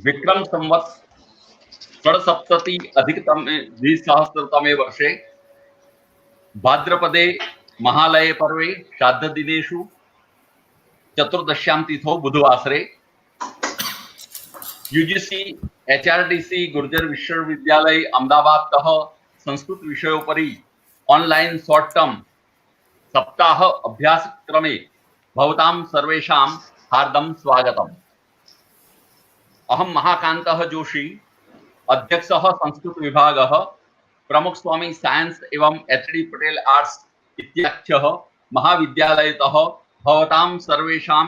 विक्रम संवत् षड्सप्तति अधिकतमे द्विसहस्रतमे वर्षे भाद्रपदे महालये पर्वे श्राद्धदिनेषु चतुर्दश्यां तिथौ बुधवासरे यूजीसी एचआरडीसी गुर्जर विश्वविद्यालय अहमदाबादतः संस्कृत विषयोपरि ऑनलाइन शॉर्ट टर्म सप्ताह अभ्यासक्रमे भवतां सर्वेषां हार्दं स्वागतम्। अहं महाकान्तः जोशी, अध्यक्षः संस्कृत विभागः, प्रमुख स्वामी साइंस एवं एचडी पटेल आर्ट्स इत्याख्यः महाविद्यालयतः भवतां सर्वेषां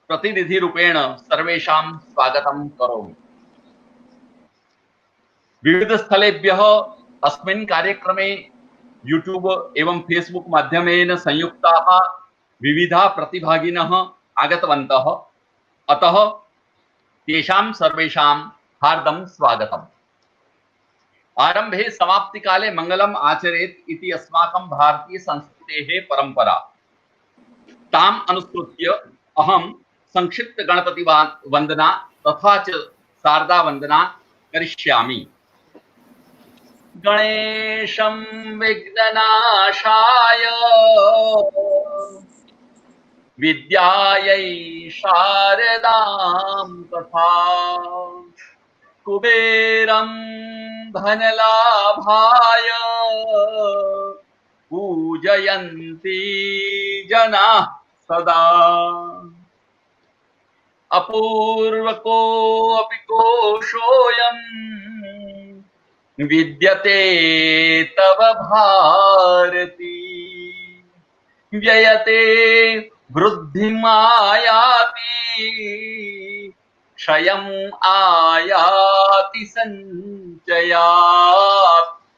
प्रतिनिधिरूपेण सर्वेषां स्वागतं करोमि। विविध स्थलेभ्यः अस्मिन् कार्यक्रमे यूट्यूब एवं फेसबुक माध्यमेन संयुक्ताः विविधा प्रतिभागिनः आगतवन्तः, अतः तेषां सर्वेषां हार्दं स्वागतम्। आरंभे समाप्तिकाले मंगलम् आचरेत् इति अस्माकं भारतीय संस्कृतेः परंपरा। ताम् अनुसृत्य अहं संक्षिप्त गणपति वंदना तथा च शारदा वंदना करिष्यामि। गणेशं विघ्ननाशाय विद्यायै शारदां तथा कुबेरं धनलाभाय पूजयन्ति जनाः सदा। अपूर्वकोऽपि कोशोऽयं विद्यते तव भारती। व्ययते वृद्धिमायाति क्षयम् आयाति संचयात्।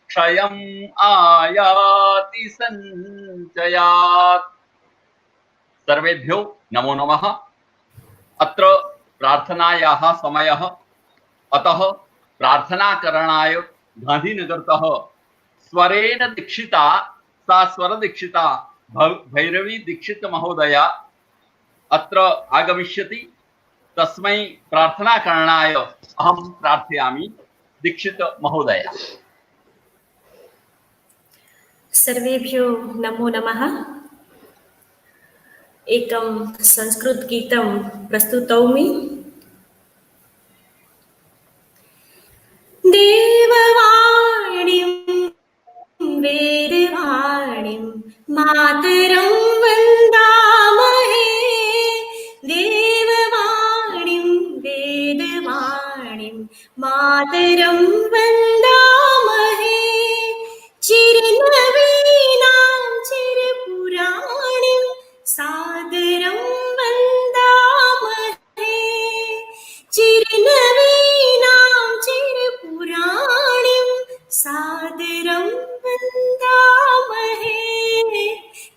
क्षयम् आयाति संचयात्। सर्वेभ्यो नमो नमः। अत्र प्रार्थनायाः समयः, अतः प्रार्थनाकरणाय गांधीनगरतः स्वरेण दीक्षिता सा स्वर दीक्षिता भैरवी दीक्षित महोदया अत्र आगमिष्यति। तस्मै प्रार्थनाकरणाय अहं प्रार्थयामि। दीक्षित महोदया। सर्वेभ्यो नमो नमः। एकं संस्कृत गीतं प्रस्तुतौमि। देववाणीं वेदवाणीं मातरं वन्दामहे। देववाणीं वेदवाणीं मातरं वन्दामहे। चिरनवीनां चिरपुराणीं सादरं वन्दामहे। चिरनवीनां चिरपुराणीं सादरं वन्दामहे।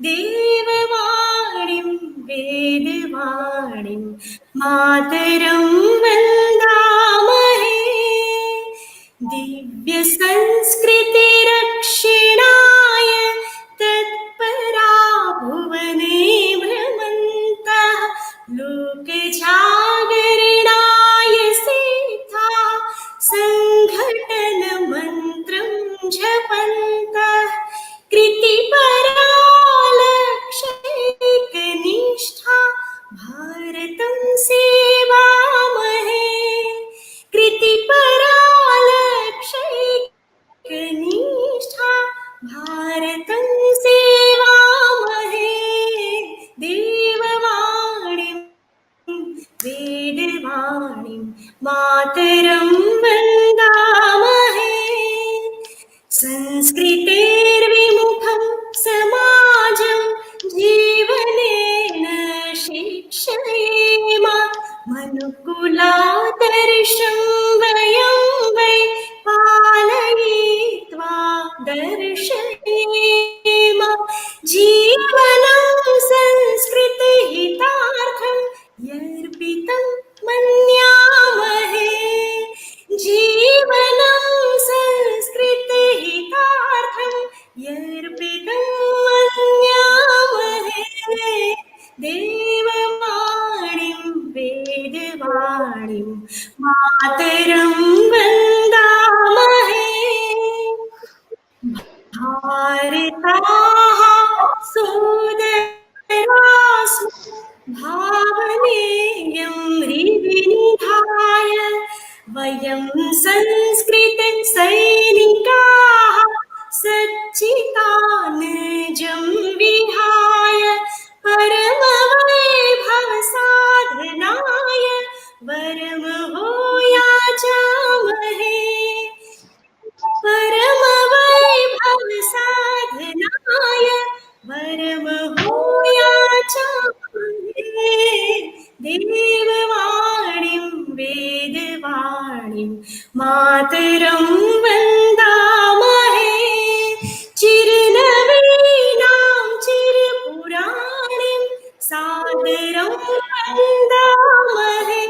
देववाणीं वेदवाणीं मातरं वन्दामहे। दिव्यसंस्कृतिरक्षणाय तत्परा भुवने भ्रमन्तः लोकजागरणाय सिद्धा सङ्घटनमन्त्रं जपन्तः कृतिपरा लक्ष्यैकनिष्ठा भारतं सेवामहे। कृतिपरा लक्ष्यैकनिष्ठा भारतं सेवामहे। देववाणीं वेदवाणीं मातरं वन्दामहे। संस्कृतेर्विमुखं समाजं जीवनेन शिक्षयेम। मनुकुलादर्शं वयं वै पालयित्वा दर्शयेम। जीवनं संस्कृतहितार्थं यर्पितं मन्यामहे। जीवनं संस्कृतहितार्थं यर्पितं मन्यामहे। देववाणीं वेदवाणीं वेदवाणीं मातरं वन्दामहे। भारताः सोदरासु भावनेयं हृदिनिधाय वयं संस्कृतसैनिकाः सच्चिदानजं विहाय परमवैभवसाधनाय वरमहो याचामहे। परमवैभवसाधनाय वरमहो याचामहे। देववाणीं वेदवाणीं मातरं वन्दामहे। चिरनवीनां चिरपुराणीं सादरं वन्दामहे।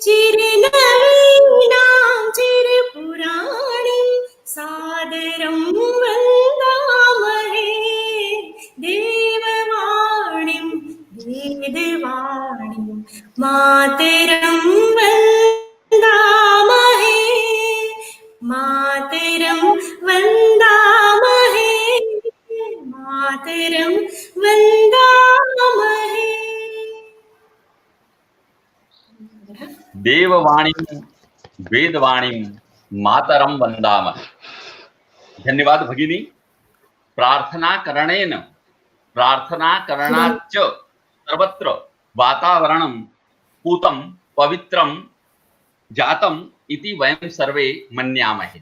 चिरनवीनां चिरपुराणीं सादरं वन्दामहे। देववाणीं वेदवाणीं मातरं वन्दामहे। मातरं वन्दामहे। मातरं वन्दामहे। देववाणी वेदवाणी मातरम वंदामहे। धन्यवाद भगिनी। प्रार्थना करणाच सर्वत्र वातावरणं पूतं पवित्रं जातम् इति वयं सर्वे मन्यामहे।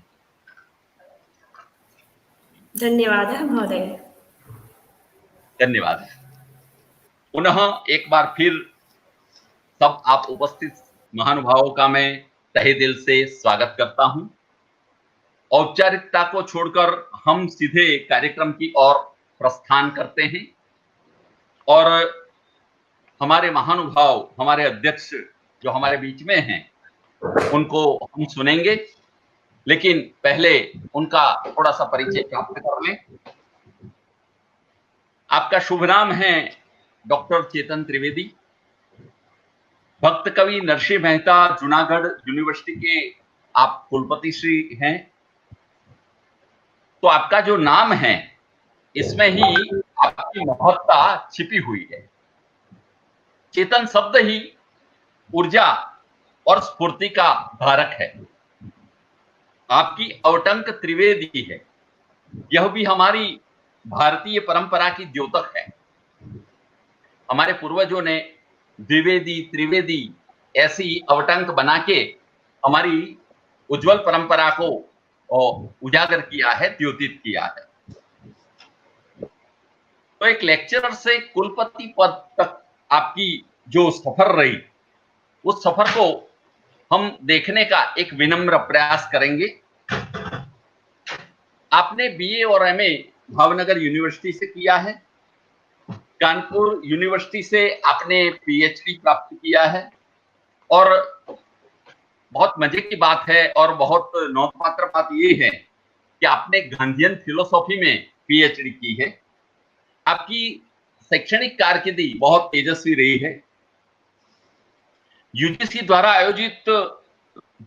धन्यवादः महोदय। धन्यवाद। पुनः एक बार फिर सब आप उपस्थित महानुभावों का मैं तहे दिल से स्वागत करता हूं। औपचारिकता को छोड़कर हम सीधे कार्यक्रम की ओर प्रस्थान करते हैं और हमारे महानुभाव, हमारे अध्यक्ष जो हमारे बीच में हैं, उनको हम सुनेंगे, लेकिन पहले उनका थोड़ा सा परिचय प्राप्त कर लें। आपका शुभ नाम है डॉक्टर चेतन त्रिवेदी। भक्त कवि नरसिंह मेहता जूनागढ़ यूनिवर्सिटी के आप कुलपति श्री हैं। तो आपका जो नाम है इसमें ही आपकी महत्ता छिपी हुई है। चेतन शब्द ही ऊर्जा और स्फूर्ति का धारक है। आपकी अवटंक त्रिवेदी है। यह भी हमारी भारतीय परंपरा की द्योतक है। हमारे पूर्वजों ने द्विवेदी त्रिवेदी ऐसी अवटंक बना के हमारी उज्जवल परंपरा को उजागर किया है, द्योतित किया है। तो एक लेक्चरर से कुलपति पद तक आपकी जो सफर रही, उस सफर को हम देखने का एक विनम्र प्रयास करेंगे। आपने बीए और एमए भावनगर यूनिवर्सिटी से किया है। कानपुर यूनिवर्सिटी से आपने पीएचडी प्राप्त किया है और बहुत मजे की बात है और बहुत नोंदपात्र बात ये है कि आपने गांधीयन फिलोसॉफी में पीएचडी की है। आपकी शैक्षणिक कारकिर्दी बहुत तेजस्वी रही है। यूजीसी द्वारा आयोजित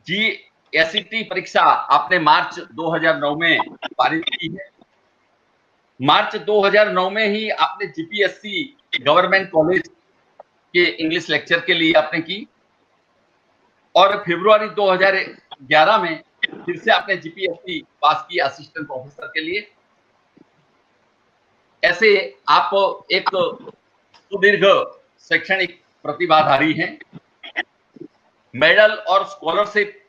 जीएसईटी परीक्षा आपने मार्च 2009 में पारित की है। मार्च 2009 में ही आपने जीपीएससी गवर्नमेंट कॉलेज के इंग्लिश लेक्चर के लिए आपने की और फरवरी 2011 में फिर से आपने जीपीएससी पास की असिस्टेंट प्रोफेसर के लिए। ऐसे आप एक सुदीर्घ शैक्षणिक प्रतिभाधारी हैं। मेडल और स्कॉलरशिप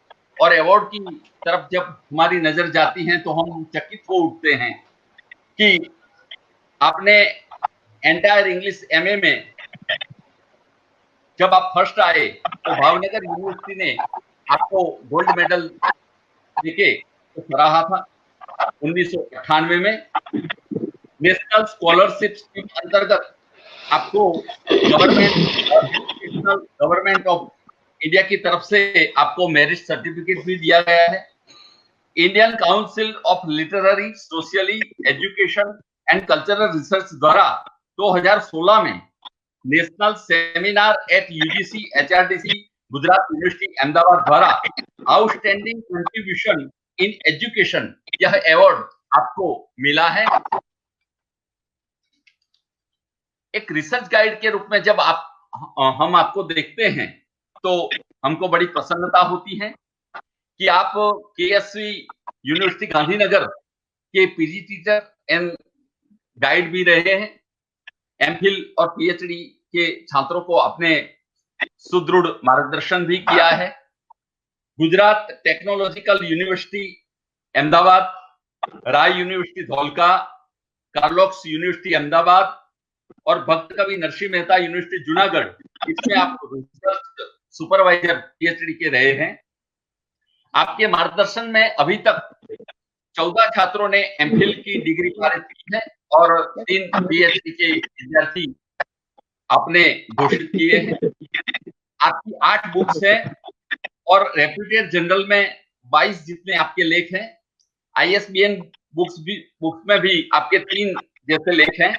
और अवार्ड की तरफ जब हमारी नजर जाती है तो हम चकित हो उठते हैं कि आपने एंटायर इंग्लिश एमए में जब आप फर्स्ट आए तो भावनगर यूनिवर्सिटी ने आपको गोल्ड मेडल देके तो सराहा था। 1998 में नेशनल स्कॉलरशिप स्कीम अंतर्गत आपको गवर्नमेंट ऑफ इंडिया की तरफ से आपको मेरिट सर्टिफिकेट भी दिया गया है। Indian council of literary, socially, education and cultural research द्वारा 2016 में national seminar at UGC HRDC Gujarat university Ahmedabad द्वारा आउटस्टैंडिंग कंट्रीब्यूशन इन एजुकेशन, यह अवार्ड आपको मिला है। एक रिसर्च गाइड के रूप में जब हम आपको देखते हैं तो हमको बड़ी प्रसन्नता होती है कि आप केएसवी यूनिवर्सिटी गांधीनगर के पीजी टीचर एंड गाइड भी रहे हैं। एमफिल और पीएचडी के छात्रों को अपने सुदृढ़ मार्गदर्शन भी किया है। गुजरात टेक्नोलॉजिकल यूनिवर्सिटी अहमदाबाद, राय यूनिवर्सिटी धौलका, कार्लोक्स यूनिवर्सिटी अहमदाबाद और भक्त कवि नरसिंह मेहता यूनिवर्सिटी जूनागढ़, इसमें आप रिसर्च सुपरवाइजर पीएचडी के रहे हैं। आपके मार्गदर्शन में अभी तक 14 छात्रों ने एमफिल की डिग्री पारित की है और 3 पीएचडी के विद्यार्थी आपने घोषित किए हैं। आपकी 8 बुक्स हैं और रेप्यूटेड जर्नल में 22 जितने आपके लेख हैं। आईएसबीएन बुक्स में भी आपके 3 जैसे लेख हैं।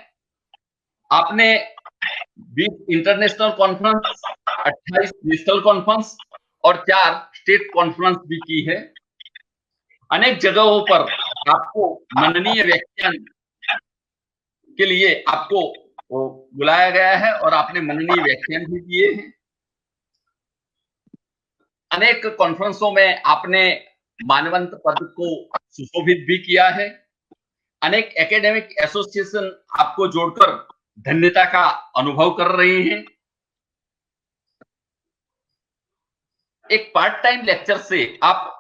आपने 20 इंटरनेशनल कॉन्फ्रेंस, 28 नेशनल कॉन्फ्रेंस और 4 स्टेट कॉन्फ्रेंस भी की है। अनेक जगहों पर आपको माननीय व्याख्यान के लिए आपको बुलाया गया है और आपने माननीय व्याख्यान भी दिए हैं। अनेक कॉन्फ्रेंसों में आपने मानवंत पद को सुशोभित भी किया है। अनेक एकेडमिक एसोसिएशन आपको जोड़कर धन्यता का अनुभव कर रहे हैं। एक पार्ट टाइम लेक्चर से आप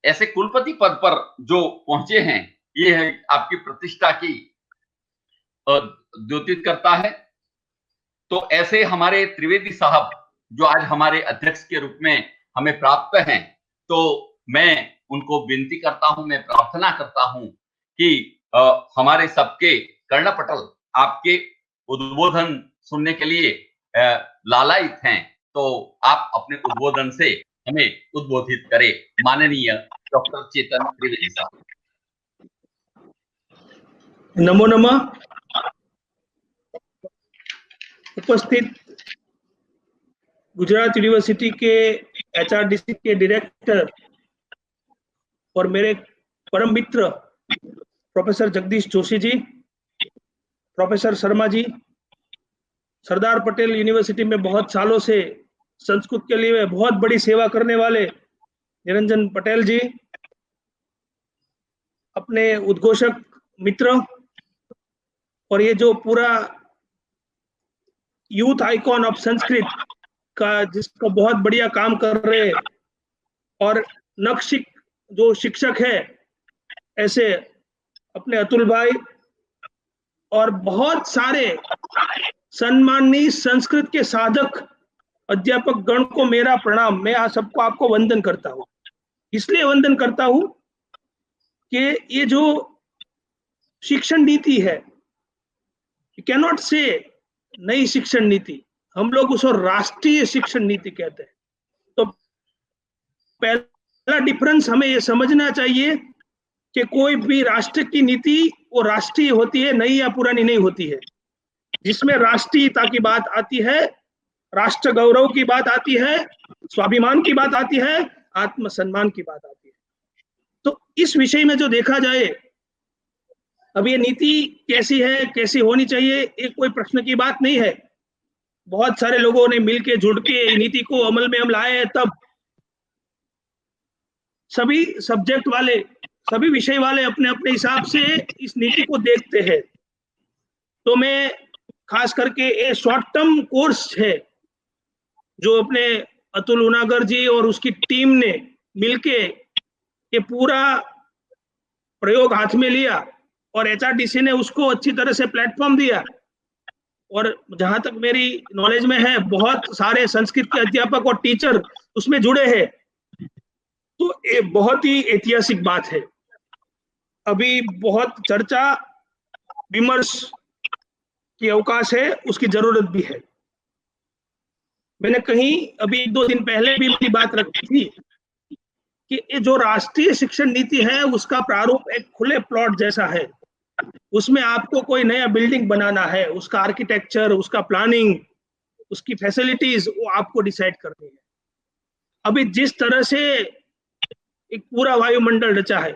ऐसे कुलपति पद पर जो पहुंचे हैं, ये है आपकी प्रतिष्ठा की द्योतित करता है। तो ऐसे हमारे त्रिवेदी साहब जो आज हमारे अध्यक्ष के रूप में हमें प्राप्त हैं, तो मैं उनको विनती करता हूं, मैं प्रार्थना करता हूं कि हमारे सबके कर्णपटल आपके उद्बोधन सुनने के लिए लालायित हैं, तो आप अपने उद्बोधन से हमें उद्बोधित करें। माननीय डॉक्टर चेतन त्रिवेदी साहब। नमो नमः। उपस्थित गुजरात यूनिवर्सिटी के एचआरडीसी के डायरेक्टर और मेरे परम मित्र professor Jagdish Joshi ji, professor Sharma ji, Sardar Patel university में बहुत सालों से संस्कृत के लिए बहुत बड़ी सेवा करने वाले निरंजन पटेल जी, अपने उद्घोषक मित्र और ये जो पूरा यूथ आइकॉन ऑफ संस्कृत का जिसका बहुत बढ़िया काम कर रहे हैं, और नक्शिक जो शिक्षक है ऐसे अपने अतुल भाई और बहुत सारे सम्माननीय संस्कृत के साधक अध्यापक गण को मेरा प्रणाम। मैं सबको आपको वंदन करता हूं। इसलिए वंदन करता हूं कि ये जो शिक्षण नीति है, कैनॉट से नई शिक्षण नीति, हम लोग उसको राष्ट्रीय शिक्षण नीति कहते हैं। तो पहला डिफरेंस हमें ये समझना चाहिए कि कोई भी राष्ट्र की नीति वो राष्ट्रीय होती है, नई या पुरानी नहीं होती है। जिसमें राष्ट्रीयता की बात आती है, राष्ट्र गौरव की बात आती है, स्वाभिमान की बात आती है, आत्मसम्मान की बात आती है। तो इस विषय में जो देखा जाए, अब ये नीति कैसी है, कैसी होनी चाहिए, एक कोई प्रश्न की बात नहीं है। बहुत सारे लोगों ने मिलके जुड़ के नीति को अमल में हम लाए हैं। तब सभी सब्जेक्ट वाले, सभी विषय वाले अपने अपने हिसाब से इस नीति को देखते हैं। तो मैं खास करके ये शॉर्ट टर्म कोर्स है जो अपने अतुल उनागर जी और उसकी टीम ने मिलके ये पूरा प्रयोग हाथ में लिया और एचआरडीसी ने उसको अच्छी तरह से प्लेटफॉर्म दिया। और जहां तक मेरी नॉलेज में है, बहुत सारे संस्कृत के अध्यापक और टीचर उसमें जुड़े हैं। तो ये बहुत ही ऐतिहासिक बात है। अभी बहुत चर्चा विमर्श की अवकाश है, उसकी जरूरत भी है। मैंने कहीं अभी 1-2 दिन पहले भी अपनी बात रखी थी कि ये जो राष्ट्रीय शिक्षण नीति है उसका प्रारूप एक खुले प्लॉट जैसा है। उसमें आपको कोई नया बिल्डिंग बनाना है, उसका आर्किटेक्चर, उसका प्लानिंग, उसकी फैसिलिटीज वो आपको डिसाइड करनी है। अभी जिस तरह से एक पूरा वायुमंडल रचा है,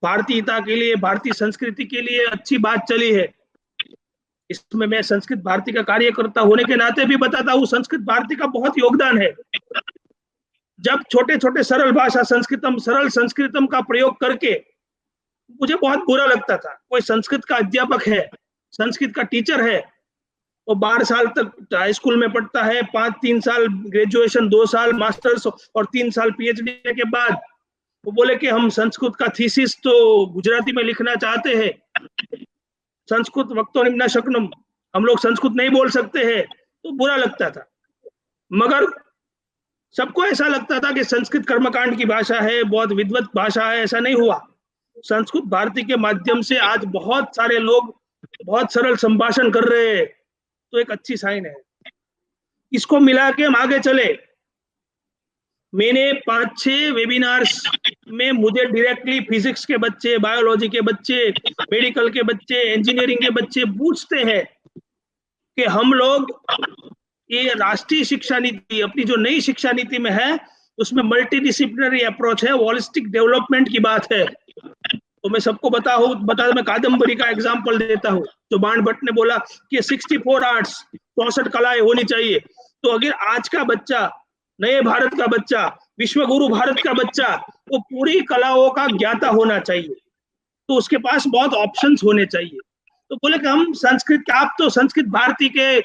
भारतीयता के लिए, भारतीय संस्कृति के लिए अच्छी बात चली है। इसमें मैं संस्कृत भारती का कार्यकर्ता होने के नाते भी बताता हूँ, संस्कृत भारती का बहुत योगदान है। जब छोटे छोटे सरल भाषा संस्कृतम, सरल संस्कृतम का प्रयोग करके मुझे बहुत बुरा लगता था। कोई संस्कृत का अध्यापक है, संस्कृत का टीचर है, वो 12 साल तक हाई स्कूल में पढ़ता है, 3 साल ग्रेजुएशन, 2 साल मास्टर्स और 3 साल पीएचडी के बाद वो बोले कि हम संस्कृत का थीसिस तो गुजराती में लिखना चाहते हैं, संस्कृत वक्तो निम्ना शकनम, हम लोग संस्कृत नहीं बोल सकते हैं, तो बुरा लगता था। मगर सबको ऐसा लगता था कि संस्कृत कर्मकांड की भाषा है, बहुत विद्वत भाषा है। ऐसा नहीं हुआ। संस्कृत भारती के माध्यम से आज बहुत सारे लोग बहुत सरल संभाषण कर रहे हैं, तो एक अच्छी साइन है। इसको मिला के हम आगे चले। मैंने 5-6 वेबिनार्स में मुझे डायरेक्टली फिजिक्स के बच्चे, बायोलॉजी के बच्चे, मेडिकल के बच्चे, इंजीनियरिंग के बच्चे पूछते हैं कि हम लोग ये राष्ट्रीय शिक्षा नीति, अपनी जो नई शिक्षा नीति में है, उसमें मल्टीडिसिप्लिनरी अप्रोच है, होलिस्टिक डेवलपमेंट की बात है। तो मैं सबको बता मैं कादम्बरी का एग्जांपल देता हूँ। जो बाण भट्ट ने बोला कि 64 आर्ट्स, 64 कलाएं होनी चाहिए। तो अगर आज का बच्चा, नए भारत का बच्चा, विश्वगुरु भारत का बच्चा, वो पूरी कलाओं का ज्ञाता होना चाहिए, तो उसके पास बहुत ऑप्शंस होने चाहिए। तो बोले कि हम संस्कृत, आप तो संस्कृत भारती के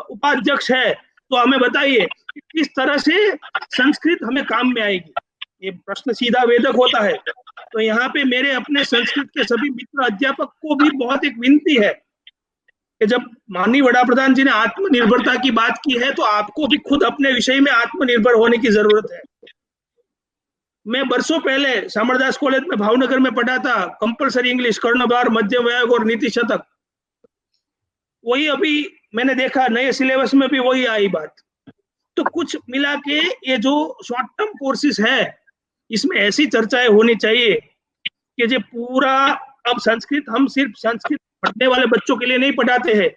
उपाध्यक्ष है, तो हमें बताइए कि किस तरह से संस्कृत हमें काम में आएगी। ये प्रश्न सीधा वेदक होता है। तो यहाँ पे मेरे अपने संस्कृत के सभी मित्र अध्यापक को भी बहुत एक विनती है कि जब माननीय वड़ा प्रधान जी ने आत्मनिर्भरता की बात की है, तो आपको भी खुद अपने विषय में आत्मनिर्भर होने की जरूरत है। मैं बरसों पहले सामरदास कॉलेज में भावनगर में पढ़ा था, कंपलसरी इंग्लिश, कर्णधार, मध्यम व्यायोग और नीति शतक। वही अभी मैंने देखा नए सिलेबस में भी वही आई बात। तो कुछ मिला के ये जो शॉर्ट टर्म कोर्सेज है, इसमें ऐसी चर्चाएं होनी चाहिए कि जो पूरा, अब संस्कृत हम सिर्फ संस्कृत पढ़ने वाले बच्चों के लिए नहीं पढ़ाते हैं।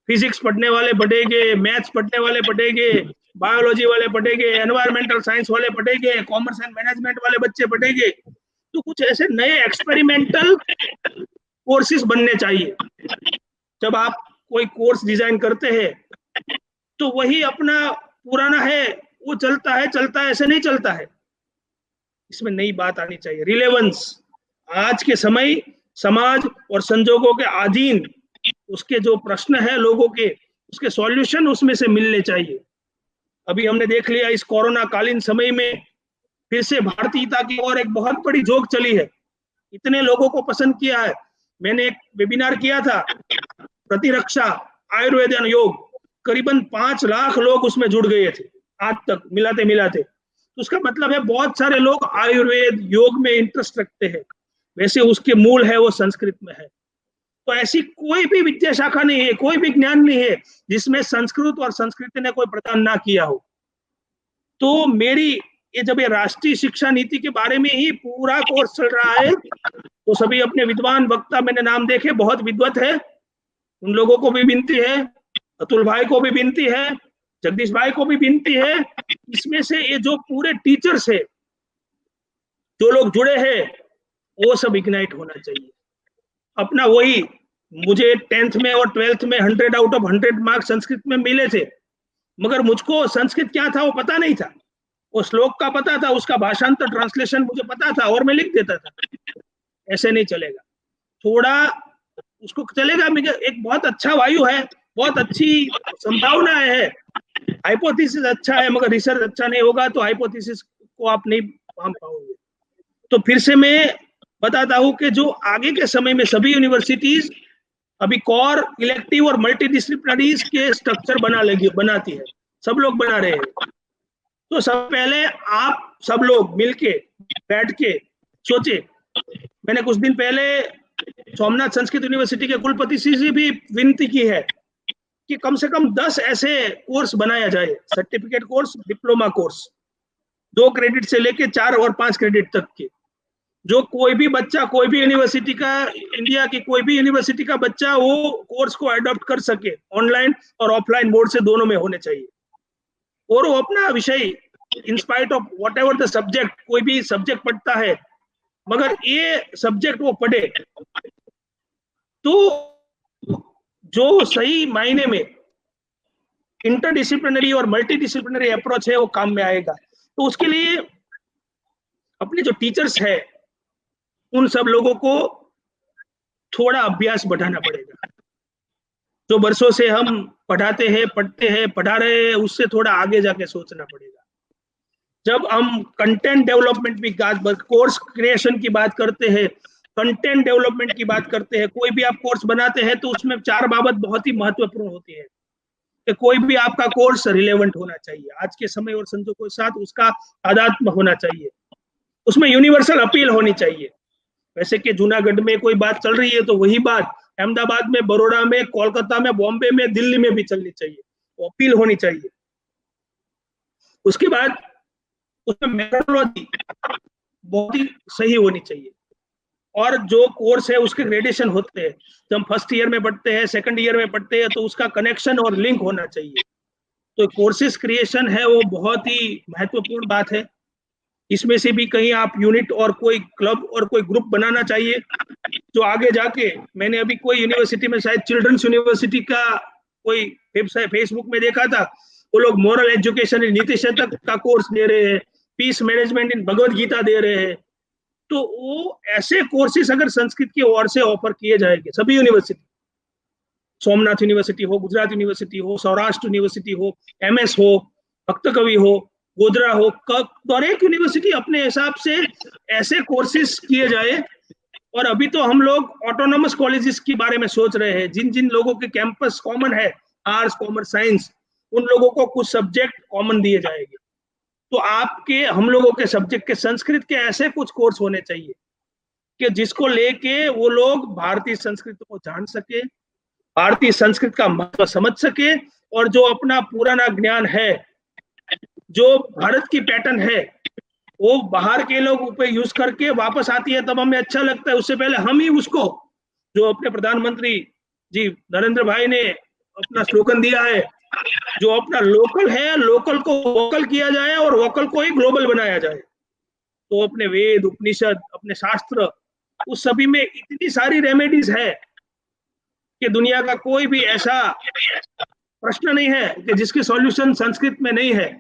फिजिक्स पढ़ने वाले पढ़ेंगे, मैथ्स पढ़ने वाले पढ़ेंगे, बायोलॉजी वाले पढ़ेंगे, एनवायरमेंटल साइंस वाले पढ़ेंगे, कॉमर्स एंड मैनेजमेंट वाले बच्चे पढ़ेंगे। तो कुछ ऐसे नए एक्सपेरिमेंटल कोर्सेज बनने चाहिए। जब आप कोई कोर्स डिजाइन करते हैं तो वही अपना पुराना है वो चलता है, ऐसे नहीं चलता है। इसमें नई बात आनी चाहिए, रिलेवेंस। आज के समय, समाज और संजोगों के अधीन उसके जो प्रश्न है लोगों के, उसके सॉल्यूशन उसमें से मिलने चाहिए। अभी हमने देख लिया इस कोरोना कालीन समय में फिर से भारतीयता की ओर एक बहुत बड़ी झोंक चली है। इतने लोगों को पसंद किया है। मैंने एक वेबिनार किया था, प्रतिरक्षा, आयुर्वेद और योग, करीबन 5 लाख लोग उसमें जुड़ गए थे आज तक मिलाते मिलाते। तो उसका मतलब है बहुत सारे लोग आयुर्वेद, योग में इंटरेस्ट रखते हैं। वैसे उसके मूल है वो संस्कृत में है। तो ऐसी कोई भी विद्या शाखा नहीं है, कोई भी ज्ञान नहीं है जिसमें संस्कृत और संस्कृति ने कोई प्रदान ना किया हो। तो मेरी ये जब ये राष्ट्रीय शिक्षा नीति के बारे में ही पूरा कोर्स चल रहा है, तो सभी अपने विद्वान वक्ता मैंने नाम देखे, बहुत विद्वत है, उन लोगों को भी विनती है, अतुल भाई को भी विनती है, जगदीश भाई को भी विनती है, इसमें से ये जो पूरे टीचर्स है, जो लोग जुड़े हैं, वो सब इग्नाइट होना चाहिए। अपना वही, मुझे 10th में और 12th में 100 आउट ऑफ 100 मार्क्स संस्कृत में मिले थे, मगर मुझको संस्कृत क्या था वो पता नहीं था। वो श्लोक का पता था, उसका भाषांतर ट्रांसलेशन मुझे पता था और मैं लिख देता था। ऐसे नहीं चलेगा, थोड़ा उसको चलेगा। एक बहुत अच्छा वायु है, बहुत अच्छी संभावना है, हाइपोथेसिस अच्छा है, मगर रिसर्च अच्छा नहीं होगा तो हाइपोथेसिस को आप नहीं पाम पाओगे। तो फिर से मैं बताता हूं कि जो आगे के समय में सभी यूनिवर्सिटीज अभी कोर, इलेक्टिव और मल्टीडिसिप्लिनरीज के स्ट्रक्चर बनाती है, सब लोग बना रहे हैं। तो सब पहले आप सब लोग मिलके बैठ के सोचे। मैंने कुछ दिन पहले सोमनाथ संस्कृत यूनिवर्सिटी के कुलपति से भी विनती की है कि कम से कम 10 ऐसे कोर्स बनाया जाए, certificate course, diploma course, 2 credit से लेके 4 और 5 क्रेडिट तक के, जो कोई भी बच्चा, कोई भी यूनिवर्सिटी का, इंडिया की कोई भी यूनिवर्सिटी का बच्चा वो कोर्स को अडॉप्ट कर सके। ऑनलाइन और ऑफलाइन मोड से दोनों में होने चाहिए। और वो अपना विषय in spite of what ever the subject, कोई भी सब्जेक्ट पढ़ता है, मगर ये सब्जेक्ट वो पढ़े तो जो सही मायने में इंटरडिसिप्लिनरी और मल्टीडिसिप्लिनरी अप्रोच है वो काम में आएगा। तो उसके लिए अपने जो टीचर्स है उन सब लोगों को थोड़ा अभ्यास बढ़ाना पड़ेगा। जो वर्षों से हम पढ़ाते हैं, पढ़ते हैं, पढ़ा रहे हैं, उससे थोड़ा आगे जाके सोचना पड़ेगा। जब हम कंटेंट डेवलपमेंट की कोर्स क्रिएशन की बात करते हैं, कंटेंट डेवलपमेंट की बात करते हैं, कोई भी आप कोर्स बनाते हैं तो उसमें 4 बाबत बहुत ही महत्वपूर्ण होती है कि कोई भी आपका कोर्स रिलेवेंट होना चाहिए, आज के समय और संजोगों के साथ उसका तादात्म्य होना चाहिए, उसमें यूनिवर्सल अपील होनी चाहिए। वैसे कि जूनागढ़ में कोई बात चल रही है तो वही बात अहमदाबाद में, बड़ौदा में, कोलकाता में, बॉम्बे में, दिल्ली में भी चलनी चाहिए, वो अपील होनी चाहिए। उसके बाद उसमें मेथोडोलॉजी बहुत ही सही होनी चाहिए, और जो कोर्स है उसके ग्रेडेशन होते हैं, जब हम फर्स्ट ईयर में पढ़ते हैं, सेकंड ईयर में पढ़ते हैं, तो उसका कनेक्शन और लिंक होना चाहिए। तो कोर्सेज क्रिएशन है वो बहुत ही महत्वपूर्ण बात है। इसमें से भी कहीं आप यूनिट और कोई क्लब और कोई ग्रुप बनाना चाहिए जो आगे जाके, मैंने अभी कोई यूनिवर्सिटी में, शायद चिल्ड्रंस यूनिवर्सिटी का कोई वेबसाइट फेसबुक में देखा था, वो लोग मॉरल एजुकेशन इन नीति शतक का कोर्स दे रहे हैं, पीस मैनेजमेंट इन भगवद गीता दे रहे हैं। तो वो ऐसे कोर्सेस अगर संस्कृत की ओर से ऑफर किए जाएंगे सभी यूनिवर्सिटी, सोमनाथ यूनिवर्सिटी हो, गुजरात यूनिवर्सिटी हो, सौराष्ट्र यूनिवर्सिटी हो, एमएस हो, भक्त कवि हो, गोधरा हो, हर एक यूनिवर्सिटी अपने हिसाब से ऐसे कोर्सेज किए जाए। और अभी तो हम लोग ऑटोनोमस कॉलेजेस के बारे में सोच रहे हैं, जिन जिन लोगों के कैंपस कॉमन है, आर्ट्स, कॉमर्स, साइंस, उन लोगों को कुछ सब्जेक्ट कॉमन दिए जाएंगे। तो आपके, हम लोगों के सब्जेक्ट के संस्कृत के ऐसे कुछ कोर्स होने चाहिए कि जिसको लेके वो लोग भारतीय संस्कृति को जान सके, भारतीय संस्कृत का महत्व समझ सके, और जो अपना पुराना ज्ञान है, जो भारत की पैटर्न है, वो बाहर के लोग ऊपर यूज करके वापस आती है तब हमें अच्छा लगता है, उससे पहले हम ही उसको, जो अपने प्रधानमंत्री जी नरेंद्र भाई ने अपना स्लोगन दिया है, जो अपना लोकल है, लोकल को वोकल किया जाए और वोकल को ही ग्लोबल बनाया जाए। तो अपने वेद, उपनिषद, अपने शास्त्र, उस सभी में इतनी सारी रेमेडीज है कि दुनिया का कोई भी ऐसा प्रश्न नहीं है कि जिसकी सॉल्यूशन संस्कृत में नहीं है।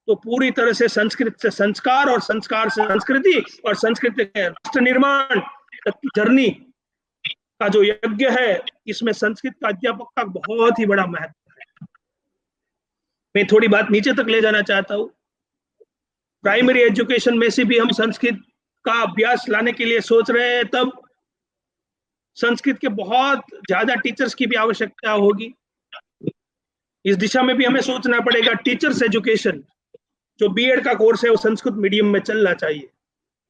तो पूरी तरह से संस्कृत से संस्कार, और संस्कार से संस्कृति, और संस्कृति के राष्ट्र निर्माण तक की जर्नी का जो यज्ञ है, इसमें संस्कृत का अध्यापक का बहुत ही बड़ा महत्व है। मैं थोड़ी बात नीचे तक ले जाना चाहता हूँ। प्राइमरी एजुकेशन में से भी हम संस्कृत का अभ्यास लाने के लिए सोच रहे हैं, तब संस्कृत के बहुत ज्यादा टीचर्स की भी आवश्यकता होगी। इस दिशा में भी हमें सोचना पड़ेगा। टीचर्स एजुकेशन, जो बीएड का कोर्स है, वो संस्कृत मीडियम में चलना चाहिए।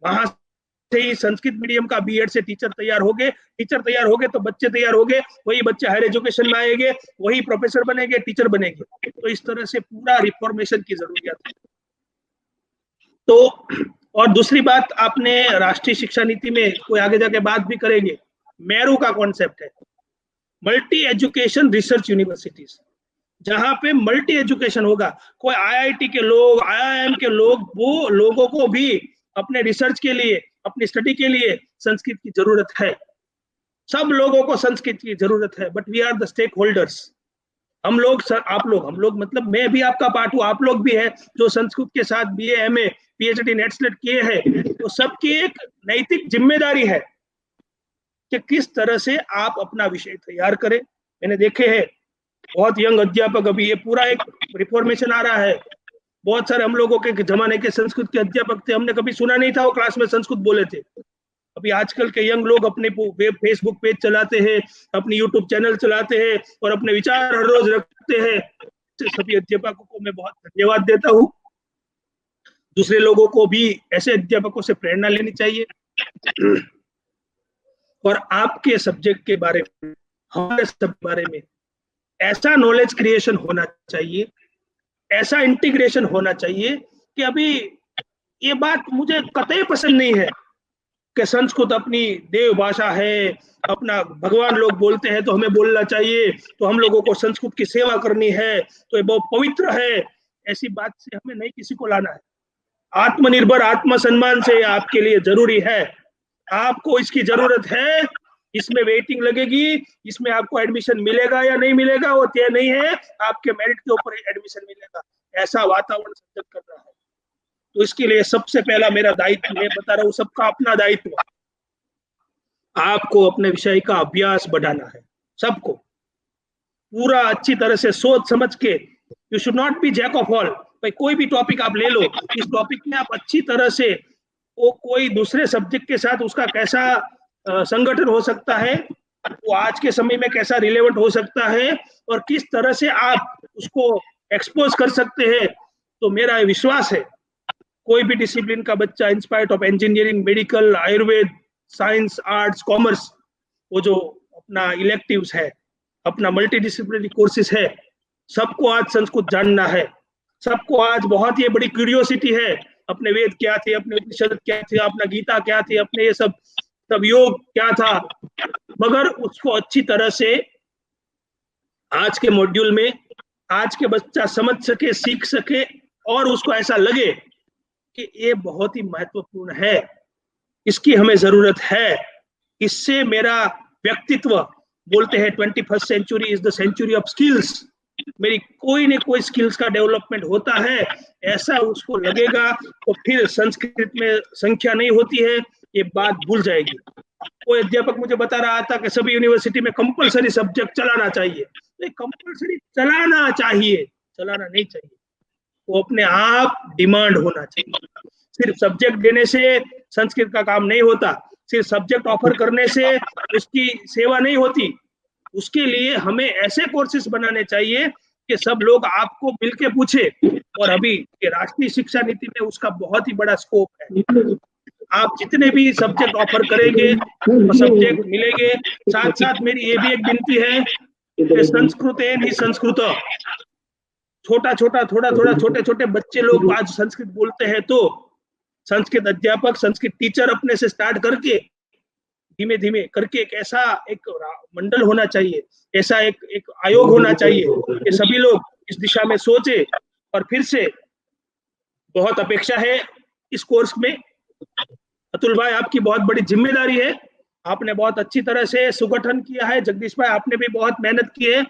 वहां से ही संस्कृत मीडियम का बीएड से टीचर तैयार हो गए, टीचर तैयार हो गए तो बच्चे तैयार हो गए, वही बच्चे हायर एजुकेशन में आएंगे, वही प्रोफेसर बनेंगे, टीचर बनेंगे। तो इस तरह से पूरा रिफॉर्मेशन की जरूरत है। तो और दूसरी बात, आपने राष्ट्रीय शिक्षा नीति में कोई आगे जाके बात भी करेंगे, मेरू का कॉन्सेप्ट है, मल्टी एजुकेशन रिसर्च यूनिवर्सिटीज, जहां पे मल्टी एजुकेशन होगा। कोई आईआईटी के लोग, आईआईएम के लोग, वो लोगों को भी अपने रिसर्च के लिए, अपनी स्टडी के लिए संस्कृत की जरूरत है। सब लोगों को संस्कृत की जरूरत है, but we are the stakeholders. हम लोग, आप लोग, हम लोग मतलब मैं भी आपका पार्ट हूँ, आप लोग भी है जो संस्कृत के साथ BA, MA, PhD, NET SLET किए हैं। तो सबकी एक नैतिक जिम्मेदारी है कि किस तरह से आप अपना विषय तैयार करें। मैंने देखे हैं बहुत यंग अध्यापक, अभी ये पूरा एक रिफॉर्मेशन आ रहा है। बहुत सारे हम लोगों के जमाने के संस्कृत के अध्यापक थे, हमने कभी सुना नहीं था वो क्लास में संस्कृत बोले थे। अभी आजकल के यंग लोग अपने वेब फेसबुक पेज चलाते हैं, अपनी यूट्यूब चैनल चलाते हैं और अपने विचार हर रोज रखते हैं। सभी अध्यापकों को मैं बहुत धन्यवाद देता हूँ। दूसरे लोगों को भी ऐसे अध्यापकों से प्रेरणा लेनी चाहिए। और आपके सब्जेक्ट के बारे में, हमारे सब बारे में ऐसा नॉलेज क्रिएशन होना चाहिए, ऐसा इंटीग्रेशन होना चाहिए कि अभी ये बात मुझे कतई पसंद नहीं है कि संस्कृत अपनी देव भाषा है, अपना भगवान लोग बोलते हैं तो हमें बोलना चाहिए, तो हम लोगों को संस्कृत की सेवा करनी है, तो ये बहुत पवित्र है। ऐसी बात से हमें नहीं किसी को लाना है। आत्मनिर्भर आत्मसम्मान से आपके लिए जरूरी है, आपको इसकी जरूरत है। इसमें वेटिंग लगेगी, इसमें आपको एडमिशन मिलेगा या नहीं मिलेगा वो तय नहीं है, आपके मेरिट के ऊपर एडमिशन मिलेगा, ऐसा वातावरण सृजित कर रहा है। तो इसके लिए सबसे पहला मेरा दायित्व है, बता रहा हूँ सबका अपना दायित्व, आपको अपने विषय का अभ्यास बढ़ाना है, सबको पूरा अच्छी तरह से सोच समझ के। You should not be jack of all. भाई कोई भी टॉपिक आप ले लो, इस टॉपिक में आप अच्छी तरह से वो कोई दूसरे सब्जेक्ट के साथ उसका कैसा संगठन हो सकता है, वो आज के समय में कैसा रिलेवेंट हो सकता है और किस तरह से आप उसको एक्सपोज कर सकते हैं। तो मेरा विश्वास है कोई भी डिसिप्लिन का बच्चा inspired of engineering, medical, Ayurveda, science, arts, commerce, वो जो अपना इलेक्टिव्स है, अपना मल्टीडिसिप्लिनरी कोर्सेज है, सबको आज संस्कृत जानना है। सबको आज बहुत ही बड़ी क्यूरियोसिटी है, अपने वेद क्या थे, अपने उपनिषद क्या थे, अपना गीता क्या थे, अपने ये सब योग क्या था, मगर उसको अच्छी तरह से आज के मॉड्यूल में आज के बच्चा समझ सके, सीख सके और उसको ऐसा लगे कि ये बहुत ही महत्वपूर्ण है, इसकी हमें जरूरत है। इससे मेरा व्यक्तित्व, बोलते हैं 21st century is the century of skills, मेरी कोई न कोई स्किल्स का डेवलपमेंट होता है, ऐसा उसको लगेगा तो फिर संस्कृत में संख्या नहीं होती है, ये बात भूल जाएगी। कोई अध्यापक मुझे बता रहा था कि सभी यूनिवर्सिटी में कंपलसरी सब्जेक्ट चलाना चाहिए, तो कंपलसरी चलाना चाहिए, चलाना नहीं चाहिए, वो अपने आप डिमांड होना चाहिए। सिर्फ सब्जेक्ट देने से संस्कृत का काम नहीं होता, सिर्फ सब्जेक्ट ऑफर करने से उसकी सेवा नहीं होती, उसके लिए हमें ऐसे कोर्सेज बनाने चाहिए कि सब लोग आपको मिलके पूछे। और अभी राष्ट्रीय शिक्षा नीति में उसका बहुत ही बड़ा स्कोप है, आप जितने भी सब्जेक्ट ऑफर करेंगे तो सब्जेक्ट मिलेंगे। साथ साथ मेरी ये भी एक विनती है कि संस्कृत ही संस्कृत, छोटा छोटा थोड़ा थोड़ा छोटे छोटे बच्चे लोग आज संस्कृत बोलते हैं, तो संस्कृत अध्यापक, संस्कृत टीचर अपने से स्टार्ट करके धीमे धीमे करके एक ऐसा एक मंडल होना चाहिए, ऐसा एक आयोग होना चाहिए कि सभी लोग इस दिशा में सोचे। और फिर से बहुत अपेक्षा है इस कोर्स में। अतुल भाई, आपकी बहुत बड़ी जिम्मेदारी है, आपने बहुत अच्छी तरह से सुगठन किया है। जगदीश भाई, आपने भी बहुत मेहनत की है,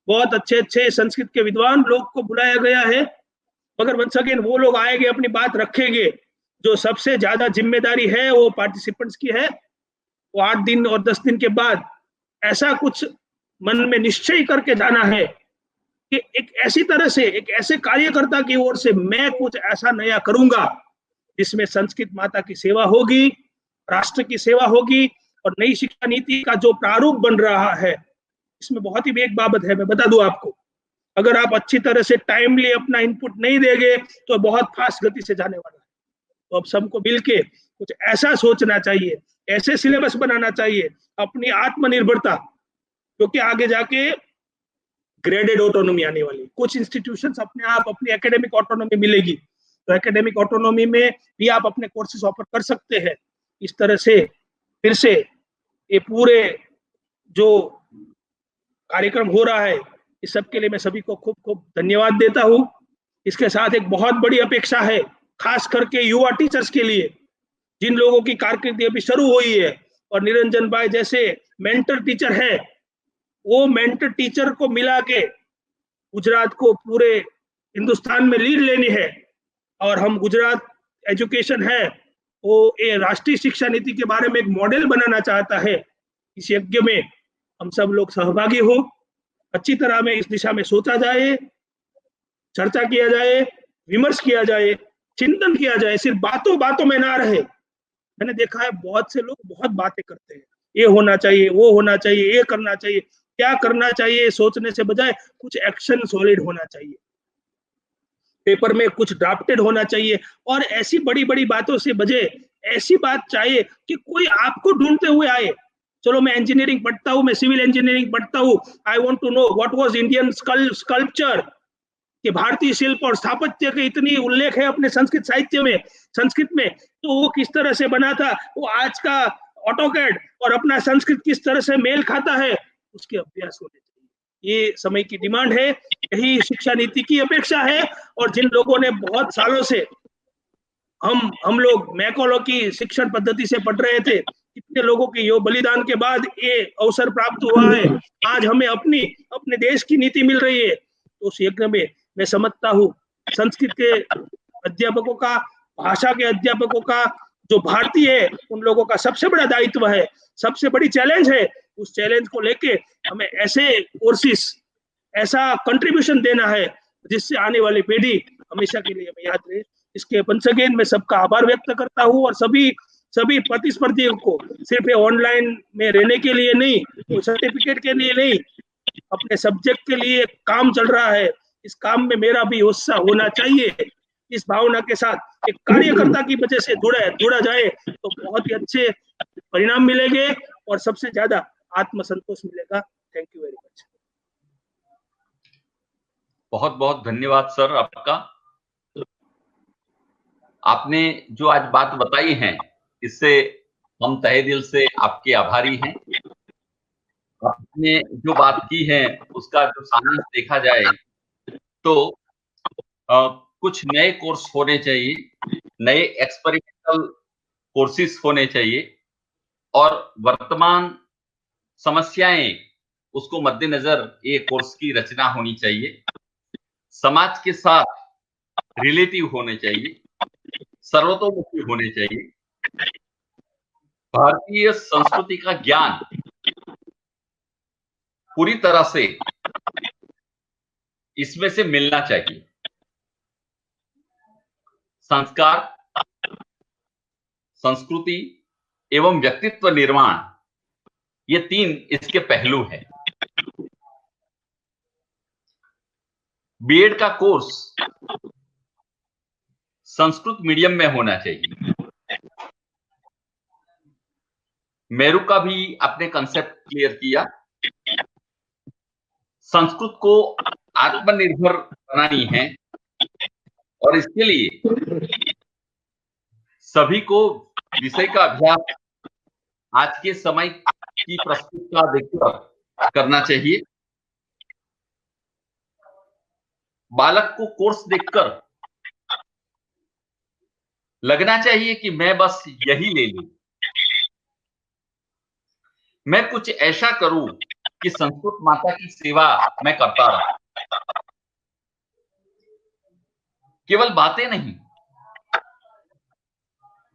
बहुत अच्छे अच्छे संस्कृत के विद्वान लोग को बुलाया गया है, मगर वंस अगेन वो लोग आएंगे, अपनी बात रखेंगे। जो सबसे ज्यादा जिम्मेदारी है वो पार्टिसिपेंट्स की है। वो 8 दिन और 10 दिन के बाद ऐसा कुछ मन में निश्चय करके जाना है कि एक ऐसी तरह से, एक ऐसे कार्यकर्ता की ओर से मैं कुछ ऐसा नया करूंगा जिसमें संस्कृत माता की सेवा होगी, राष्ट्र की सेवा होगी। और नई शिक्षा नीति का जो प्रारूप बन रहा है, इसमें बहुत ही एक बाबत है, मैं बता दूं आपको, अगर आप अच्छी तरह से टाइमली अपना इनपुट नहीं देंगे तो बहुत फास्ट गति से जाने वाला है। तो अब सबको मिलके कुछ ऐसा सोचना चाहिए, ऐसे सिलेबस बनाना चाहिए, अपनी आत्मनिर्भरता, क्योंकि आगे जाके ग्रेडेड ऑटोनॉमी आने वाली, कुछ इंस्टीट्यूशंस अपने आप अपनी एकेडमिक ऑटोनॉमी मिलेगी, तो एकेडमिक ऑटोनॉमी में भी आप अपने कोर्सेज ऑफर कर सकते हैं। इस तरह से फिर से ये पूरे जो कार्यक्रम हो रहा है, इस सब के लिए मैं सभी को खूब खूब धन्यवाद देता हूँ। इसके साथ एक बहुत बड़ी अपेक्षा है, खास करके युवा टीचर्स के लिए, जिन लोगों की कारकिर्दी अभी शुरू हुई है, और निरंजन भाई जैसे मेंटर टीचर है, वो मेंटर टीचर को मिला के गुजरात को पूरे हिंदुस्तान में लीड लेनी है। और हम गुजरात एजुकेशन है वो ये राष्ट्रीय शिक्षा नीति के बारे में एक मॉडल बनाना चाहता है। इस यज्ञ में हम सब लोग सहभागी हो, अच्छी तरह में इस दिशा में सोचा जाए, चर्चा किया जाए, विमर्श किया जाए, चिंतन किया जाए, सिर्फ बातों बातों में ना रहे। मैंने देखा है बहुत से लोग बहुत बातें करते हैं, ये होना चाहिए, वो होना चाहिए, ये करना चाहिए, क्या करना चाहिए सोचने से बजाय कुछ एक्शन सॉलिड होना चाहिए, पेपर में कुछ ड्राफ्टेड होना चाहिए। और ऐसी बड़ी बड़ी बातों से बजाय ऐसी बात चाहिए कि कोई आपको ढूंढते हुए आए, चलो मैं इंजीनियरिंग पढ़ता हूँ, मैं सिविल इंजीनियरिंग पढ़ता हूँ, I want to know what was Indian sculpture, कि भारतीय शिल्प और स्थापत्य के इतनी उल्लेख है अपने संस्कृत साहित्य में, संस्कृत में, तो वो किस तरह से बना था, वो आज का ऑटोकैड और अपना संस्कृत किस तरह से मेल खाता है, उसके अभ्यास होने चाहिए। ये समय की डिमांड है, यही शिक्षा नीति की अपेक्षा है। और जिन लोगों ने बहुत सालों से हम लोग मैकॉले की शिक्षण पद्धति से पढ़ रहे थे, कितने लोगों के यो बलिदान के बाद ये अवसर प्राप्त हुआ है, आज हमें अपने देश की नीति मिल रही है। तो उस यज्ञ में मैं समझता हूँ संस्कृत के अध्यापकों का, भाषा के अध्यापकों का, जो भारतीय है उन लोगों का सबसे बड़ा दायित्व है, सबसे बड़ी चैलेंज है। उस चैलेंज को लेके हमें ऐसे कोर्सेस, ऐसा कंट्रीब्यूशन देना है जिससे आने वाली पीढ़ी हमेशा के लिए हमें याद रहे। इसके वंस अगेन मैं सबका आभार व्यक्त करता हूँ और सभी प्रतिस्पर्धियों को सिर्फ ऑनलाइन में रहने के लिए नहीं, तो सर्टिफिकेट के लिए नहीं, अपने सब्जेक्ट के लिए काम चल रहा है, इस काम में मेरा भी हिस्सा होना चाहिए। इस भावना के साथ एक कार्यकर्ता की वजह से जुड़ा जाए तो बहुत ही अच्छे परिणाम मिलेंगे और सबसे ज्यादा आत्मसंतोष मिलेगा। Thank you very much. बहुत बहुत धन्यवाद सर आपका। आपने जो आज बात बताई है, इससे हम तहे दिल से आपके आभारी हैं। आपने जो बात की है उसका जो सारांश देखा जाए तो कुछ नए कोर्स होने चाहिए, नए एक्सपेरिमेंटल कोर्सेज होने चाहिए और वर्तमान समस्याएं उसको मद्देनजर ये कोर्स की रचना होनी चाहिए। समाज के साथ रिलेटिव होने चाहिए, सर्वतोमुखी होने चाहिए। भारतीय संस्कृति का ज्ञान पूरी तरह से इसमें से मिलना चाहिए। संस्कार, संस्कृति एवं व्यक्तित्व निर्माण, ये तीन इसके पहलू हैं। बीएड का कोर्स संस्कृत मीडियम में होना चाहिए। मेरू का भी आपने कंसेप्ट क्लियर किया। संस्कृत को आत्मनिर्भर बनानी है और इसके लिए सभी को विषय का अभ्यास आज के समय की प्रस्तुतता देखकर करना चाहिए। बालक को कोर्स देखकर लगना चाहिए कि मैं बस यही ले लूं, मैं कुछ ऐसा करूं कि संस्कृत माता की सेवा मैं करता रहूं। केवल बातें नहीं,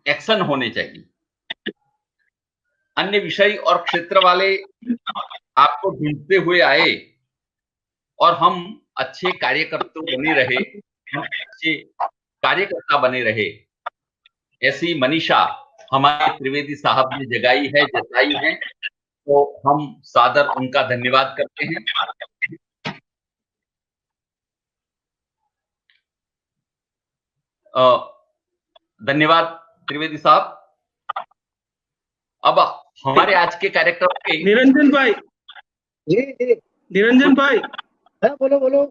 एक्शन होने चाहिए। अन्य विषय और क्षेत्र वाले आपको ढूंढते हुए आए और हम अच्छे कार्यकर्ता बने रहे, हम अच्छे कार्यकर्ता बने रहे, ऐसी मनीषा हमारे त्रिवेदी साहब ने जताई है, तो हम सादर उनका धन्यवाद करते हैं। धन्यवाद त्रिवेदी साहब। अब हमारे आज के कार्यक्रम के निरंजन भाई, निरंजन भाई, बोलो।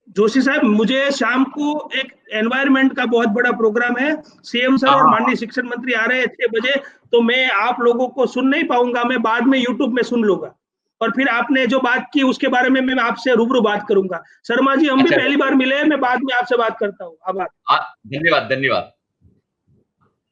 जोशी साहब, मुझे शाम को एक एनवायरनमेंट का बहुत बड़ा प्रोग्राम है, सीएम सर और माननीय शिक्षण मंत्री आ रहे हैं 6 बजे, तो मैं आप लोगों को सुन नहीं पाऊंगा, मैं बाद में यूट्यूब में सुन लूंगा और फिर आपने जो बात की उसके बारे में मैं आपसे रूबरू बात करूंगा। शर्मा जी, हम भी पहली बार मिले हैं, मैं बाद में आपसे बात करता हूँ। आभार। धन्यवाद।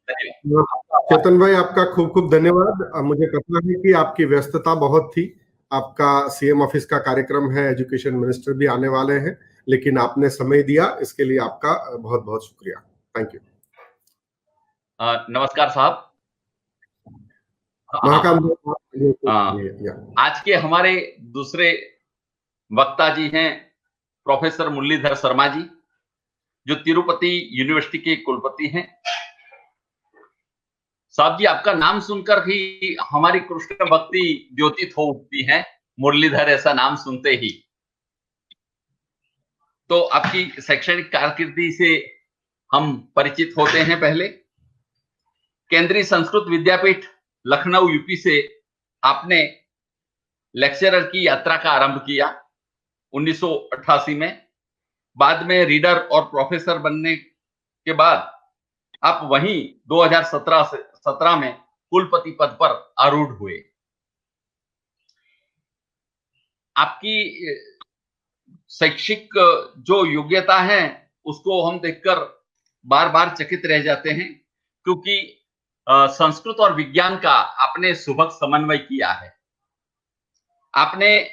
चेतन भाई, आपका खूब खूब धन्यवाद। मुझे पता है कि आपकी व्यस्तता बहुत थी, आपका सीएम ऑफिस का कार्यक्रम है, एजुकेशन मिनिस्टर भी आने वाले हैं, लेकिन आपने समय दिया, इसके लिए आपका बहुत बहुत शुक्रिया। Thank you. नमस्कार साहब। आज के हमारे दूसरे वक्ता जी हैं प्रोफेसर मुरलीधर शर्मा जी, जो तिरुपति यूनिवर्सिटी के कुलपति हैं। साहब जी, आपका नाम सुनकर ही हमारी कृष्ण भक्ति द्योतित हो उठती है, मुरलीधर ऐसा नाम सुनते ही। तो आपकी शैक्षणिक कारकिर्दी से हम परिचित होते हैं। पहले केंद्रीय संस्कृत विद्यापीठ लखनऊ यूपी से आपने लेक्चरर की यात्रा का आरंभ किया 1988 में। बाद में रीडर और प्रोफेसर बनने के बाद आप वहीं 2017 में कुलपति पद पर आरूढ़ हुए। आपकी शैक्षिक जो योग्यता है उसको हम देखकर बार बार चकित रह जाते हैं, क्योंकि संस्कृत और विज्ञान का आपने सुभग समन्वय किया है। आपने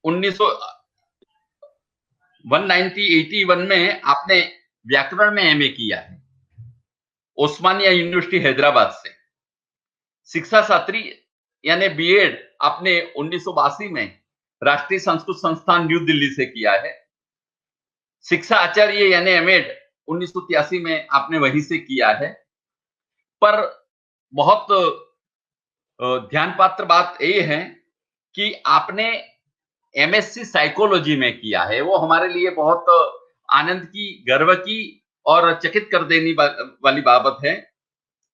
1981 में आपने व्याकरण में एमए किया है ओस्मानिया यूनिवर्सिटी हैदराबाद से। शिक्षा शास्त्री यानी बीएड आपने 1982 में राष्ट्रीय संस्कृत संस्थान न्यू दिल्ली से किया है। शिक्षा आचार्य यानी एमएड 1983 में आपने वहीं से किया है। पर बहुत ध्यान पात्र बात ये है कि आपने एमएससी साइकोलॉजी में किया है। वो हमारे लिए बहुत आनंद की, गर्व की और चकित कर देने वाली बात है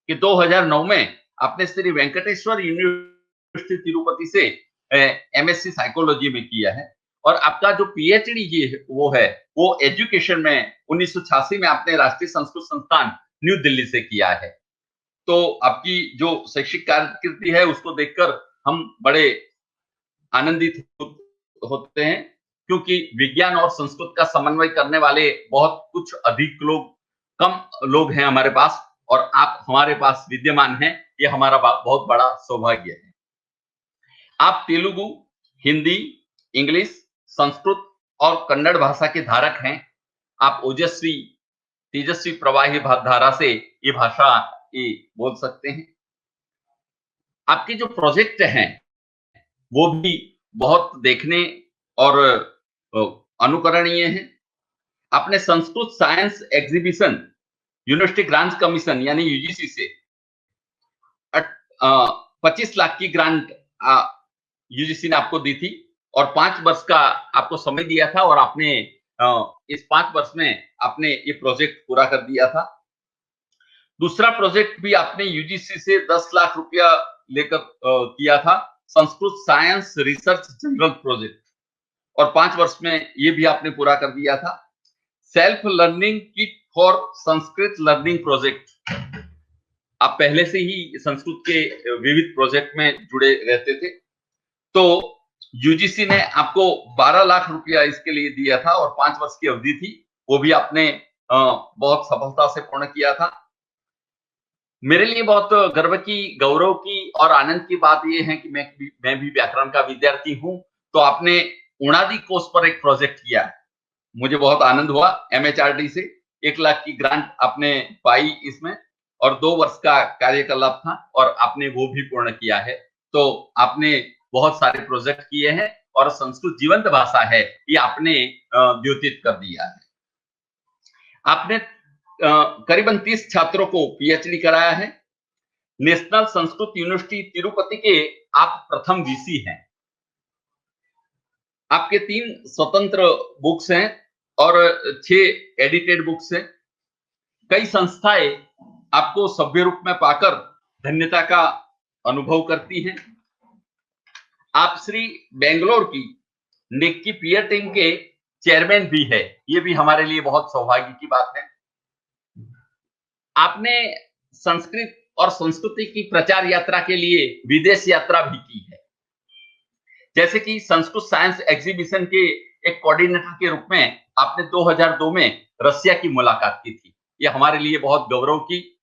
कि 2009 में आपने श्री वेंकटेश्वर यूनिवर्सिटी तिरुपति से एमएससी साइकोलॉजी में किया है। और आपका जो पीएचडी वो एजुकेशन में 1986 में आपने राष्ट्रीय संस्कृत संस्थान न्यू दिल्ली से किया है। तो आपकी जो शैक्षिक कारकिर्दी है उसको देखकर हम बड़े आनंदित होते हैं, क्योंकि विज्ञान और संस्कृत का समन्वय करने वाले बहुत कम लोग हैं हमारे पास, और आप हमारे पास विद्यमान हैं। ये हमारा बहुत बड़ा सौभाग्य है। आप तेलुगु, हिंदी, इंग्लिश, संस्कृत और कन्नड़ भाषा के धारक हैं। आप ओजस्वी, तेजस्वी प्रवाही धारा से ये भाषा बोल सकते हैं। आपके जो प्रोजेक्ट हैं वो भी बहुत देखने और अनुकरणीय हैं। आपने Sanskrit science exhibition university grants commission यानी यूजीसी से 25 लाख की ग्रांट यूजीसी ने आपको दी थी और 5 वर्ष का आपको समय दिया था, और आपने इस 5 वर्ष में आपने ये प्रोजेक्ट पूरा कर दिया था। दूसरा प्रोजेक्ट भी आपने यूजीसी से 10 लाख रुपया लेकर किया था, Sanskrit science research general project, और 5 वर्ष में ये भी आपने पूरा कर दिया था। Self learning kit for Sanskrit learning project, आप पहले से ही संस्कृत के विविध प्रोजेक्ट में जुड़े रहते थे, तो यूजीसी ने आपको 12 लाख रुपया इसके लिए दिया था और 5 वर्ष की अवधि थी, वो भी आपने बहुत सफलता से पूर्ण किया था। मेरे लिए बहुत गर्व की, गौरव की और आनंद की बात यह है कि मैं भी व्याकरण का विद्यार्थी हूं। तो आपने उणादि कोर्स पर एक प्रोजेक्ट किया, मुझे बहुत आनंद हुआ। एमएचआरडी से 1 लाख की ग्रांट आपने पाई इसमें, और 2 वर्ष का कार्यकलाप था और आपने वो भी पूर्ण किया है। तो आपने बहुत सारे प्रोजेक्ट किए हैं और संस्कृत जीवंत भाषा है ये आपने द्योतित कर दिया है। आपने करीबन 30 छात्रों को पीएचडी कराया है। नेशनल संस्कृत यूनिवर्सिटी तिरुपति के आप प्रथम वीसी हैं। आपके 3 स्वतंत्र बुक्स हैं और 6 एडिटेड बुक्स हैं। कई संस्थाएं आपको सभ्य रूप में पाकर धन्यता का अनुभव करती हैं। आप श्री बेंगलोर की निक्की पीयर टीम के चेयरमैन भी है, ये भी हमारे लिए बहुत सौभाग्य की बात है। आपने संस्कृत और संस्कृति की प्रचार यात्रा के लिए विदेश यात्रा भी की है, जैसे कि संस्कृत साइंस एग्जीबिशन के एक कोऑर्डिनेटर के रूप में आपने 2002 में रसिया की मुलाकात की थी। ये हमारे लिए बहुत गौरव की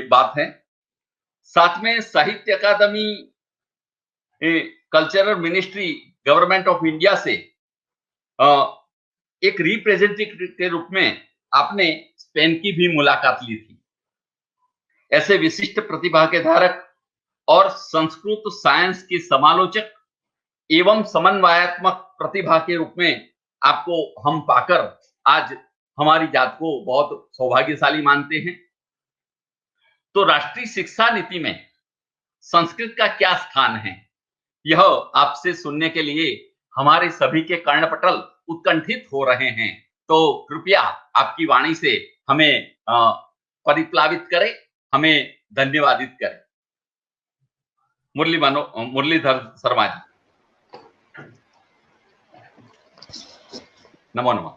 बात है। साथ में Sahitya Akademi, cultural ministry, government of India से एक रिप्रेजेंटेटिव के रूप में आपने स्पेन की भी मुलाकात ली थी। ऐसे विशिष्ट प्रतिभा के धारक और संस्कृत साइंस के समालोचक एवं समन्वयात्मक प्रतिभा के रूप में आपको हम पाकर आज हमारी जात को बहुत सौभाग्यशाली मानते हैं। तो राष्ट्रीय शिक्षा नीति में संस्कृत का क्या स्थान है, यह आपसे सुनने के लिए हमारे सभी के कर्णपटल उत्कंठित हो रहे हैं। तो कृपया आपकी वाणी से हमें परिप्लावित करें, हमें धन्यवादित करें। मुरलीधर शर्मा जी, नमो नमः।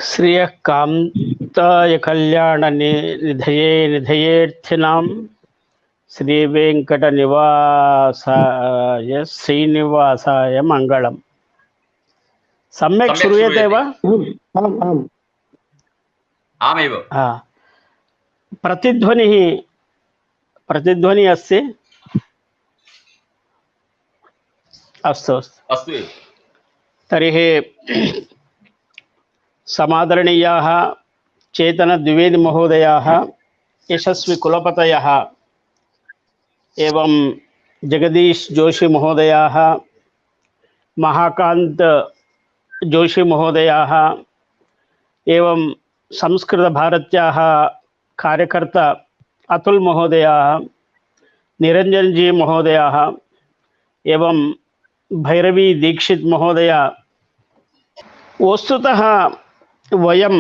श्रियः कान्ताय कल्याण निधये निधयेऽर्थिनां श्री वेंकट निवासाय श्रीनिवासाय मंगलम। सम्यक् श्रूयते वा? आमेव। प्रतिध्वनिः अस्ति? अस्तु अस्तु। तर्हि समादरणीयाः चेतन द्विवेदी महोदयाः, यशस्वी कुलपतयः एवं जगदीश जोशी महोदयाः, महाकांत जोशी महोदयाः एवं संस्कृत भारत्याः कार्यकर्ता अतुल महोदयाः, निरंजन जी महोदयाः एवं भैरवी दीक्षित महोदया, वस्तुतः वयं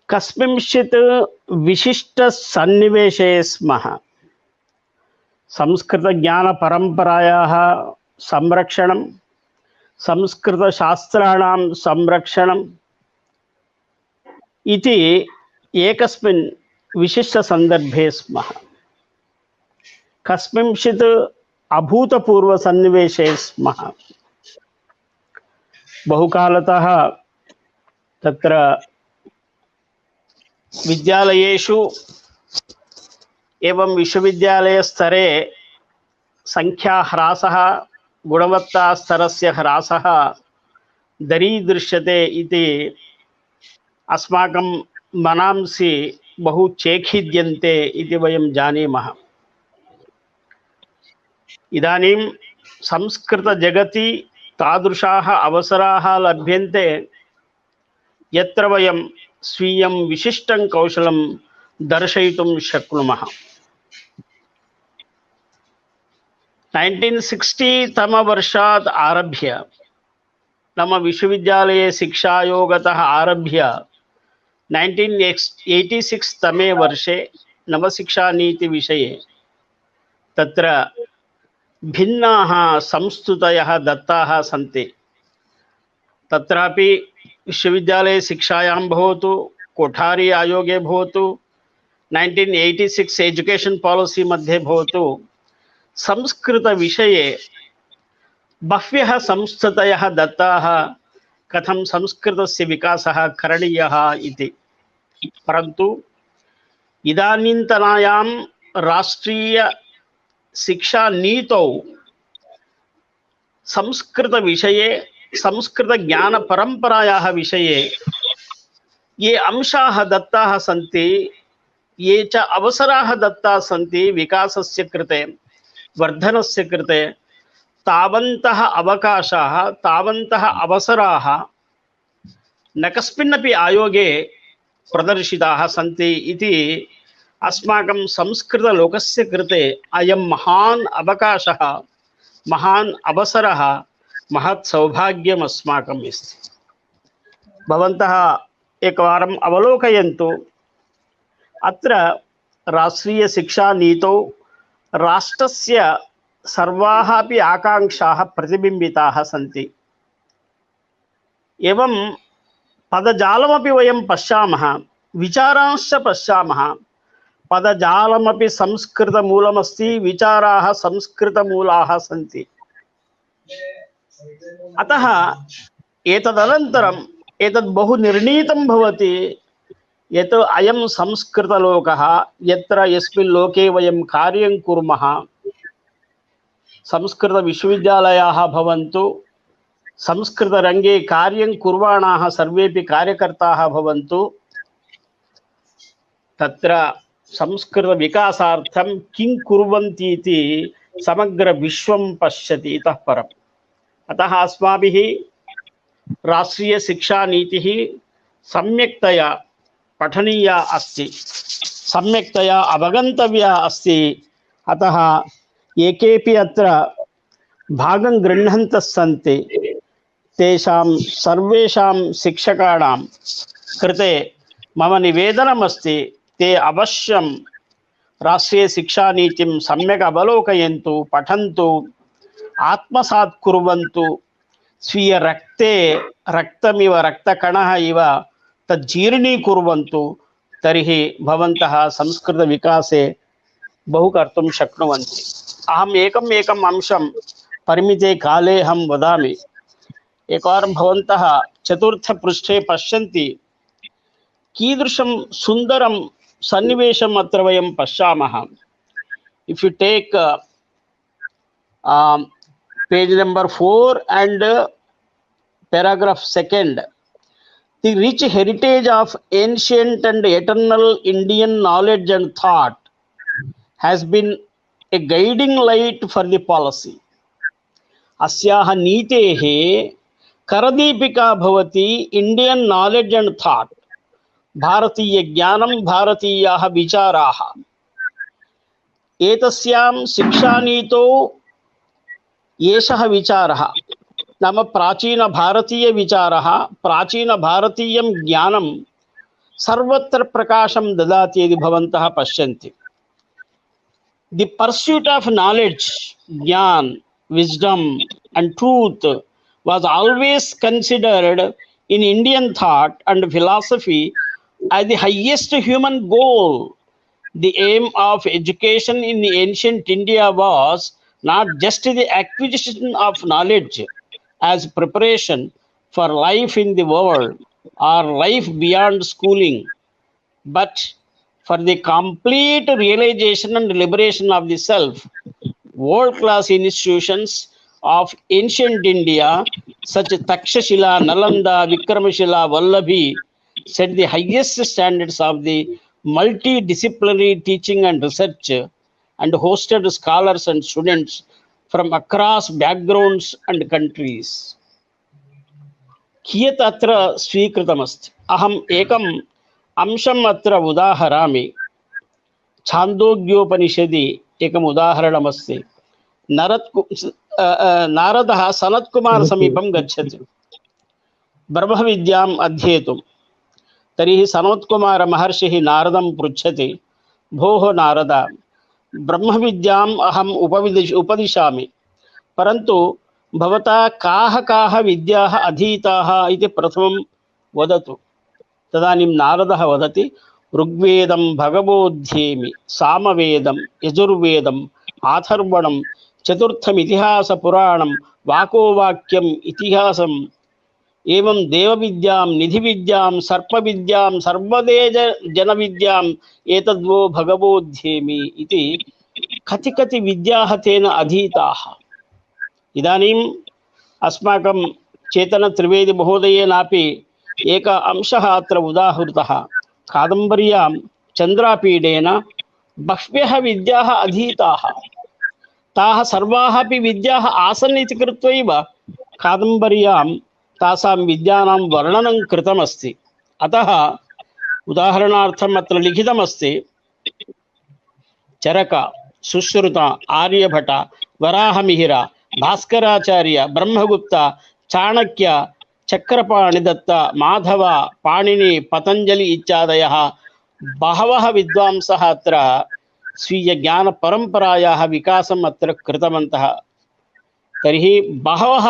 कस्मिंश्चित् विशिष्ट सन्निवेशे स्मः। संस्कृत ज्ञान परंपरायाः संरक्षणं, संस्कृत शास्त्राणां संरक्षणम् इति एकस्मिन् विशिष्ट संदर्भे स्मः। कस्मिंश्चित् अभूतपूर्व सन्निवेशे स्मः। बहुकालतः तत्र विद्यालयेषु एवं विश्वविद्यालय स्तरे संख्या ह्रासः, गुणवत्ता स्तरस्य ह्रासः दरीदृश्यते इति अस्माकं मनांसि बहु चेखिद्यन्ते इति वयं जानीमः। इदानीं संस्कृत जगति तादृशाः अवसराः लभ्यन्ते यत्र वयं स्वीयं विशिष्टं कौशलं दर्शयितुं शक्नुमः। 1960 तमवर्षात् आरभ्य नम विश्वविद्यालये शिक्षायोगतः आरभ्य 1986 तमे वर्षे नवशिक्षानीति विषये तत्र भिन्नाः संस्तुतयः दत्ताः सन्ति। तत्रापि विश्वविद्यालये शिक्षायां भवतु, कोठारी आयोगे भवतु, 1986 एजुकेशन पॉलिसी मध्ये भवतु, संस्कृत विषये बह्व्यः संस्तुतयः दत्ताः कथं संस्कृतस्य विकासः करणीयः इति। परन्तु इदानीन्तनायां राष्ट्रीय शिक्षा नीतौ संस्कृत विषये, संस्कृत ज्ञान परंपरायाः विषये ये अंशाः दत्ताः सन्ति, ये च अवसराः दत्ताः सन्ति विकासस्य कृते, वर्धनस्य कृते, तावन्तः अवकाशाः, तावन्तः अवसराः न कस्मिन्नपि आयोगे प्रदर्शिताः सन्ति इति अस्माकं संस्कृतलोकस्य कृते अयं महान् अवकाशः, महान् अवसरः, महत् सौभाग्यम् अस्माकम् अस्ति। भवन्तः एकवारम् अवलोकयन्तु, अत्र राष्ट्रीय शिक्षा नीतौ राष्ट्रस्य सर्वाः अपि आकांक्षाः प्रतिबिम्बिताः सन्ति। एवं पदजालमपि वयं पश्यामः, विचारांश्च पश्यामः। पदजालमपि संस्कृतमूलमस्ति, विचाराः संस्कृतमूलाः सन्ति। अतः एतदनन्तरम् एतद् बहु निर्णीतं भवति यत् अयं संस्कृतलोकः, यत्र यस्मिन् लोके वयं कार्यं कुर्मः, संस्कृतविश्वविद्यालयाः भवन्तु, संस्कृतरङ्गे कार्यं कुर्वाणाः सर्वेपि कार्यकर्ताः भवन्तु, तत्र संस्कृतविकासार्थं किं कुर्वन्ति इति समग्र विश्वं पश्यति इतः परम्। अतः अस्माभिः राष्ट्रीय शिक्षा नीतिः सम्यक्तया पठनीया अस्ति, सम्यक्तया अवगन्तव्या अस्ति। अतः ये केऽपि अत्र भागं गृह्णन्तः सन्ति तेषां सर्वेषां शिक्षकाणां कृते मम निवेदनमस्ति, ते अवश्यं राष्ट्रीय शिक्षा नीतिं सम्यक् अवलोकयन्तु, पठन्तु, आत्मसात् कुर्वन्तु, स्वीय रक्ते रक्तमिव रक्तकणः इव तज्जीर्णीकुर्वन्तु। तर्हि भवन्तः संस्कृत विकासे बहु कर्तुं शक्नुवन्ति। अहम् एकम् अंशं परिमिते काले अहं वदामि। एकवारं भवन्तः चतुर्थपृष्ठे पश्यन्ति कीदृशं सुन्दरं सन्निवेशम् अत्र वयं पश्यामः। If you take page number 4 and paragraph 2, the rich heritage of ancient and eternal Indian knowledge and thought has been a guiding light for the policy. अस्याः नीतेः करदीपिका भवति Indian knowledge and thought, भारतीय ज्ञानं, भारतीयाः विचाराः। एतस्यां शिक्षानीतौ एषः विचारः नाम प्राचीन भारतीय विचारः, प्राचीन भारतीयं ज्ञानं सर्वत्र प्रकाशं ददाति यदि भवन्तः पश्यन्ति। The pursuit of knowledge, jnana, wisdom and truth was always considered in Indian thought and philosophy as the highest human goal. The aim of education in the ancient India was not just the acquisition of knowledge as preparation for life in the world or life beyond schooling, but for the complete realization and liberation of the self. World-class institutions of ancient India such as Takshashila, Nalanda, Vikramashila, Vallabhi set the highest standards of the multidisciplinary teaching and research and hosted scholars and students from across backgrounds and countries. कियत् अत्र स्वीकृतमस्ति। अहम् एकम् अंशम् अत्र उदाहरामि। छान्दोग्योपनिषदि एकम् उदाहरणमस्ति। नारदः सनत्कुमार समीपं गच्छति ब्रह्मविद्याम् अध्येतुं। तर्हि सनत्कुमार महर्षिः नारदं पृच्छति, भोः नारद, ब्रह्मविद्याम् अहम् उपदिशामि, परन्तु भवता काः काः विद्याः अधीताः इति प्रथमं वदतु। तदानीं नारदः वदति, ऋग्वेदं भगवोऽध्येमि, सामवेदं, यजुर्वेदम्, आथर्वणं, चतुर्थम् इतिहासपुराणं, वाकोवाक्यम्, इतिहासम्, एवं देवविद्यां, निधिविद्यां, सर्पविद्यां, सर्वदेवजनविद्याम् एतद्वो भगवोऽध्येमि इति कति विद्याः तेन अधीताः। इदानीम् अस्माकं चेतन त्रिवेदी महोदयेनापि एक अंशः अत्र उदाहृतः। कादम्बर्यां चन्द्रापीडेन बह्व्यः विद्याः अधीताः। ताः सर्वाः अपि विद्याः आसन् इति कृत्वैव कादम्बर्यां तासां विद्यानां वर्णनं कृतमस्ति। अतः उदाहरणार्थम् अत्र लिखितमस्ति, चरक, सुश्रुत, आर्यभट, वराहमिहिर, भास्कराचार्य, ब्रह्मगुप्त, चाणक्य, चक्रपाणिदत्त, माधव, पाणिनि, पतंजलि इत्यादयः बहवः विद्वांसः अत्र स्वीय ज्ञान परंपरायाः विकासम् अत्र कृतवन्तः। तर्हि बहवः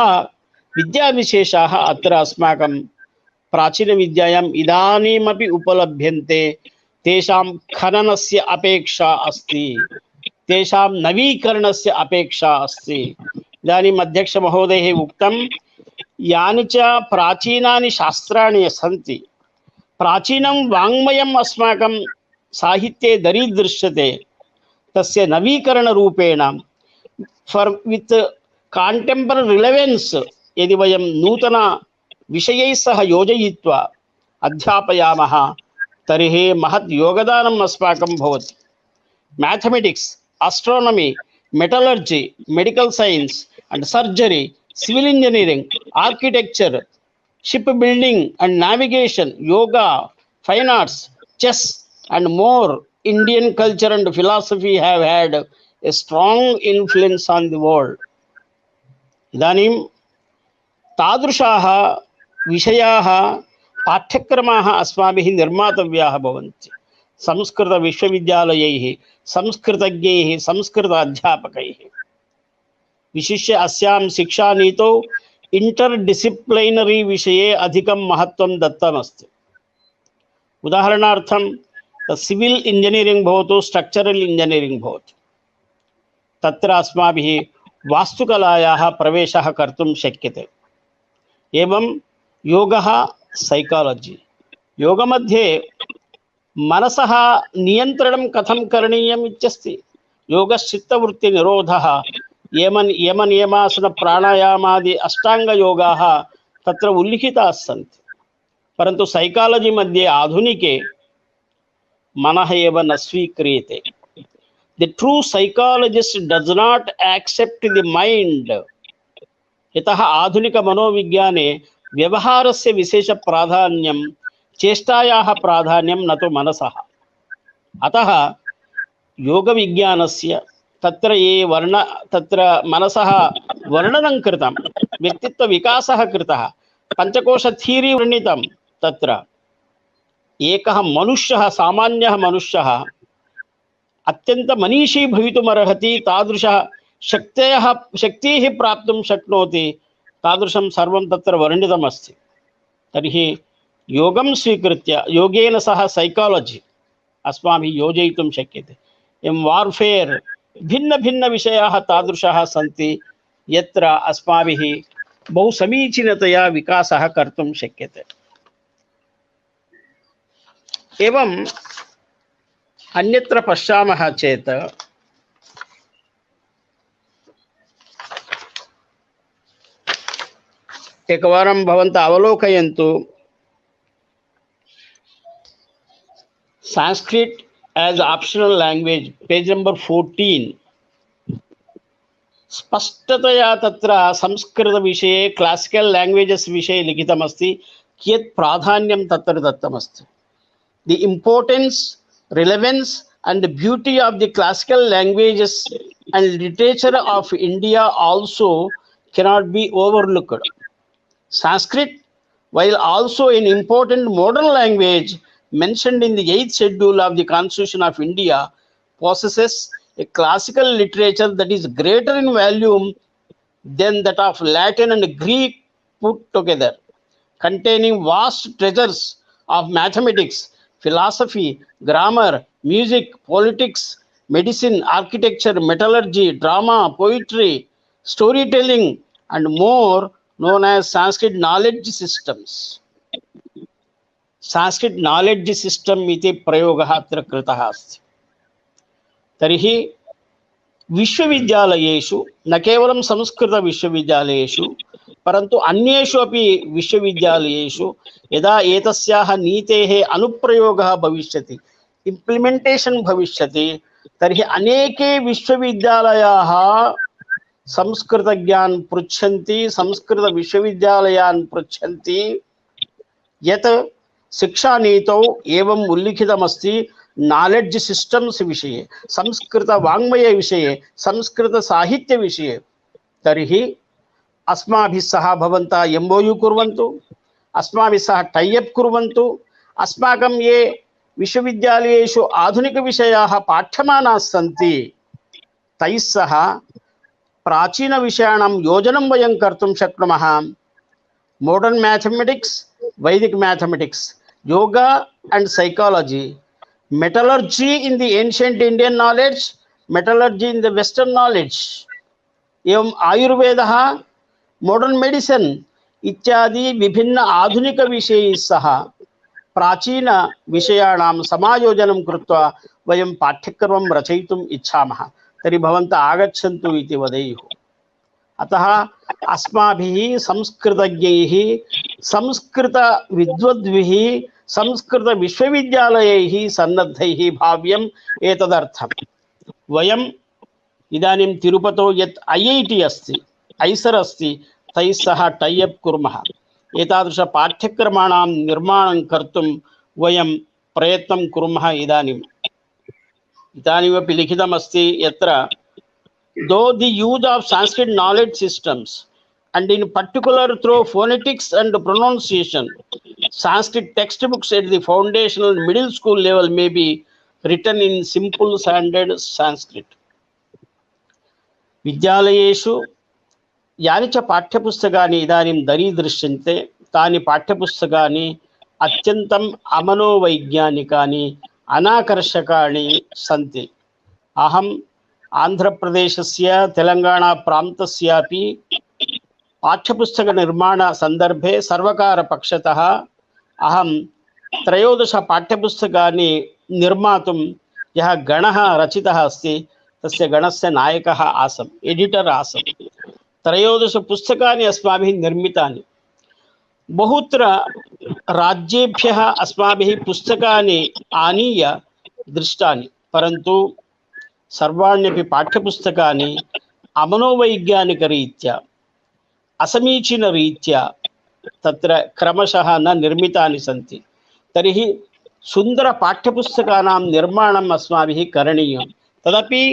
विद्याविशेषाः अत्र अस्माकं प्राचीनविद्यायाम् इदानीमपि उपलभ्यन्ते। तेषां खननस्य अपेक्षा अस्ति, तेषां नवीकरणस्य अपेक्षा अस्ति। इदानीम् अध्यक्षमहोदयैः उक्तं, यानि च प्राचीनानि शास्त्राणि सन्ति, प्राचीनं वाङ्मयम् अस्माकं साहित्ये दरीदृश्यते, तस्य नवीकरणरूपेण वित् काण्टेम्पररी रिलेवेन्स् यदि वयं नूतन विषयैः सह योजयित्वा अध्यापयामः तर्हि महत् योगदानम् अस्माकं भवति। Mathematics, astronomy, metallurgy, medical science and surgery, civil engineering, architecture, shipbuilding and navigation, yoga, fine arts, chess and more, Indian culture and philosophy have had a strong influence on the world. इदानीं तादृशाः विषयाः पाठ्यक्रमाः अस्माभिः निर्मातव्याः भवन्ति। संस्कृत विश्वविद्यालयैः, संस्कृतज्ञैः, संस्कृत अध्यापकैः। विशिष्य अस्यां शिक्षानीतौ interdisciplinary विषये अधिकं महत्त्वं दत्तमस्ति। उदाहरणार्थं सिविल इंजीनियरिंग भवतु स्ट्रक्चरल इंजीनियरिंग भवतु तत्र अस्माभिः वास्तुकलायाः प्रवेशः कर्तुं शक्यते। एवं योगः सैकालजी योगमध्ये मनसः नियन्त्रणं कथं करणीयम् इत्यस्ति। योगश्चित्तवृत्तिनिरोधः यमनियमासन प्राणायामादि अष्टाङ्गयोगाः तत्र उल्लिखिताः सन्ति। परन्तु सैकालजी मध्ये आधुनिके मनः एव न स्वीक्रियते। The true psychologist does not accept the mind. यतः आधुनिक मनोविज्ञाने व्यवहारस्य विशेष प्राधान्यं चेष्टायाः प्राधान्यं न तु मनसः। अतः योगविज्ञानस्य तत्र ये तत्र मनसः वर्णनं कृतं, व्यक्तित्व विकासः कृतः, पंचकोश थीरी वर्णितं, तत्र एकः मनुष्यः सामान्यः मनुष्यः अत्यंत मनीषी भवितुमर्हति, तादृशः शक्तिः प्राप्तुं शक्नोति, तादृशं सर्वं तत्र वर्णितमस्ति। तर्हि योगं स्वीकृत्य योगेन सह सैकालजी अस्माभिः योजयितुं शक्यते। एवं वार्फेर् भिन्न भिन्न विषयाः तादृशाः सन्ति यत्र अस्माभिः बहु समीचीनतया विकासः कर्तुं शक्यते। एवं अन्यत्र पश्यामः चेत् एकवारं भवन्तः अवलोकयन्तु, Sanskrit as optional language page number 14 स्पष्टतया तत्र संस्कृत विषये क्लासिकल लैंग्वेजेस विषये लिखितमस्ति, कियत् प्राधान्यं तत्र दत्तमस्ति। The importance, relevance and the beauty of the classical languages and literature of India also cannot be overlooked. Sanskrit, while also an important modern language mentioned in the 8th schedule of the Constitution of India, possesses a classical literature that is greater in volume than that of Latin and Greek put together, containing vast treasures of mathematics, philosophy, grammar, music, politics, medicine, architecture, metallurgy, drama, poetry, storytelling, and more, known as Sanskrit knowledge systems. Sanskrit knowledge system इति प्रयोगः अत्र कृतः अस्ति। तर्हि विश्वविद्यालयेषु न केवलं संस्कृत विश्वविद्यालयेषु परन्तु अन्येषु अपि विश्वविद्यालयेषु यदा एतस्याः नीतेः अनुप्रयोगः भविष्यति, इम्प्लिमेण्टेशन् भविष्यति, तर्हि अनेके विश्वविद्यालयाः संस्कृतज्ञान् पृच्छन्ति, संस्कृत विश्वविद्यालयान् पृच्छन्ति यत् शिक्षा नीतौ एवं उल्लिखितमस्ति नॉलेज सिस्टम्स विषये, संस्कृत वाङ्मय विषये, संस्कृत साहित्य विषये। तर्हि अस्माभिः सह भवन्तः MOU कुर्वन्तु, अस्माभिः सह टाइअप कुर्वन्तु। अस्माकं ये विश्वविद्यालयेषु आधुनिक विषयाः पाठ्यमानाः सन्ति तैः सह प्राचीन विषयाणां योजनं वयं कर्तुं शक्नुमः। मॉडर्न मैथमेटिक्स, वैदिक mathematics, yoga and psychology, metallurgy in the ancient Indian knowledge, metallurgy in the Western knowledge, एवं आयुर्वेदः, मॉडर्न मेडिसिन इत्यादि विभिन्न आधुनिक विषयैः सह प्राचीन विषयाणां समायोजनं कृत्वा वयं पाठ्यक्रमं रचयितुम् इच्छामः। तर्हि भवन्तः आगच्छन्तु इति वदेयुः। अतः अस्माभिः संस्कृतज्ञैः, संस्कृत विद्वद्भिः, संस्कृत विश्वविद्यालयैः सन्नद्धैः भाव्यम्। एतदर्थं वयम् इदानीं तिरुपतौ यत् IIT अस्ति, ऐसर् अस्ति, तैः सह टाइअप कुर्मः। एतादृश पाठ्यक्रमाणां निर्माणं कर्तुं वयं प्रयत्नं कुर्मः। इदानीमपि लिखितमस्ति यत्र though the use of Sanskrit knowledge systems and in particular through phonetics and pronunciation, Sanskrit textbooks at the foundational and middle school level may be written in simple standard Sanskrit. विद्यालयेषु यानि च पाठ्यपुस्तकानि इदानीं दरीदृश्यन्ते तानि पाठ्यपुस्तकानि अत्यन्तम् अमनोवैज्ञानिकानि, अनाकर्षकाणि सन्ति। अहम् आन्ध्रप्रदेशस्य तेलङ्गाणाप्रान्तस्यापि पाठ्यपुस्तकनिर्माणसन्दर्भे सर्वकारपक्षतः अहं 13 पाठ्यपुस्तकानि निर्मातुं यः गणः रचितः अस्ति तस्य गणस्य नायकः आसम्, एडिटर् आसम्। 13 पुस्तकानि अस्माभिः निर्मितानि। बहुत्र राज्येभ्यः अस्माभिः पुस्तकानि आनीय दृष्टानि, परन्तु सर्वाण्यपि पाठ्यपुस्तकानि अमनोवैज्ञानिकरीत्या असमीचीनरीत्या तत्र क्रमशः न निर्मितानि सन्ति। तर्हि सुन्दरपाठ्यपुस्तकानां निर्माणम् अस्माभिः करणीयं। तदपि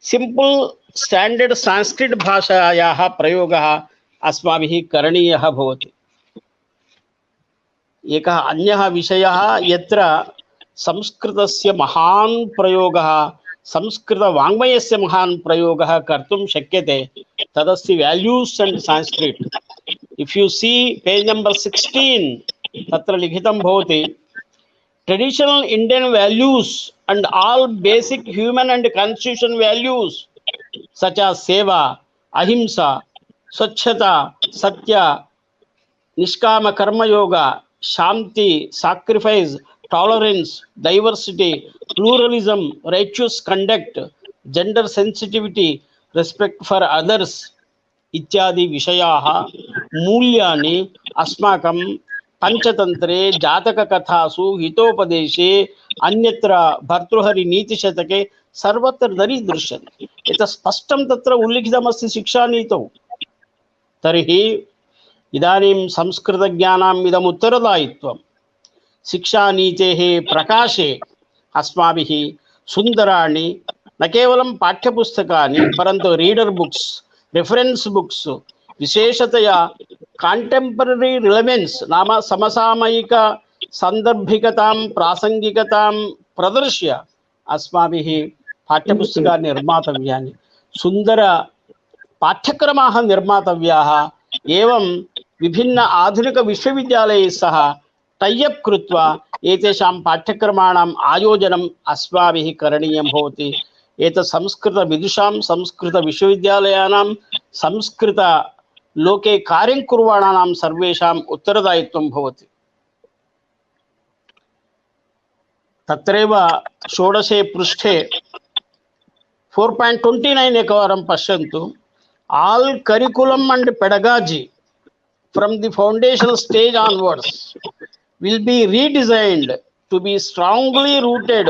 सिम्पल् स्टाण्डर्ड् संस्कृत भाषायाः प्रयोगः अस्माभिः करणीयः भवति। एकः अन्यः विषयः यत्र संस्कृतस्य महान् प्रयोगः, संस्कृतवाङ्मयस्य महान् प्रयोगः कर्तुं शक्यते, तदस्ति values and Sanskrit. If you see page number 16, तत्र लिखितं भवति traditional Indian values and all basic human and constitution values such as seva, ahimsa, swachhata, satya, nishkama karma yoga, shanti, sacrifice, tolerance, diversity, pluralism, righteous conduct, gender sensitivity, respect for others इत्यादि विषयाः मूल्यानि अस्माकं पंचतंत्रे, जातक कथासु, हितोपदेशे, अन्यत्र भर्तृहरि नीतिशतके सर्वत्र दरीदृश्यते। एतत् स्पष्टं तत्र उल्लिखितमस्ति शिक्षानीतौ। तर्हि इदानीं संस्कृतज्ञानाम् इदम् उत्तरदायित्वं। शिक्षानीतेः प्रकाशे अस्माभिः सुन्दराणि न केवलं पाठ्यपुस्तकानि परन्तु रीडर बुक्स, रेफरेंस बुक्स, विशेषतया कांटेम्पररी रिलेवेंस नाम समसामयिक संदर्भिकतां प्रासंगिकतां प्रदर्श्य अस्माभिः पाठ्यपुस्तकानि निर्मातव्यानि, सुन्दर पाठ्यक्रमाः निर्मातव्याः। एवं विभिन्न आधुनिक विश्वविद्यालयैः सह टैअप् कृत्वा एतेषां पाठ्यक्रमाणाम् आयोजनम् अस्माभिः करणीयं भवति। एतत् संस्कृत विदुषां, संस्कृत विश्वविद्यालयानां, संस्कृत लोके कार्यं कुर्वाणानां सर्वेषाम् उत्तरदायित्वं भवति। तत्रैव 16 पृष्ठे 4.29 एकवारं पश्यन्तु। All curriculum and pedagogy from the foundational stage onwards will be redesigned to be strongly rooted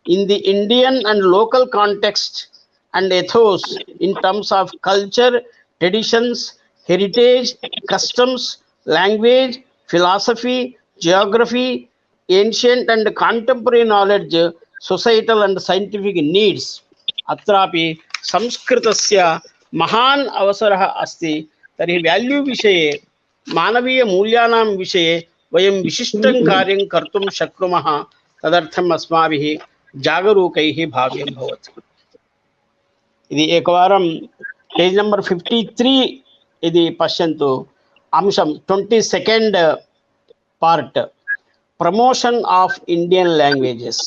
in the Indian and local context and ethos in terms of culture, traditions, heritage, customs, language, philosophy, geography, ancient and contemporary knowledge, societal and scientific needs. अत्रापि संस्कृतस्य महान् अवसरः अस्ति। तर्हि value विषये, मानवीय मूल्यानां विषये वयं विशिष्टं कार्यं कर्तुं शक्नुमः। तदर्थम् अस्माभिः जागरूकैः भाव्यं भवति। इति एकवारं पेज नंबर 53 इति पश्यन्तु। अंशं 22nd part promotion of Indian languages.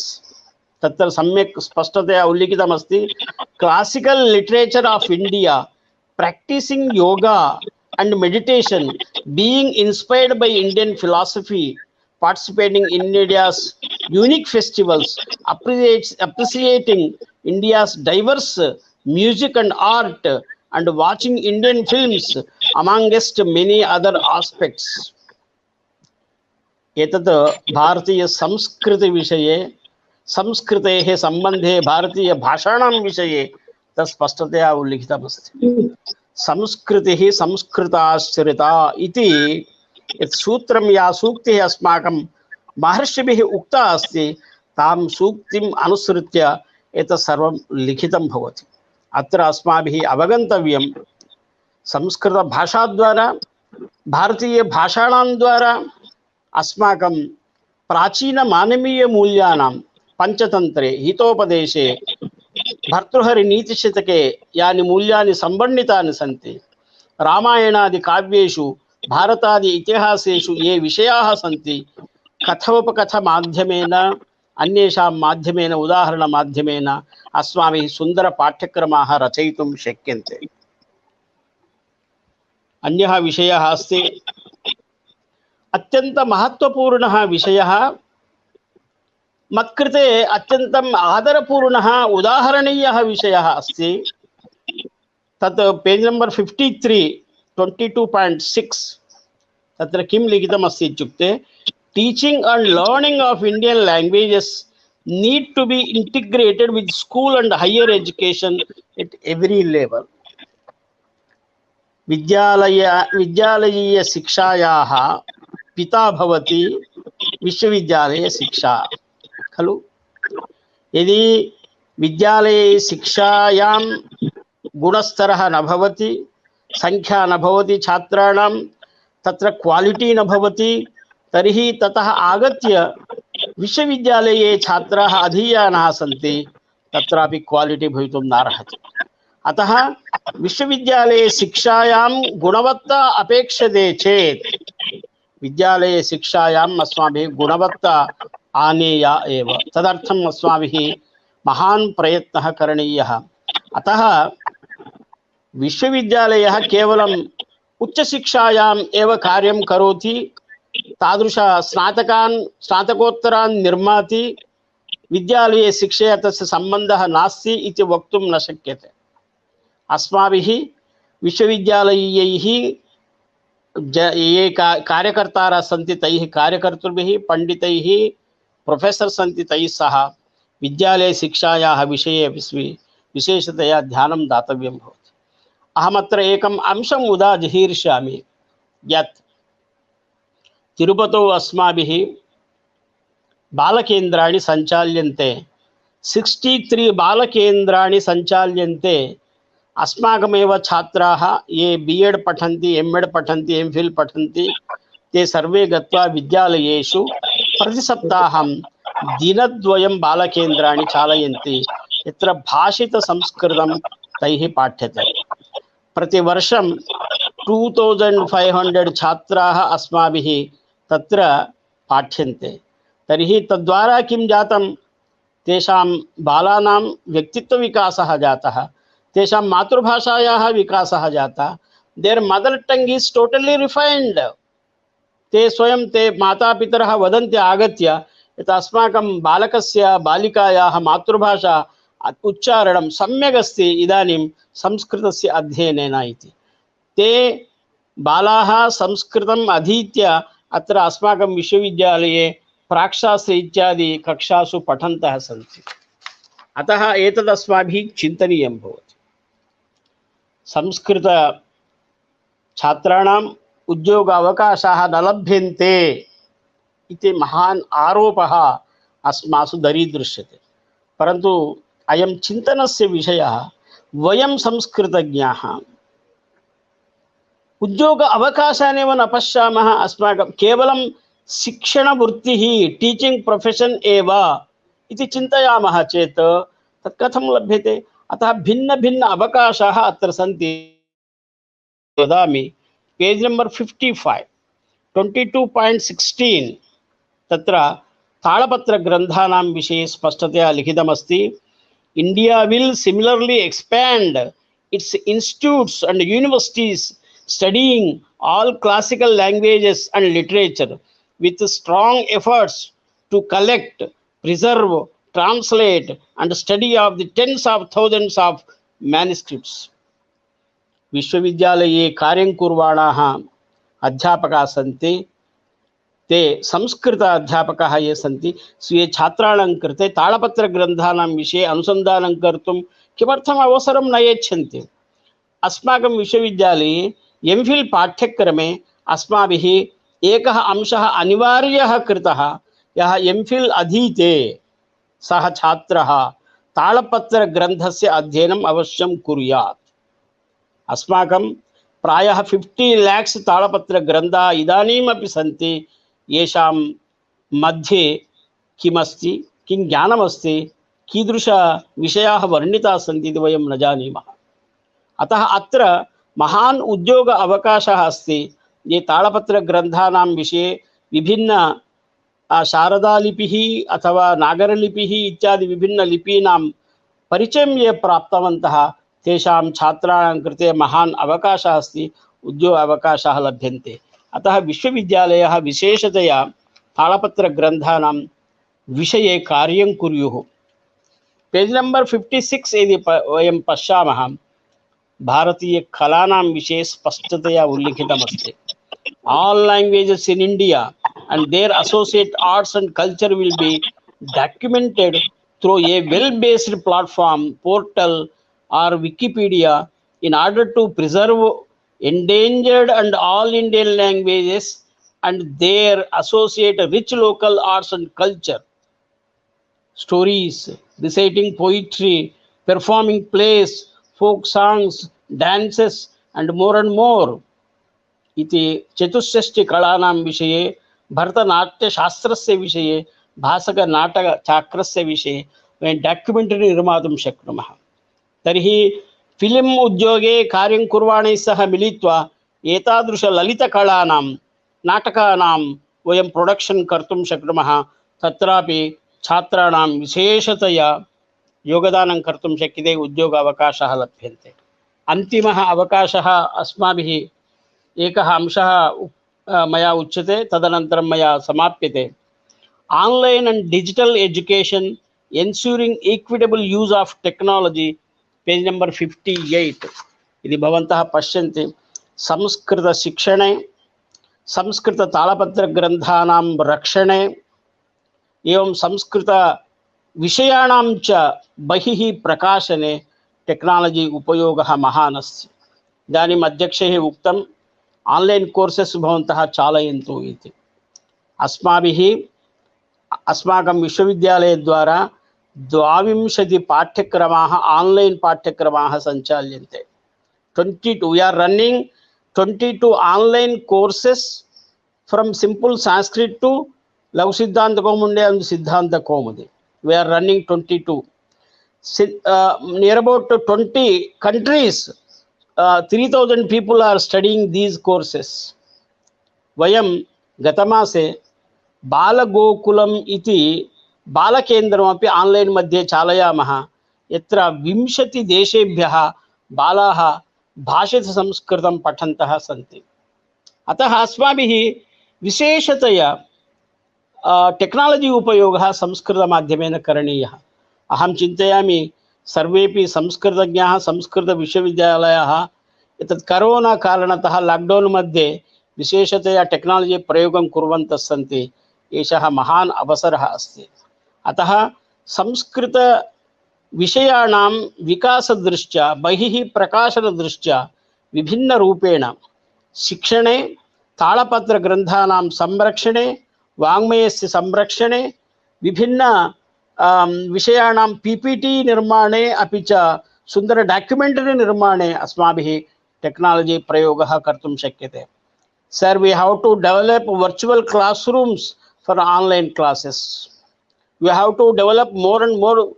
तत्र सम्यक् स्पष्टतया उल्लिखितमस्ति classical literature of India, practicing yoga and meditation, being inspired by Indian philosophy, participating in India's unique festivals, appreciating India's diverse music and art, and watching Indian films, amongst many other aspects. एतत् भारतीय संस्कृति विषये, संस्कृतेः सम्बन्धे भारतीय भाषाणां विषये तत् स्पष्टतया उल्लिखितमस्ति। संस्कृतिः संस्कृताश्रिता इति यत् सूत्रं, या सूक्तिः अस्माकं महर्षिभिः उक्ता अस्ति, तां सूक्तिम् अनुसृत्य एतत् सर्वं लिखितं भवति। अत्र अस्माभिः अवगन्तव्यं संस्कृतभाषाद्वारा, भारतीयभाषाणां द्वारा अस्माकं प्राचीनमानवीयमूल्यानां पंचतंत्रे, हितोपदेशे, भर्तृहरि नीतिशतके यानि मूल्यानि संवर्णितानि सन्ति, रामायणादि काव्येषु, भारतादि इतिहासेषु ये विषयाः सन्ति, कथोपकथ माध्यमेन अन्येषां माध्यमेन उदाहरणमाध्यमेन अस्माभिः सुन्दरपाठ्यक्रमाः रचयितुं शक्यन्ते। अन्यः विषयः अस्ति, अत्यन्तमहत्त्वपूर्णः विषयः, मत्कृते अत्यन्तम् आदरपूर्णः उदाहरणीयः विषयः अस्ति। तत् पेज् नम्बर् 53 22.6 तत्र किं लिखितमस्ति इत्युक्ते, teaching and learning of Indian languages need to be integrated with school and higher education at every level. विद्यालयीय शिक्षायाः पिता भवति विश्वविद्यालय शिक्षा खलु। यदि विद्यालये शिक्षायां गुणस्तरः न भवति, संख्या न भवति, छात्राणां तत्र क्वालिटी न भवति, तर्हि ततः आगत्य विश्वविद्यालये छात्राः अधीयानाः सन्ति, तत्रापि क्वालिटी भवितुं नार्हति। अतः विश्वविद्यालये शिक्षायां गुणवत्ता अपेक्षते चेत् विद्यालये शिक्षायाम् अस्माभिः गुणवत्ता आनेया एव। तदर्थम् अस्माभिः महान् प्रयत्नः करणीयः। अतः विश्वविद्यालयः केवलम् उच्चशिक्षायाम् एव कार्यं करोति, तादृश स्नातकोत्तरान् निर्माति, विद्यालये शिक्षया तस्य सम्बन्धः नास्ति इति वक्तुं न शक्यते। अस्माभिः विश्वविद्यालयैः ये कार्यकर्तारः सन्ति तैः कार्यकर्तृभिः, पण्डितैः, प्रोफेसर् सन्ति तैः सह विद्यालये शिक्षायाः विषये विशेषतया ध्यानं दातव्यं भवति। अहमत्र एकम् अंशम् उदाहरिष्यामि यत् तिरुपतौ अस्माभिः बालकेन्द्राणि सञ्चाल्यन्ते, 63 बालकेन्द्राणि सञ्चाल्यन्ते। अस्माकमेव छात्राः ये BEd पठन्ति, MEd पठन्ति, MPhil पठन्ति, ते सर्वे गत्वा विद्यालयेषु प्रतिसप्ताहं दिनद्वयं बालकेन्द्राणि चालयन्ति, यत्र भाषितसंस्कृतं तैः पाठ्यते। प्रतिवर्षं 2500 छात्राः अस्माभिः तत्र पाठ्यन्ते। तर्हि तद्वारा किं जातं, तेषां बालानां व्यक्तित्वविकासः जातः, तेषां मातृभाषायाः विकासः जातः। There mother tongue is totally refined. ते स्वयं ते मातापितरः वदन्ति आगत्य यत् अस्माकं बालकस्य बालिकायाः मातृभाषा उच्चारणं सम्यक् अस्ति इदानीं संस्कृतस्य अध्ययनेन इति। ते बालाः संस्कृतम् अधीत्य अत्र अस्माकं विश्वविद्यालये प्राक्शास्त्र इत्यादि कक्षासु पठन्तः सन्ति। अतः एतद् अस्माभिः चिन्तनीयं भवति। संस्कृत छात्राणाम् उद्योग अवकाशाः न लभ्यन्ते इति महान् आरोपः अस्मासु दरीदृश्यते। परन्तु अयं चिन्तनस्य विषयः, वयं संस्कृतज्ञाः उद्योग अवकाशानेव न पश्यामः। अस्माकं केवलं शिक्षणवृत्तिः, टीचिंग प्रोफेशन एव इति चिन्तयामः चेत् तत् कथं लभ्यते। अतः भिन्न भिन्न अवकाशाः अत्र सन्ति। वदामि, पेज नंबर 55 22.16 तत्र तालपत्रग्रन्थानां विषये स्पष्टतया लिखितमस्ति। India will similarly expand it's institutes and universities studying all classical languages and literature with strong efforts to collect, preserve, translate and study of the tens of thousands of manuscripts. विश्वविद्यालये कार्यं कुर्वाणाः अध्यापकाः सन्ति, ते संस्कृत अध्यापकाः ये सन्ति, स्वीय छात्राणां कृते तालपत्रग्रन्थानां विषये अनुसन्धानं कर्तुं किमर्थम् अवसरं न यच्छन्ति। अस्माकं विश्वविद्यालये MPhil पाठ्यक्रमे अस्माभिः एकः अंशः अनिवार्यः कृतः। यः MPhil अधीते सः छात्रः तालपत्रग्रन्थस्य अध्ययनम् अवश्यं कुर्यात्। अस्माकं प्रायः 50 lakhs तालपत्रग्रन्थाः इदानीमपि सन्ति। येषां मध्ये किमस्ति, किं ज्ञानमस्ति, कीदृशविषयाः वर्णिताः सन्ति इति वयं न जानीमः। अतः अत्र महान् उद्योग अवकाशः अस्ति। ये तालपत्रग्रन्थानां विषये विभिन्न शारदालिपिः अथवा नागरलिपिः इत्यादि विभिन्नलिपीनां परिचयं ये प्राप्तवन्तः तेषां छात्राणां कृते महान् अवकाशः अस्ति, उद्योग अवकाशाः लभ्यन्ते। अतः विश्वविद्यालयः विशेषतया तालपत्रग्रन्थानां विषये कार्यं कुर्युः। पेज नंबर 56 यदि वयं पश्यामः, भारतीयकलानां विषये स्पष्टतया उल्लिखितमस्ति। All languages in India and their associate arts and culture will be documented through a well-based platform, portal or Wikipedia in order to preserve endangered and all Indian languages and their associate rich local arts and culture. Stories, reciting poetry, performing plays, folk songs, dances and more. इति चतुष्षष्टिकलानां विषये, भरतनाट्यशास्त्रस्य विषये, भासकनाटकचाक्रस्य विषये वयं डाक्युमेण्टरी निर्मातुं शक्नुमः। तर्हि film उद्योगे कार्यं कुर्वाणैः सह मिलित्वा एतादृशललितकलानां नाटकानां वयं प्रोडक्षन् कर्तुं शक्नुमः। तत्रापि छात्राणां विशेषतया योगदानं कर्तुं शक्यते, उद्योग अवकाशः लभ्यन्ते। अन्तिमः अवकाशः अस्माभिः एकः अंशः मया उच्यते, तदनन्तरं मया समाप्यते। Online and digital education ensuring equitable use of technology, page number 58 इति भवन्तः पश्यन्ति। संस्कृत शिक्षणे, संस्कृत तालपत्रग्रन्थानां रक्षणे एवं संस्कृत विषयाणां च बहिः प्रकाशने टेक्नोलॉजी उपयोगः महान् अस्ति। इदानीम् अध्यक्षैः उक्तम् आन्लैन् कोर्सेस् भवन्तः चालयन्तु इति। अस्माभिः अस्माकं विश्वविद्यालयद्वारा 22 पाठ्यक्रमाः online पाठ्यक्रमाः सञ्चाल्यन्ते। 22 we are running 22 online courses from simple Sanskrit to Lava Siddhanta Kaumudi and Siddhanta Kaumudi. We are running 22. Near about 20 countries, 3,000 people are studying these courses. Vayam gatamase बालगोकुलम इति बालकेन्द्रमपि आन्लैन् मध्ये चालयामः, यत्र 20 देशेभ्यः बालाः भाषितसंस्कृतं पठन्तः सन्ति। अतः अस्माभिः विशेषतया टेक्नोलॉजी उपयोगः संस्कृतमाध्यमेन करणीयः। अहं चिन्तयामि सर्वेपि संस्कृतज्ञाः, संस्कृतविश्वविद्यालयाः एतत् करोना कारणतः लाक्डौन् मध्ये विशेषतया टेक्नोलॉजी प्रयोगं कुर्वन्तः सन्ति। एषः महान् अवसरः अस्ति। अतः संस्कृत विषयाणां विकासदृष्ट्या, बहिः प्रकाशनदृष्ट्या विभिन्नरूपेण शिक्षणे, तालपत्रग्रन्थानां संरक्षणे, वाङ्मयस्य संरक्षणे, विभिन्न विषयाणां पीपीटी निर्माणे, अपि च सुन्दर डॉक्यूमेंटरी निर्माणे अस्माभिः टेक्नोलॉजी प्रयोगः कर्तुं शक्यते। Sir, we have to develop virtual classrooms for online classes. We have to develop more and more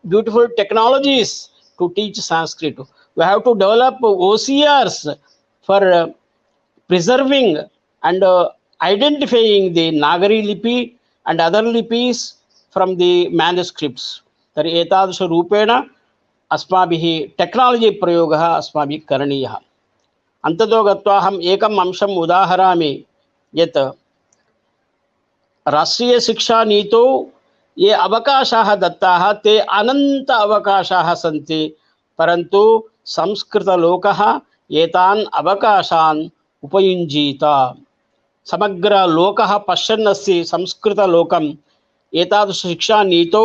beautiful technologies to teach Sanskrit. We have to develop OCRs for preserving and identifying the Nagari Lipi and other lipis from the manuscripts. तर्हि एतादृशरूपेण अस्माभिः technology प्रयोगः अस्माभिः करणीयः। अन्ततो गत्वा अहम् एकम् अंशम् उदाहरामि यत् राष्ट्रियशिक्षानीतौ ये अवकाशाः दत्ताः ते अनन्त अवकाशाः सन्ति, परन्तु संस्कृतलोकः एतान् अवकाशान् उपयुञ्जीत। समग्रलोकः पश्यन्नस्ति संस्कृतलोकम्। एतादृशशिक्षानीतौ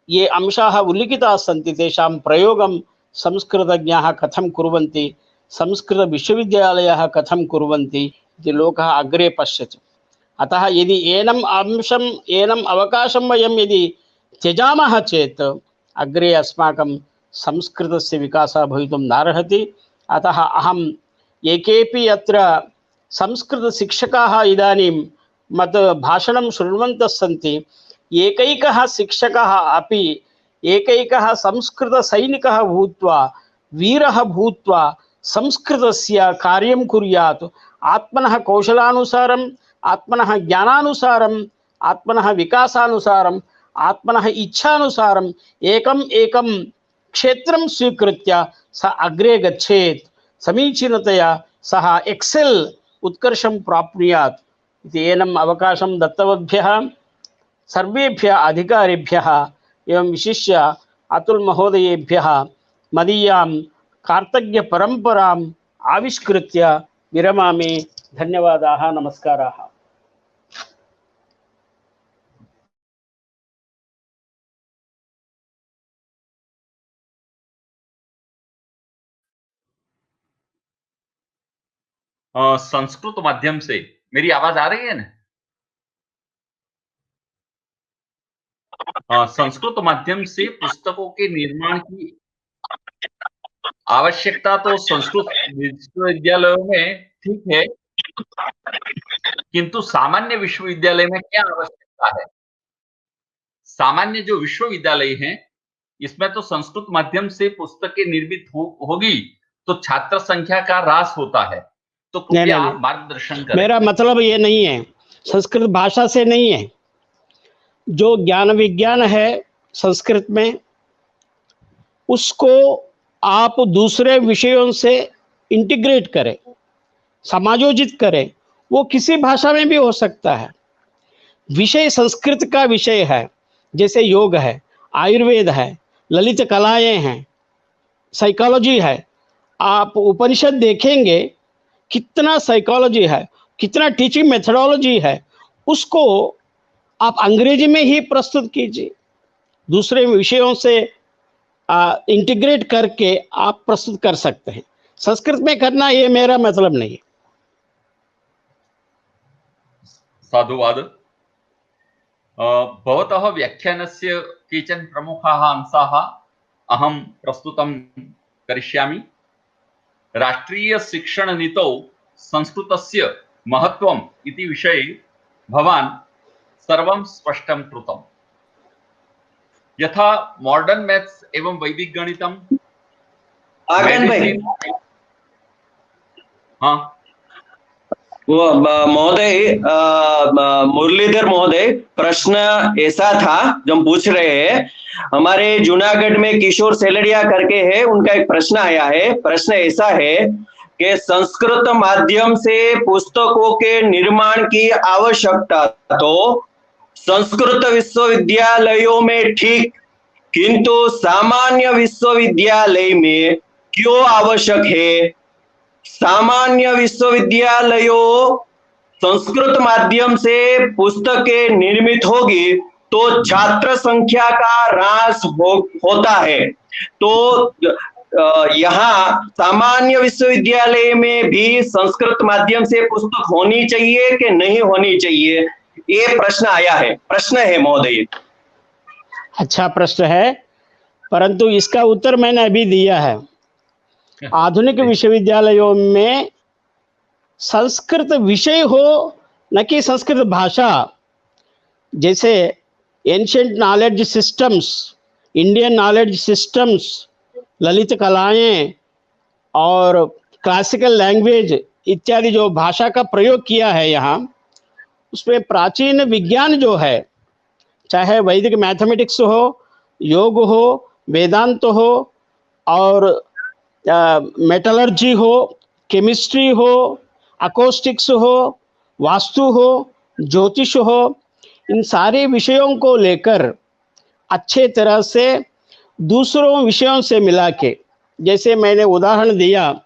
ये अंशाः उल्लिखिताः सन्ति तेषां प्रयोगं संस्कृतज्ञाः कथं कुर्वन्ति, संस्कृतविश्वविद्यालयाः कथं कुर्वन्ति इति लोकः अग्रे पश्यति। अतः यदि एनम् अंशम् एनम् अवकाशं वयं यदि त्यजामः चेत् अग्रे अस्माकं संस्कृतस्य विकासः भवितुं नार्हति। अतः अहम् एकेपि अत्र संस्कृतशिक्षकाः इदानीं मत् भाषणं शृण्वन्तः सन्ति। एकैकः शिक्षकः अपि एकैकः संस्कृतसैनिकः भूत्वा, वीरः भूत्वा संस्कृतस्य कार्यं कुर्यात्, आत्मनः कौशलानुसारं आत्मनः ज्ञानानुसारम् आत्मनः विकासानुसारम् आत्मनः इच्छानुसारम् एकम् एकं क्षेत्रं स्वीकृत्य सः अग्रे गच्छेत्, समीचीनतया सः एक्सेल् उत्कर्षं प्राप्नुयात् इति एनम् अवकाशं दत्तवद्भ्यः सर्वेभ्यः अधिकारिभ्यः एवं विशिष्य अतुल महोदयेभ्यः मदीयां कार्तज्ञपरम्पराम् आविष्कृत्य विरमामि। धन्यवादाः, नमस्काराः। संस्कृत माध्यम से मेरी आवाज आ रही है ना? संस्कृत माध्यम से पुस्तकों के निर्माण की आवश्यकता तो संस्कृत विश्वविद्यालयों में ठीक है, किंतु सामान्य विश्वविद्यालय में क्या आवश्यकता है? सामान्य जो विश्वविद्यालय हैं, इसमें तो संस्कृत माध्यम से पुस्तकें निर्मित होगी तो छात्र संख्या का ह्रास होता है। तो कृपया आप मार्गदर्शन करें। मेरा मतलब ये नहीं है, संस्कृत भाषा से नहीं है। जो ज्ञान विज्ञान है संस्कृत में, उसको आप दूसरे विषयों से इंटीग्रेट करें, समायोजित करें, वो किसी भाषा में भी हो सकता है। विषय संस्कृत का विषय है, जैसे योग है, आयुर्वेद है, ललित कलाएं हैं, साइकोलॉजी है। आप उपनिषद देखेंगे कितना साइकोलॉजी है, कितना टीचिंग मेथडोलॉजी है, उसको आप अंग्रेजी में ही प्रस्तुत कीजिए, दूसरे विषयों से इंटीग्रेट करके आप प्रस्तुत कर सकते हैं। संस्कृत में करना ये मेरा मतलब नहीं है। साधुवाद। भवतः व्याख्यानस्य केचन प्रमुखाः अंशाः अहं प्रस्तुतं करिष्यामि। राष्ट्रीय शिक्षण नीतौ संस्कृतस्य महत्त्वम् इति विषये भवान् सर्वं स्पष्टं कृतम्। यथा मॉडर्न मैथ्स एवं वैदिक गणितम, हाँ वो महोदय, मुरलीधर महोदय, प्रश्न ऐसा था जो हम पूछ रहे हैं। हमारे जूनागढ़ में किशोर सेलड़िया करके है, उनका एक प्रश्न आया है। प्रश्न ऐसा है कि संस्कृत माध्यम से पुस्तकों के निर्माण की आवश्यकता तो संस्कृत विश्वविद्यालयों में ठीक, किंतु सामान्य विश्वविद्यालय में क्यों आवश्यक है? सामान्य विश्वविद्यालयों संस्कृत माध्यम से पुस्तकें निर्मित होगी तो छात्र संख्या का ह्रास होता है। तो यहाँ सामान्य विश्वविद्यालय में भी संस्कृत माध्यम से पुस्तक होनी चाहिए कि नहीं होनी चाहिए, ये प्रश्न आया है। प्रश्न है महोदय। अच्छा प्रश्न है, परंतु इसका उत्तर मैंने अभी दिया है। आधुनिक विश्वविद्यालयों में संस्कृत विषय हो, न कि संस्कृत भाषा। जैसे ancient knowledge systems, Indian knowledge systems, Lalit कलाएं और क्लासिकल लैंग्वेज इत्यादि जो भाषा का प्रयोग किया है यहाँ, उसमें प्राचीन विज्ञान जो है, चाहे वैदिक मैथमेटिक्स हो, योग हो, वेदांत हो और मेटलर्जी हो, केमिस्ट्री हो, अकोस्टिक्स हो, वास्तु हो, ज्योतिष हो, इन सारे विषयों को लेकर अच्छे तरह से दूसरों विषयों से मिला के, जैसे मैंने उदाहरण दिया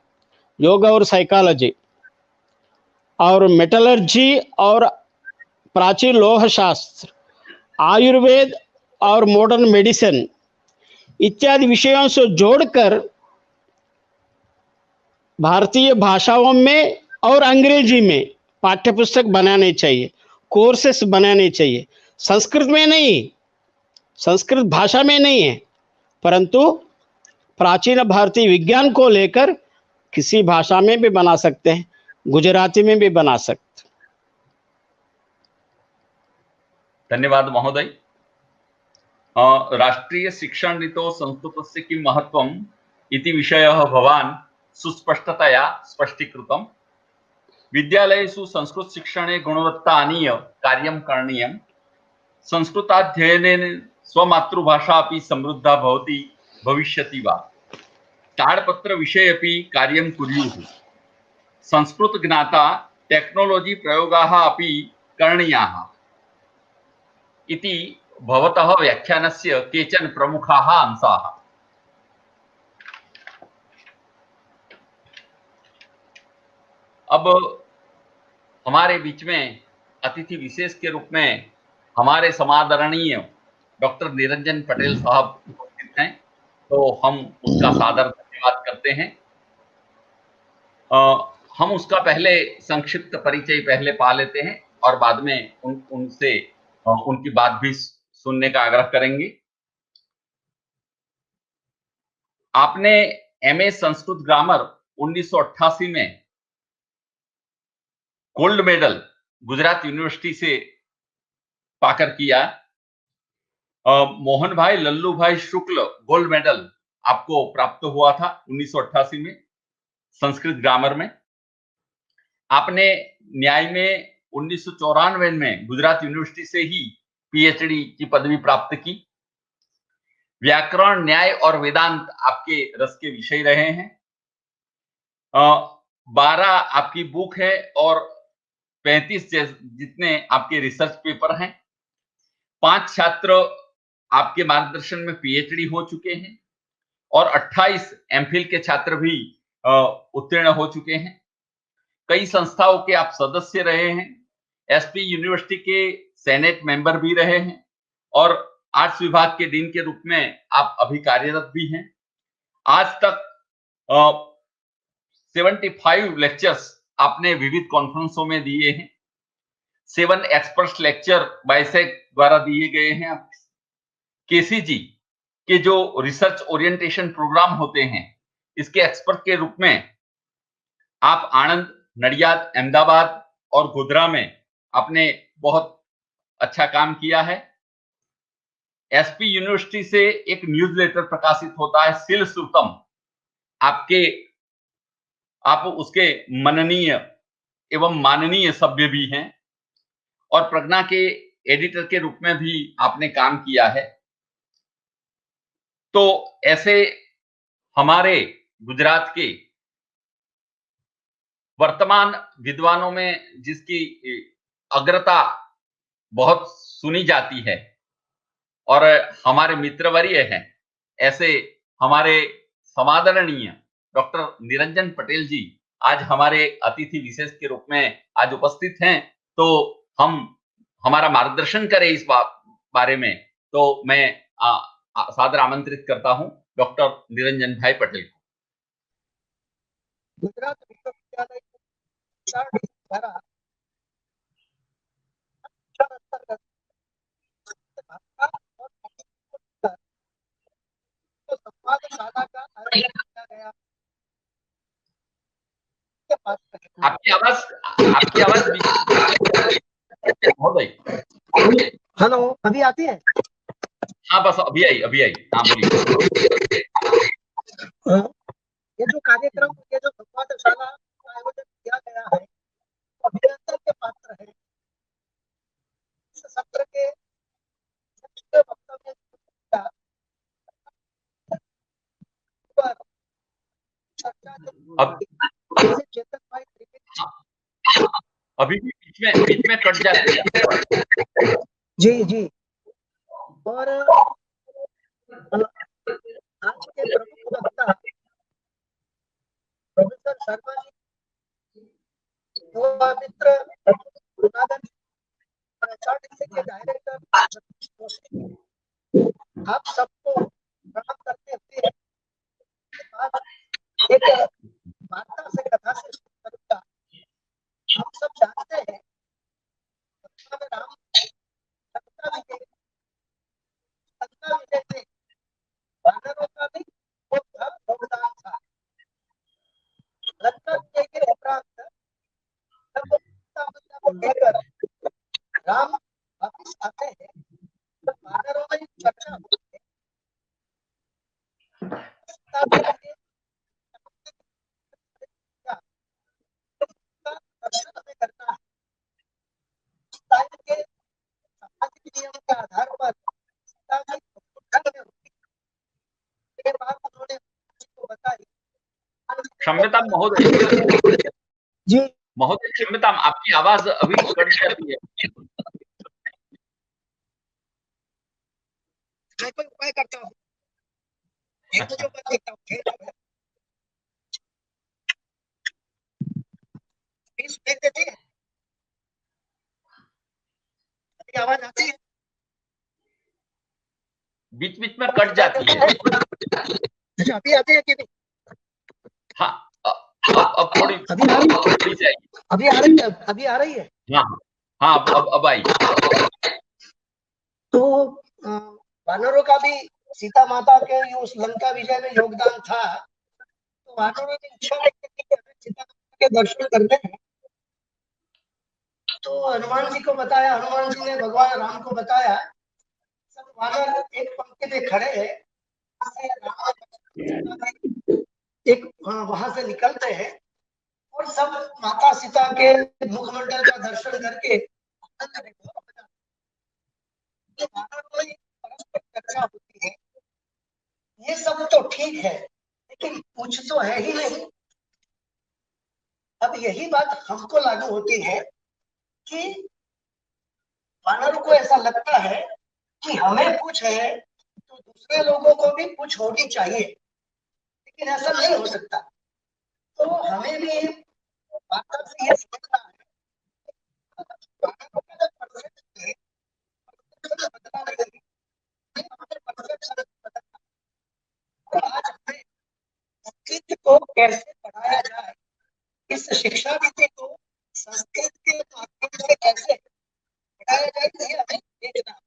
योग और साइकोलॉजी और मेटलर्जी और प्राचीन लोह शास्त्र, आयुर्वेद और मॉडर्न मेडिसिन इत्यादि विषयों से जोड़कर भारतीय भाषाओं में और अंग्रेजी में पाठ्यपुस्तक बनाने चाहिए, कोर्सेस बनाने चाहिए। संस्कृत में नहीं, संस्कृत भाषा में नहीं है, परंतु प्राचीन भारतीय विज्ञान को लेकर किसी भाषा में भी बना सकते हैं, गुजराती में भी बना सकते। धन्यवाद महोदय। राष्ट्रीय शिक्षण नीतौ संस्कृतस्य किं महत्त्वम् इति विषयः भवान् सुस्पष्टतया स्पष्टीकृतम्। विद्यालयेषु संस्कृत शिक्षणे गुणवत्ता आनीय कार्यं करणीयम्। संस्कृताध्ययनेन स्वमातृभाषा अपि समृद्धा भवति भविष्यति वा। ताडपत्र विषये अपि कार्यं कुर्युः। संस्कृत ज्ञाता टेक्नोलॉजी प्रयोगाः अपि करणीयाः इति भवतः व्याख्यानस्य केचन प्रमुखाः अंशाः। अब हमारे बीच में अतिथि विशेष के रूप में हमारे समादरणीय डॉक्टर निरंजन पटेल साहब उपस्थित हैं, तो हम उसका सादर धन्यवाद करते हैं। हम उसका पहले संक्षिप्त परिचय पहले पा लेते हैं और बाद में उनसे उनकी बात भी सुनने का आग्रह करेंगे। आपने एमए संस्कृत ग्रामर 1988 में गोल्ड मेडल गुजरात यूनिवर्सिटी से पाकर किया। मोहन भाई लल्लू भाई शुक्ल गोल्ड मेडल आपको प्राप्त हुआ था 1988 में संस्कृत ग्रामर में। आपने न्याय में 1994 में गुजरात यूनिवर्सिटी से ही पीएचडी की पदवी प्राप्त की। व्याकरण, न्याय और वेदांत आपके रस के विषय रहे हैं। 12 आपकी बुक है और 35 जितने आपके रिसर्च पेपर हैं। 5 छात्र आपके मार्गदर्शन में पीएचडी हो चुके हैं और 28 एमफिल के छात्र भी उत्तीर्ण हो चुके हैं। कई संस्थाओं के आप सदस्य रहे हैं। एसपी यूनिवर्सिटी के सेनेट मेंबर भी रहे हैं और आर्ट्स विभाग के डीन के रूप में आप अभी कार्यरत भी हैं। आज तक 75 लेक्चर्स आपने विविध कॉन्फ्रेंसों में दिए हैं। 7 एक्सपर्ट लेक्चर बाइसेक द्वारा दिए गए हैं। केसीजी के जो रिसर्च ओरिएंटेशन प्रोग्राम होते हैं, इसके एक्सपर्ट के रूप में आप आनंद, नडियाद, अहमदाबाद और गोधरा में आपने बहुत अच्छा काम किया है। एसपी यूनिवर्सिटी से एक न्यूज़लेटर प्रकाशित होता है सिल श्रुतम, आप उसके मननीय एवं माननीय सभ्य भी हैं और प्रज्ञा के एडिटर के रूप में भी आपने काम किया है। तो ऐसे हमारे गुजरात के वर्तमान विद्वानों में जिसकी अग्रता बहुत सुनी जाती है और हमारे मित्रवर्य हैं, ऐसे हमारे समादरणीय डॉक्टर निरंजन पटेल जी आज हमारे अतिथि विशेष के रूप में आज उपस्थित हैं। तो हम हमारा मार्गदर्शन करें इस बारे में, तो मैं सादर आमंत्रित करता हूं डॉक्टर निरंजन भाई पटेल को। गुजरात विश्वविद्यालय द्वारा संवादशाला का आयोजन किया गया। आपकी आवाज हेलो, अभी आती है? हाँ, बस अभी आई। हाँ, बोलिए। ये जो कार्यक्रम, ये जो संवादशाला का आयोजन किया गया है, अभिनंदन के पात्र है। इस सत्र के वक्तव्य चेतन भाई अभी भी बीच में कट जाती है। जी। और आज के प्रमुख वक्ता प्रोफेसर शर्मा जी, युवा मित्र गुरुनाथन के डायरेक्टर, आप सबको प्रणाम करते हुए एक वार्ता से कथा से शुरू करूंगा। हम सब जानते हैं राम लंका विजय में वानरों का भी बहुत योगदान था। लंका विजय के उपरांत जब को लेकर राम वापिस आते हैं तो वानरों में चर्चा होती है। दर्शन आधार पर सीता जी उद्धर में हुई। ये बात उन्होंने को बताई। क्षम्यतां महोदय, जी महोदय क्षम्यतां, आपकी आवाज अभी कट जाती है। मैं कोई उपाय करता हूँ, एक तो जो बात देखता हूँ देख देते हैं, अभी आवाज आती है, बीच बीच में कट जाती है। अच्छा अभी आती है कि नहीं? हाँ, अब थोड़ी अभी आ रही है, थोड़ी सी आई। अभी आ रही है, अभी आ रही है। हाँ हाँ, अब आई। तो वानरों का भी सीता माता के उस लंका विजय में योगदान था। तो वानरों ने इच्छा व्यक्त की कि हमें सीता माता के दर्शन करने हैं। तो हनुमान जी को बताया, हनुमान जी ने भगवान राम को बताया। सब वानर एक पंक्ति में खड़े हैं, एक वहां से निकलते हैं और सब माता सीता के मुखमंडल का दर्शन करके परस्पर चर्चा होती है। ये सब तो ठीक है, लेकिन कुछ तो है ही नहीं। अब यही बात हमको लागू होती है कि वानरों को ऐसा लगता है कि हमें कुछ है तो दूसरे लोगों को भी कुछ होनी चाहिए, लेकिन ऐसा नहीं हो सकता। तो हमें भी वार्ता से ये समझना है, वानरों का जो परसेप्शन है, परसेप्शन बदला नहीं, हमें परसेप्शन बदलना। और आज हमें संस्कृत को कैसे पढ़ाया जाए, इस शिक्षा नीति को संस्कृत के माध्यम से कैसे पढ़ाया जाए, ये हमें देखना है।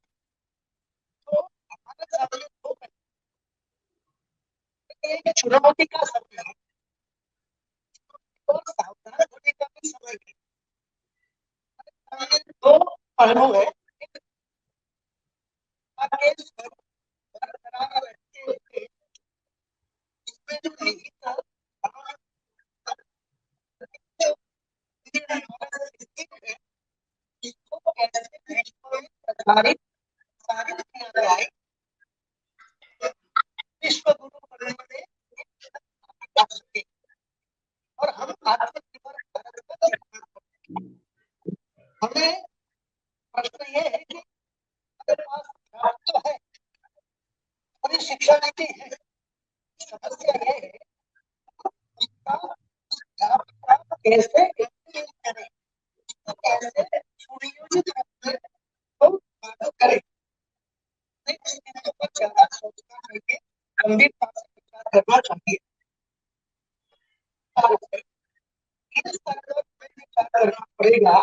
तो हमारे सामने दो चुनौती का समय है और सावधान होने का भी समय है। दो पहलू है, बरकरार रहते हुए इसमें जो निहित है, इसको कैसे प्रचारित किया जाए, विश्व गुरु बनने में सके और हम आत्मनिर्भर भारत का निर्माण करें। हमें प्रश्न ये है कि हमारे पास तो है, पूरी शिक्षा नीति है, समस्या ये है कैसे implement करें, कैसे सुनियोजित रूप से लागू करें। इस चीजों पर ज्यादा सोचना चाहिए, गंभीरता से विचार करना चाहिए। इन स्तर पर विचार करना पड़ेगा।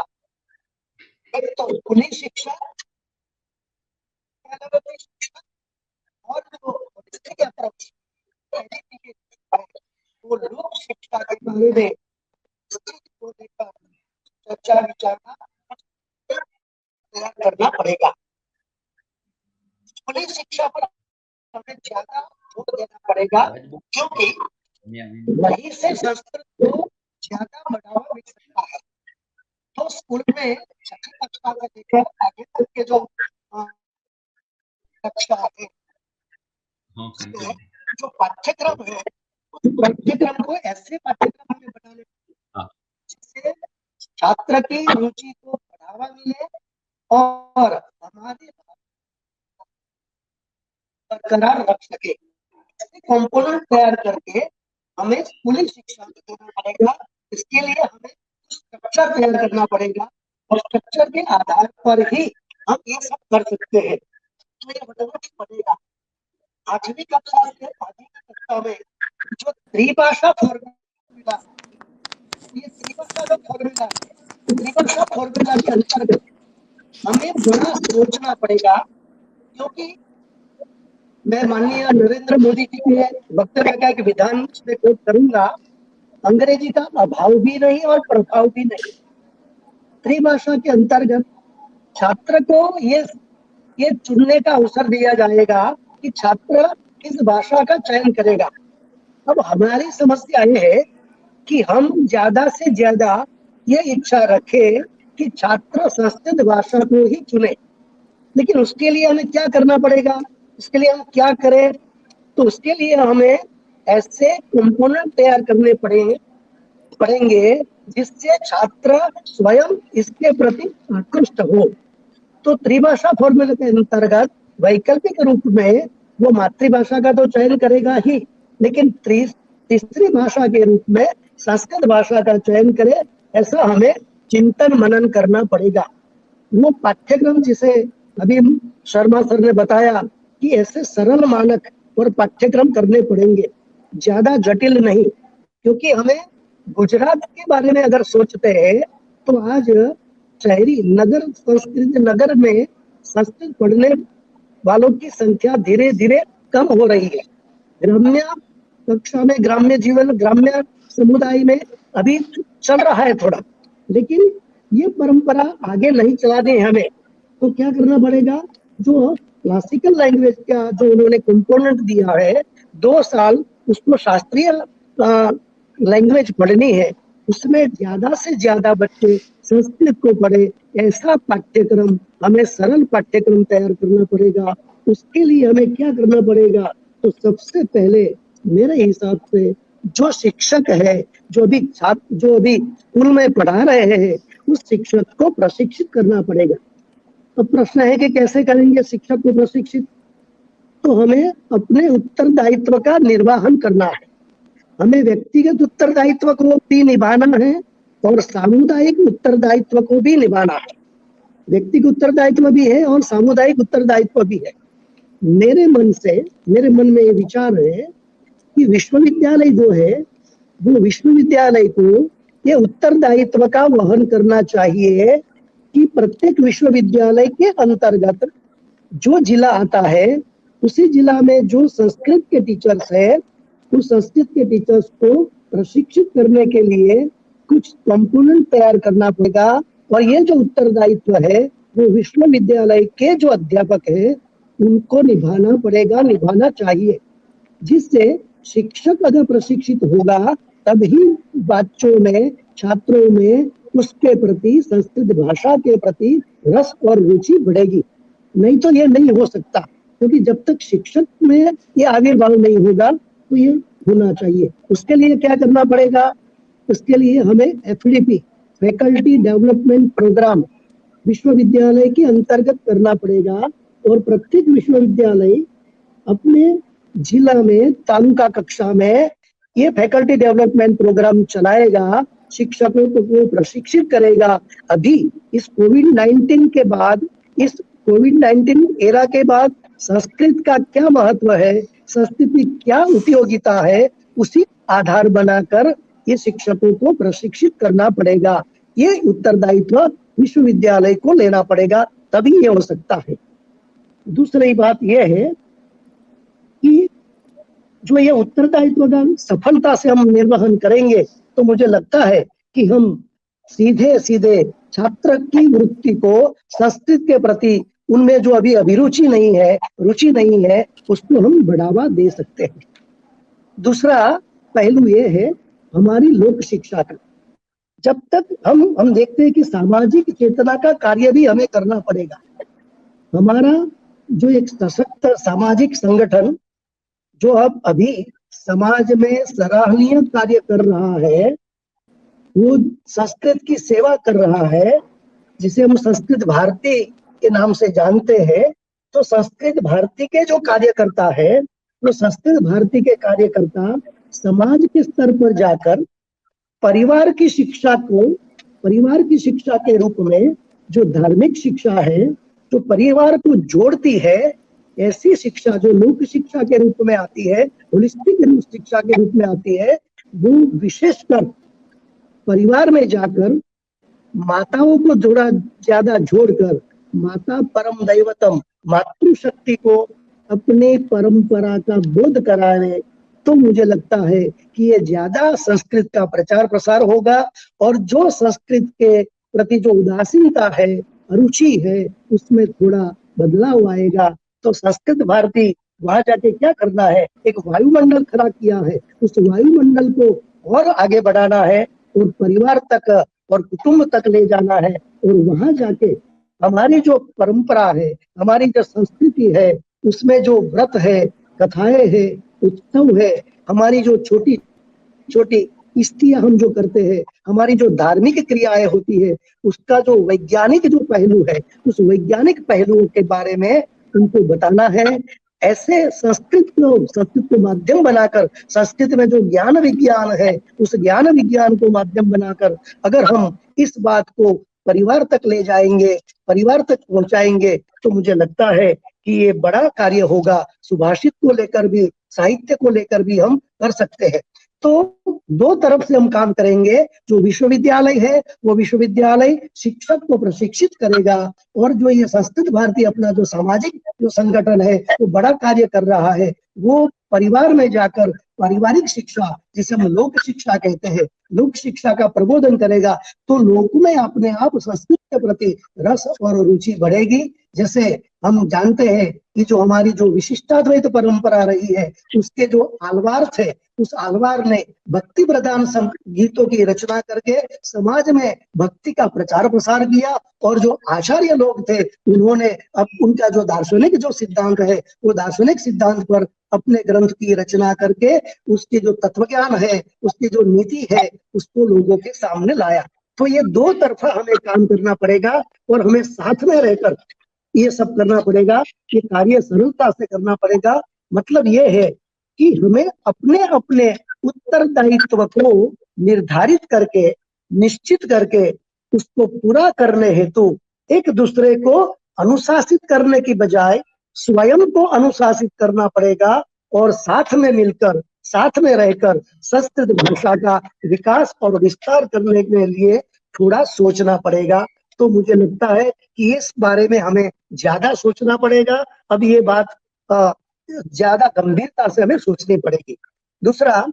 एक तो खुली शिक्षा और जो होलिस्टिक अप्रोच वो लोक शिक्षा के बारे में को लेकर चर्चा विचारना तैयार करना पड़ेगा। खुली शिक्षा पर हमें ज्यादा जोर देना पड़ेगा, क्योंकि वहीं से संस्कृत को ज्यादा बढ़ावा मिल सकता है। तो स्कूल में छठी कक्षा से लेकर आगे तक के जो कक्षा है, जो पाठ्यक्रम है, उस पाठ्यक्रम को ऐसे पाठ्यक्रम में बनाने जिससे छात्र की रुचि को बढ़ावा मिले और हमारे बरकरार रख सके। ऐसे कंपोनेंट तैयार करके हमें स्कूली शिक्षा देना पड़ेगा। इसके लिए हमें स्ट्रक्चर तैयार करना पड़ेगा और स्ट्रक्चर के आधार पर ही हम ये सब कर सकते हैं। तो ये बताना पड़ेगा। 8वीं कक्षा से 12वीं कक्षा में जो त्रिभाषा फॉर्मूला, ये त्रिभाषा का फॉर्मूला है, त्रिभाषा फॉर्मूला के अंतर्गत हमें बड़ा सोचना पड़ेगा, क्योंकि मैं माननीय नरेंद्र मोदी जी के वक्तव्य का एक विधान में कोट करूंगा, अंग्रेजी का अभाव भी नहीं और प्रभाव भी नहीं। त्रिभाषा के अंतर्गत छात्र को ये चुनने का अवसर दिया जाएगा कि छात्र किस भाषा का चयन करेगा। अब हमारी समस्या ये है कि हम ज्यादा से ज्यादा ये इच्छा रखें कि छात्र संस्कृत भाषा को ही चुने। लेकिन उसके लिए हमें क्या करना पड़ेगा, उसके लिए हम क्या करें? तो उसके लिए हमें ऐसे कंपोनेंट तैयार करने पड़ेंगे जिससे छात्र स्वयं इसके प्रति आकृष्ट हो। तो त्रिभाषा फॉर्मूले के अंतर्गत वैकल्पिक रूप में वो मातृभाषा का तो चयन करेगा ही, लेकिन तीसरी भाषा के रूप में संस्कृत भाषा का चयन करे, ऐसा हमें चिंतन मनन करना पड़ेगा। वो पाठ्यक्रम जिसे अभी शर्मा सर ने बताया कि ऐसे सरल मानक और पाठ्यक्रम करने पड़ेंगे, ज्यादा जटिल नहीं। क्योंकि हमें गुजरात के बारे में अगर सोचते हैं तो आज शहरी नगर में संस्कृत पढ़ने वालों की संख्या धीरे धीरे कम हो रही है। ग्राम्य कक्षा में, ग्राम्य जीवन, ग्राम्य समुदाय में अभी चल रहा है थोड़ा, लेकिन ये परंपरा आगे नहीं चलानी है हमें। तो क्या करना पड़ेगा, जो क्लासिकल लैंग्वेज का जो उन्होंने कंपोनेंट दिया है 2 साल, उसको शास्त्रीय लैंग्वेज पढ़नी है, उसमें ज्यादा से ज्यादा बच्चे संस्कृत को पढ़े, ऐसा पाठ्यक्रम, हमें सरल पाठ्यक्रम तैयार करना पड़ेगा। उसके लिए हमें क्या करना पड़ेगा, तो सबसे पहले मेरे हिसाब से जो शिक्षक है, जो अभी स्कूल में पढ़ा रहे हैं, उस शिक्षक को प्रशिक्षित करना पड़ेगा। अब प्रश्न है कि कैसे करेंगे शिक्षक को प्रशिक्षित? तो हमें अपने उत्तरदायित्व का निर्वहन करना है। हमें व्यक्तिगत उत्तरदायित्व को भी निभाना है और सामुदायिक उत्तरदायित्व को भी निभाना है। व्यक्तिगत उत्तरदायित्व भी है और सामुदायिक उत्तरदायित्व भी है। मेरे मन में ये विचार है कि विश्वविद्यालय जो है, वो विश्वविद्यालय को ये उत्तरदायित्व का वहन करना चाहिए कि प्रत्येक विश्वविद्यालय के अंतर्गत जो जिला आता है, उसी जिला में जो संस्कृत के टीचर्स है, उस संस्कृत के टीचर्स को प्रशिक्षित करने के लिए कुछ कंपोनेंट तैयार करना पड़ेगा। और ये जो उत्तरदायित्व है वो विश्वविद्यालय के जो अध्यापक है उनको निभाना पड़ेगा, निभाना चाहिए। जिससे शिक्षक अगर प्रशिक्षित होगा तभी बच्चों में, छात्रों में उसके प्रति, संस्कृत भाषा के प्रति रस और रुचि बढ़ेगी। नहीं तो ये नहीं हो सकता, क्योंकि जब तक शिक्षक में ये आविर्भाव नहीं होगा तो ये होना चाहिए। उसके लिए क्या करना पड़ेगा, उसके लिए हमें FDP, फैकल्टी डेवलपमेंट प्रोग्राम, विश्वविद्यालय के अंतर्गत करना पड़ेगा। और प्रत्येक विश्वविद्यालय अपने जिला में, तालुका कक्षा में ये फैकल्टी डेवलपमेंट प्रोग्राम चलाएगा, शिक्षकों को प्रशिक्षित करेगा। अभी इस कोविड-19 के बाद, इस कोविड-19 एरा के बाद संस्कृत का क्या महत्व है, संस्कृत की क्या उपयोगिता है, उसी आधार बनाकर ये शिक्षकों को प्रशिक्षित करना पड़ेगा। ये उत्तरदायित्व विश्वविद्यालय को लेना पड़ेगा, तभी ये हो सकता है। दूसरी बात यह है कि जो ये उत्तरदायित्व का सफलता से हम निर्वहन करेंगे तो मुझे लगता है कि हम सीधे सीधे छात्र की वृत्ति को संस्कृत के प्रति, उनमें जो अभी अभिरुचि नहीं है, रुचि नहीं है, उसको हम बढ़ावा दे सकते हैं। दूसरा पहलू ये है हमारी लोक शिक्षा का। जब तक हम देखते हैं कि सामाजिक चेतना का कार्य भी हमें करना पड़ेगा। हमारा जो एक सशक्त सामाजिक संगठन जो अब अभी समाज में सराहनीय कार्य कर रहा है, वो संस्कृत की सेवा कर रहा है, जिसे हम संस्कृत भारती के नाम से जानते हैं। तो संस्कृत भारती के जो कार्यकर्ता है, वो संस्कृत भारती के कार्यकर्ता समाज के स्तर पर जाकर परिवार की शिक्षा के रूप में, जो धार्मिक शिक्षा है, जो परिवार को जोड़ती है, ऐसी शिक्षा जो लोक शिक्षा के रूप में आती है, होलिस्टिक शिक्षा के रूप में आती है, वो विशेषकर परिवार में जाकर माताओं को ज्यादा जोड़कर, माता परम दैवतम, मातृशक्ति को अपने परंपरा का बोध कराने, तो मुझे लगता है कि ये ज्यादा संस्कृत का प्रचार प्रसार होगा। और जो संस्कृत के प्रति जो उदासीनता है, रुचि है, उसमें थोड़ा बदलाव आएगा। तो संस्कृत भारती वहां जाके क्या करना है, एक वायुमंडल खड़ा किया है, उस वायुमंडल को और आगे बढ़ाना है और परिवार तक और कुटुंब तक ले जाना है। और वहां जाके हमारी जो परंपरा है, हमारी जो संस्कृति है, उसमें जो व्रत है, कथाएं है, उत्सव है, हमारी जो छोटी छोटी स्त्रियां हम जो करते हैं, हमारी जो धार्मिक क्रियाएं होती है, उसका जो वैज्ञानिक जो पहलू है, उस वैज्ञानिक पहलुओं के बारे में उनको बताना है। ऐसे संस्कृत को माध्यम बनाकर, संस्कृत में जो ज्ञान विज्ञान है, उस ज्ञान विज्ञान को माध्यम बनाकर अगर हम इस बात को परिवार तक ले जाएंगे, परिवार तक पहुंचाएंगे, तो मुझे लगता है कि ये बड़ा कार्य होगा। सुभाषित को लेकर भी, साहित्य को लेकर भी हम कर सकते हैं। तो दो तरफ से हम काम करेंगे। जो विश्वविद्यालय है, वो विश्वविद्यालय शिक्षक को प्रशिक्षित करेगा, और जो ये संस्कृत भारती अपना जो सामाजिक जो संगठन है, वो बड़ा कार्य कर रहा है, वो परिवार में जाकर पारिवारिक शिक्षा, जिसे हम लोक शिक्षा कहते हैं, लोक शिक्षा का प्रबोधन करेगा। तो लोगों में अपने आप संस्कृत के प्रति रस और रुचि बढ़ेगी। जैसे हम जानते हैं कि जो हमारी जो विशिष्टाद्वैत परंपरा रही है, उसके जो आलवार थे, उस आलवार ने भक्ति प्रधान गीतों की रचना करके समाज में भक्ति का प्रचार प्रसार किया। और जो आचार्य लोग थे, उन्होंने अब उनका जो दार्शनिक जो सिद्धांत है, वो दार्शनिक सिद्धांत पर अपने ग्रंथ की रचना करके उसके जो तत्वज्ञान है, उसकी जो नीति है, उसको लोगों के सामने लाया। तो ये दो तरफा हमें काम करना पड़ेगा, और हमें साथ में रहकर ये सब करना पड़ेगा। ये कार्य सरलता से करना पड़ेगा। मतलब ये है कि हमें अपने अपने उत्तरदायित्व को निर्धारित करके, निश्चित करके, उसको पूरा करने हेतु एक दूसरे को अनुशासित करने की बजाय स्वयं को अनुशासित करना पड़ेगा, और साथ में मिलकर, साथ में रहकर संस्कृत भाषा का विकास और विस्तार करने के लिए थोड़ा सोचना पड़ेगा। तो मुझे लगता है कि इस बारे में हमें ज्यादा सोचना पड़ेगा। अब ये बात ज्यादा गंभीरता से हमें सोचनी पड़ेगी। दूसरा,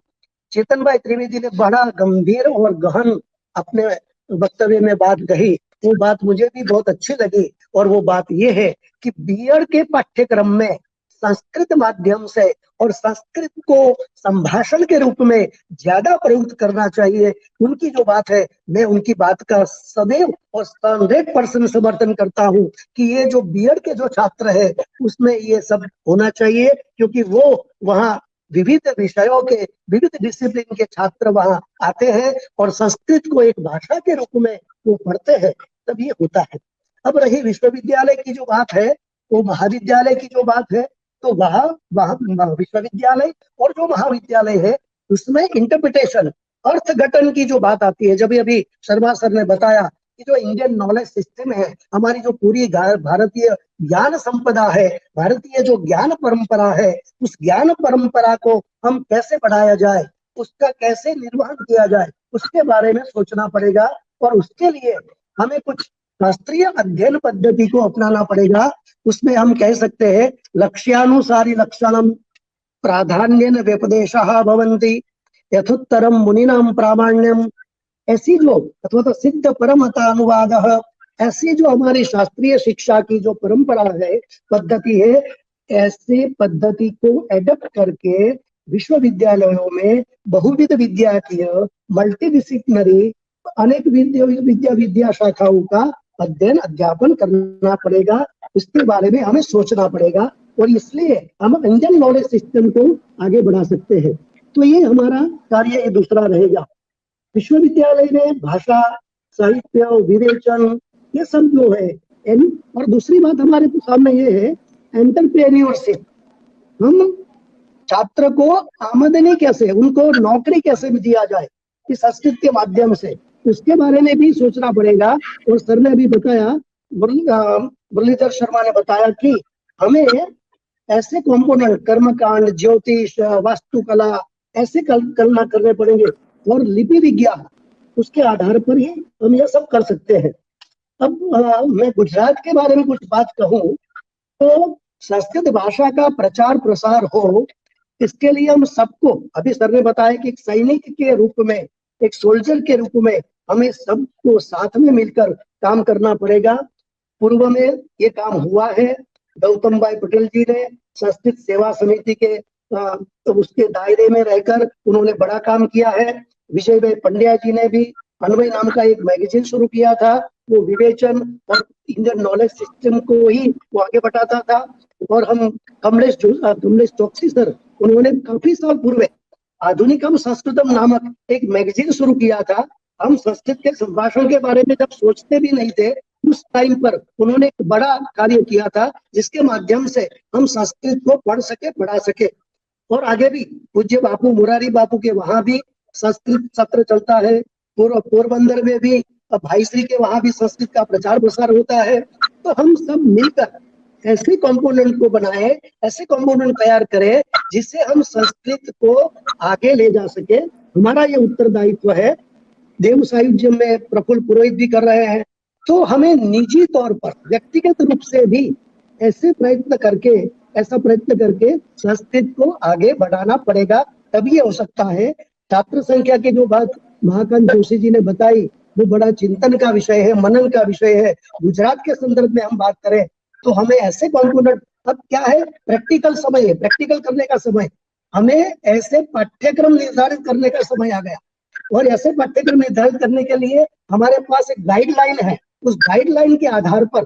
चेतन भाई त्रिवेदी ने बड़ा गंभीर और गहन अपने वक्तव्य में बात कही, वो बात मुझे भी बहुत अच्छी लगी। और वो बात ये है कि बीएड के पाठ्यक्रम में संस्कृत माध्यम से और संस्कृत को संभाषण के रूप में ज्यादा प्रयुक्त करना चाहिए। उनकी जो बात है, मैं उनकी बात का सदैव और 100% समर्थन करता हूँ कि ये जो बीएड के जो छात्र है, उसमें ये सब होना चाहिए, क्योंकि वो वहाँ विविध विषयों के, विविध डिसिप्लिन के छात्र वहाँ आते हैं और संस्कृत को एक भाषा के रूप में वो पढ़ते हैं, तब ये होता है। अब रही विश्वविद्यालय की जो बात है, वो महाविद्यालय की जो बात है, तो वहाँ विश्वविद्यालय और जो महाविद्यालय है, उसमें इंटरप्रिटेशन, अर्थघटन की जो बात आती है। जब अभी शर्मा सर ने बताया कि जो इंडियन नॉलेज सिस्टम है, हमारी जो पूरी भारतीय ज्ञान संपदा है, भारतीय जो ज्ञान परंपरा है, उस ज्ञान परंपरा को हम कैसे बढ़ाया जाए, उसका कैसे निर्वहन किया जाए, उसके बारे में सोचना पड़ेगा। और उसके लिए हमें कुछ शास्त्रीय अध्ययन पद्धति को अपनाना पड़ेगा। उसमें हम कह सकते हैं, लक्ष्यानुसारी लक्षणम प्राधान्येन व्यपदेशः भवन्ति यथोत्तरम मुनिनाम प्रामाण्यम। ऐसी जो अथवा तो सिद्ध परमतानुवादः, ऐसी जो हमारी शास्त्रीय शिक्षा की जो परंपरा है, पद्धति है, ऐसे पद्धति को एडप्ट करके विश्वविद्यालयों में बहुविध विद्याकीय, मल्टीडिसिप्लिनरी, अनेक विद्या शाखाओं का अध्ययन अध्यापन करना पड़ेगा। इसके बारे में हमें सोचना पड़ेगा, और इसलिए हम इंडियन नॉलेज सिस्टम को आगे बढ़ा सकते हैं। तो ये हमारा कार्य दूसरा रहेगा। विश्वविद्यालय में भाषा, साहित्य, विवेचन, ये सब जो है। और दूसरी बात हमारे सामने ये है, एंटरप्रेन्योरशिप। हम छात्र को आमदनी कैसे, उनको नौकरी कैसे दिया जाए इस संस्कृत के माध्यम से, उसके बारे में भी सोचना पड़ेगा। और सर ने अभी बताया, मुरलीधर शर्मा ने बताया कि हमें ऐसे कंपोनेंट, कर्मकांड, ज्योतिष, वास्तुकला, ऐसे कल्पना करने पड़ेंगे, और लिपि विज्ञान, उसके आधार पर ही हम यह सब कर सकते हैं। अब मैं गुजरात के बारे में कुछ बात कहूँ तो संस्कृत भाषा का प्रचार प्रसार हो, इसके लिए हम सबको, अभी सर ने बताया कि एक सैनिक के रूप में, एक सोल्जर के रूप में हमें सबको साथ में मिलकर काम करना पड़ेगा। पूर्व में ये काम हुआ है। गौतम भाई पटेल जी ने संस्कृत सेवा समिति के तो उसके दायरे में रहकर उन्होंने बड़ा काम किया है। विजय भाई पंड्या जी ने भी अन्वय नाम का एक मैगजीन शुरू किया था, वो विवेचन और इंडियन नॉलेज सिस्टम को ही वो आगे बढ़ाता था। और हम कमलेश चौकसी सर, उन्होंने काफी साल पूर्व आधुनिकम संस्कृतम नामक एक मैगजीन शुरू किया था। हम संस्कृत के संभाषण के बारे में जब सोचते भी नहीं थे, उस टाइम पर उन्होंने एक बड़ा कार्य किया था, जिसके माध्यम से हम संस्कृत को पढ़ सके, पढ़ा सके। और आगे भी पूज्य बापू मुरारी बापू के वहां भी संस्कृत सत्र चलता है, पोरबंदर में भी भाईश्री के वहां भी संस्कृत का प्रचार प्रसार होता है। तो हम सब मिलकर ऐसे कंपोनेंट को बनाए, ऐसे कंपोनेंट तैयार करें जिससे हम संस्कृत को आगे ले जा सके। हमारा ये उत्तरदायित्व है। देव साहित्य में प्रफुल्ल पुरोहित भी कर रहे हैं, तो हमें निजी तौर पर व्यक्तिगत रूप से भी ऐसा प्रयत्न करके संस्कृत को आगे बढ़ाना पड़ेगा, तभी हो सकता है। छात्र संख्या की जो बात महाकांत जोशी जी ने बताई, वो बड़ा चिंतन का विषय है, मनन का विषय है। गुजरात के संदर्भ में हम बात करें तो हमें ऐसे कंपोनेंट, अब क्या है, प्रैक्टिकल समय है, प्रैक्टिकल करने का समय, हमें ऐसे पाठ्यक्रम निर्धारित करने का समय आ गया। और ऐसे पाठ्यक्रम निर्धारित करने के लिए हमारे पास एक गाइडलाइन है। उस गाइडलाइन के आधार पर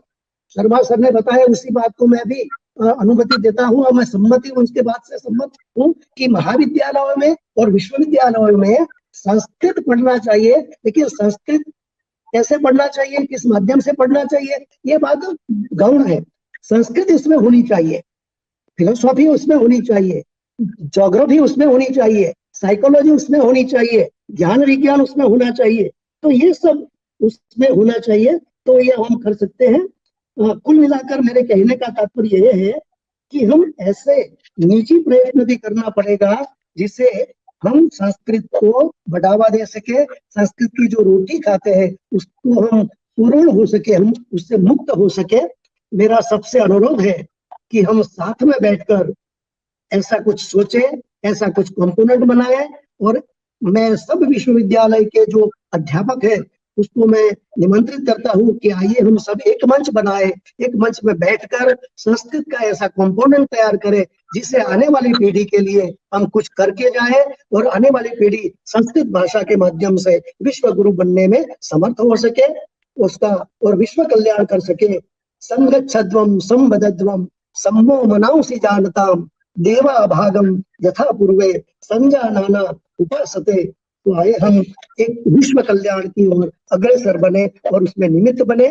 शर्मा सर ने बताया, उसी बात को मैं भी अनुमति देता हूँ और मैं सम्मति उसके बाद से सम्मत हूँ कि महाविद्यालयों में और विश्वविद्यालयों में संस्कृत पढ़ना चाहिए। लेकिन संस्कृत कैसे पढ़ना चाहिए, किस माध्यम से पढ़ना चाहिए, ये बात गौण है। संस्कृत इसमें होनी चाहिए, फिलोसॉफी उसमें होनी चाहिए, ज्योग्राफी उसमें होनी चाहिए, साइकोलॉजी उसमें होनी चाहिए, ज्ञान विज्ञान उसमें होना चाहिए। तो ये सब उसमें होना चाहिए, तो ये हम कर सकते हैं। कुल मिलाकर मेरे कहने का तात्पर्य ये है कि हम ऐसे निजी प्रयत्न भी करना पड़ेगा जिससे हम संस्कृत को बढ़ावा दे सके। संस्कृत की जो रोटी खाते हैं उसको हम पूर्ण हो सके, हम उससे मुक्त हो सके। मेरा सबसे अनुरोध है कि हम साथ में बैठकर ऐसा कुछ सोचें, ऐसा कुछ कंपोनेंट बनाए। और मैं सब विश्वविद्यालय के जो अध्यापक है उसको मैं निमंत्रित करता हूँ कि आइए हम सब एक मंच बनाए, एक मंच में बैठकर संस्कृत का ऐसा कंपोनेंट तैयार करें जिससे आने वाली पीढ़ी के लिए हम कुछ करके जाए और आने वाली पीढ़ी संस्कृत भाषा के माध्यम से विश्व गुरु बनने में समर्थ हो सके, उसका और विश्व कल्याण कर सके। संगच्छध्वम संवदध्वम सम्मो मनांसि जानताम देवा भागम यथा पूर्वे संजानाना उपासते। तो आए हम एक विश्व कल्याण की ओर अग्रसर बने और उसमें निमित्त बने।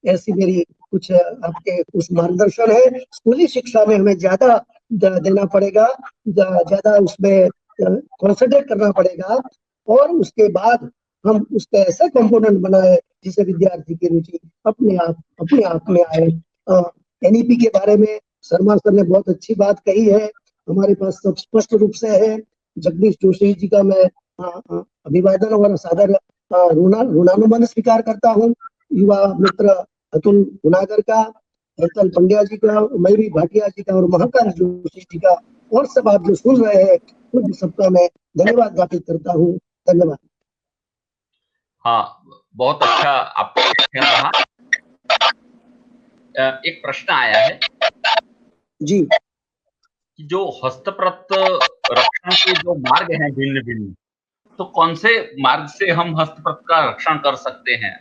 ऐसी मेरी कुछ आपके उस मार्गदर्शन है। स्कूली शिक्षा में हमें ज्यादा देना पड़ेगा, ज्यादा उसमें कॉन्सेंट्रेट करना पड़ेगा और उसके बाद हम उसके ऐसे कंपोनेंट बनाए जिससे विद्यार्थी की रुचि अपने आप में आए। एनईपी के बारे में शर्मा सर ने बहुत अच्छी बात कही है, हमारे पास सब स्पष्ट रूप से है। जगदीश जोशी जी का मैं अभिवादन और सादर ऋणानुबंध स्वीकार करता हूँ। युवा मित्र अतुल गुनागर का, हेतल पंड्या जी का, मयूरी भाटिया जी का और महाकांत जोशी जी का और सब आप जो सुन रहे हैं उन सबका मैं धन्यवाद ज्ञापित करता हूँ। धन्यवाद। हाँ, बहुत अच्छा आपका व्याख्यान रहा। एक प्रश्न आया है जी कि जो हस्तप्रत रक्षण के जो मार्ग हैं भिन्न भिन्न, तो कौन से मार्ग से हम हस्तप्रत का रक्षण कर सकते हैं?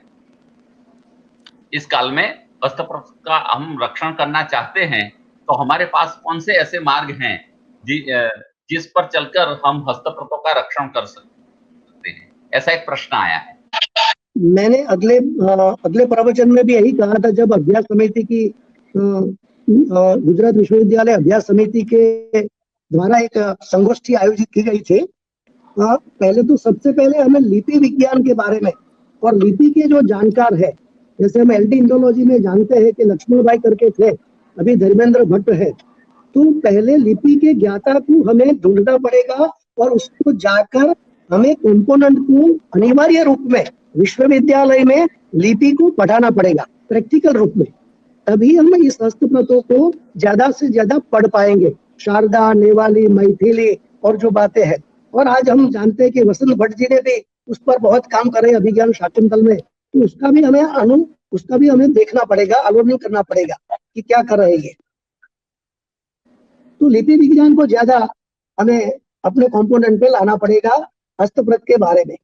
इस काल में हस्तप्रत का हम रक्षण करना चाहते हैं तो हमारे पास कौन से ऐसे मार्ग हैं जिस पर चलकर हम हस्तप्रतों का रक्षण कर सकते हैं? ऐसा एक प्रश्न आया है। मैंने अगले प्रवचन में भी यही कहा था, जब अभ्यास समिति की गुजरात विश्वविद्यालय अभ्यास समिति के द्वारा एक संगोष्ठी आयोजित की गई थी। पहले तो सबसे पहले हमें लिपि विज्ञान के बारे में और लिपि के जो जानकार है, जैसे हम एलडी इंडोलॉजी में जानते हैं कि लक्ष्मण भाई करके थे, अभी धर्मेंद्र भट्ट है, तो पहले लिपि के ज्ञाता को हमें ढूंढना पड़ेगा और उसको जाकर हमें कंपोनेंट को अनिवार्य रूप में विश्वविद्यालय में लिपि को पढ़ाना पड़ेगा प्रैक्टिकल रूप में, तभी हम इस हस्तप्रतों को ज्यादा से ज्यादा पढ़ पाएंगे। शारदा, नेवाली, मैथिली और जो बातें हैं, और आज हम जानते हैं कि वसंत भट्ट जी ने भी उस पर बहुत काम करे अभिज्ञान शाकुंतल में, तो उसका भी हमें देखना पड़ेगा, अवलोकन करना पड़ेगा कि क्या कर रहे हैं। तो लिपि विज्ञान को ज्यादा हमें अपने कंपोनेंट पे लाना पड़ेगा हस्तप्रत के बारे में।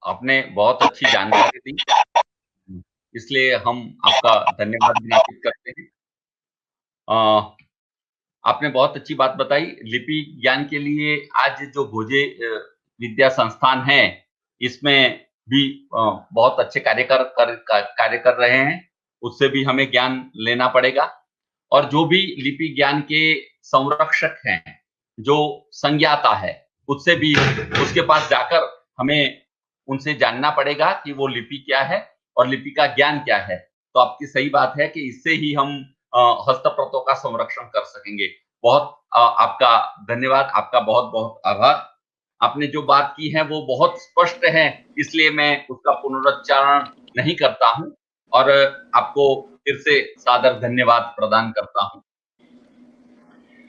आपने बहुत अच्छी जानकारी दी। इसलिए हम आपका धन्यवाद ज्ञापित करते हैं। आपने बहुत अच्छी बात बताई। लिपि ज्ञान के लिए आज जो भोजे विद्या संस्थान है, इसमें भी बहुत अच्छे कार्य कर रहे हैं, उससे भी हमें ज्ञान लेना पड़ेगा। और जो भी लिपि ज्ञान के संरक्षक हैं, जो संज्ञाता है, उससे भी उसके पास जाकर हमें उनसे जानना पड़ेगा कि वो लिपि क्या है और लिपि का ज्ञान क्या है। तो आपकी सही बात है कि इससे ही हम हस्तप्रतों का संरक्षण कर सकेंगे। बहुत आपका धन्यवाद, आपका बहुत बहुत आभार। आपने जो बात की है वो बहुत स्पष्ट है, इसलिए मैं उसका पुनरुच्चारण नहीं करता हूं और आपको फिर से सादर धन्यवाद प्रदान करता हूं।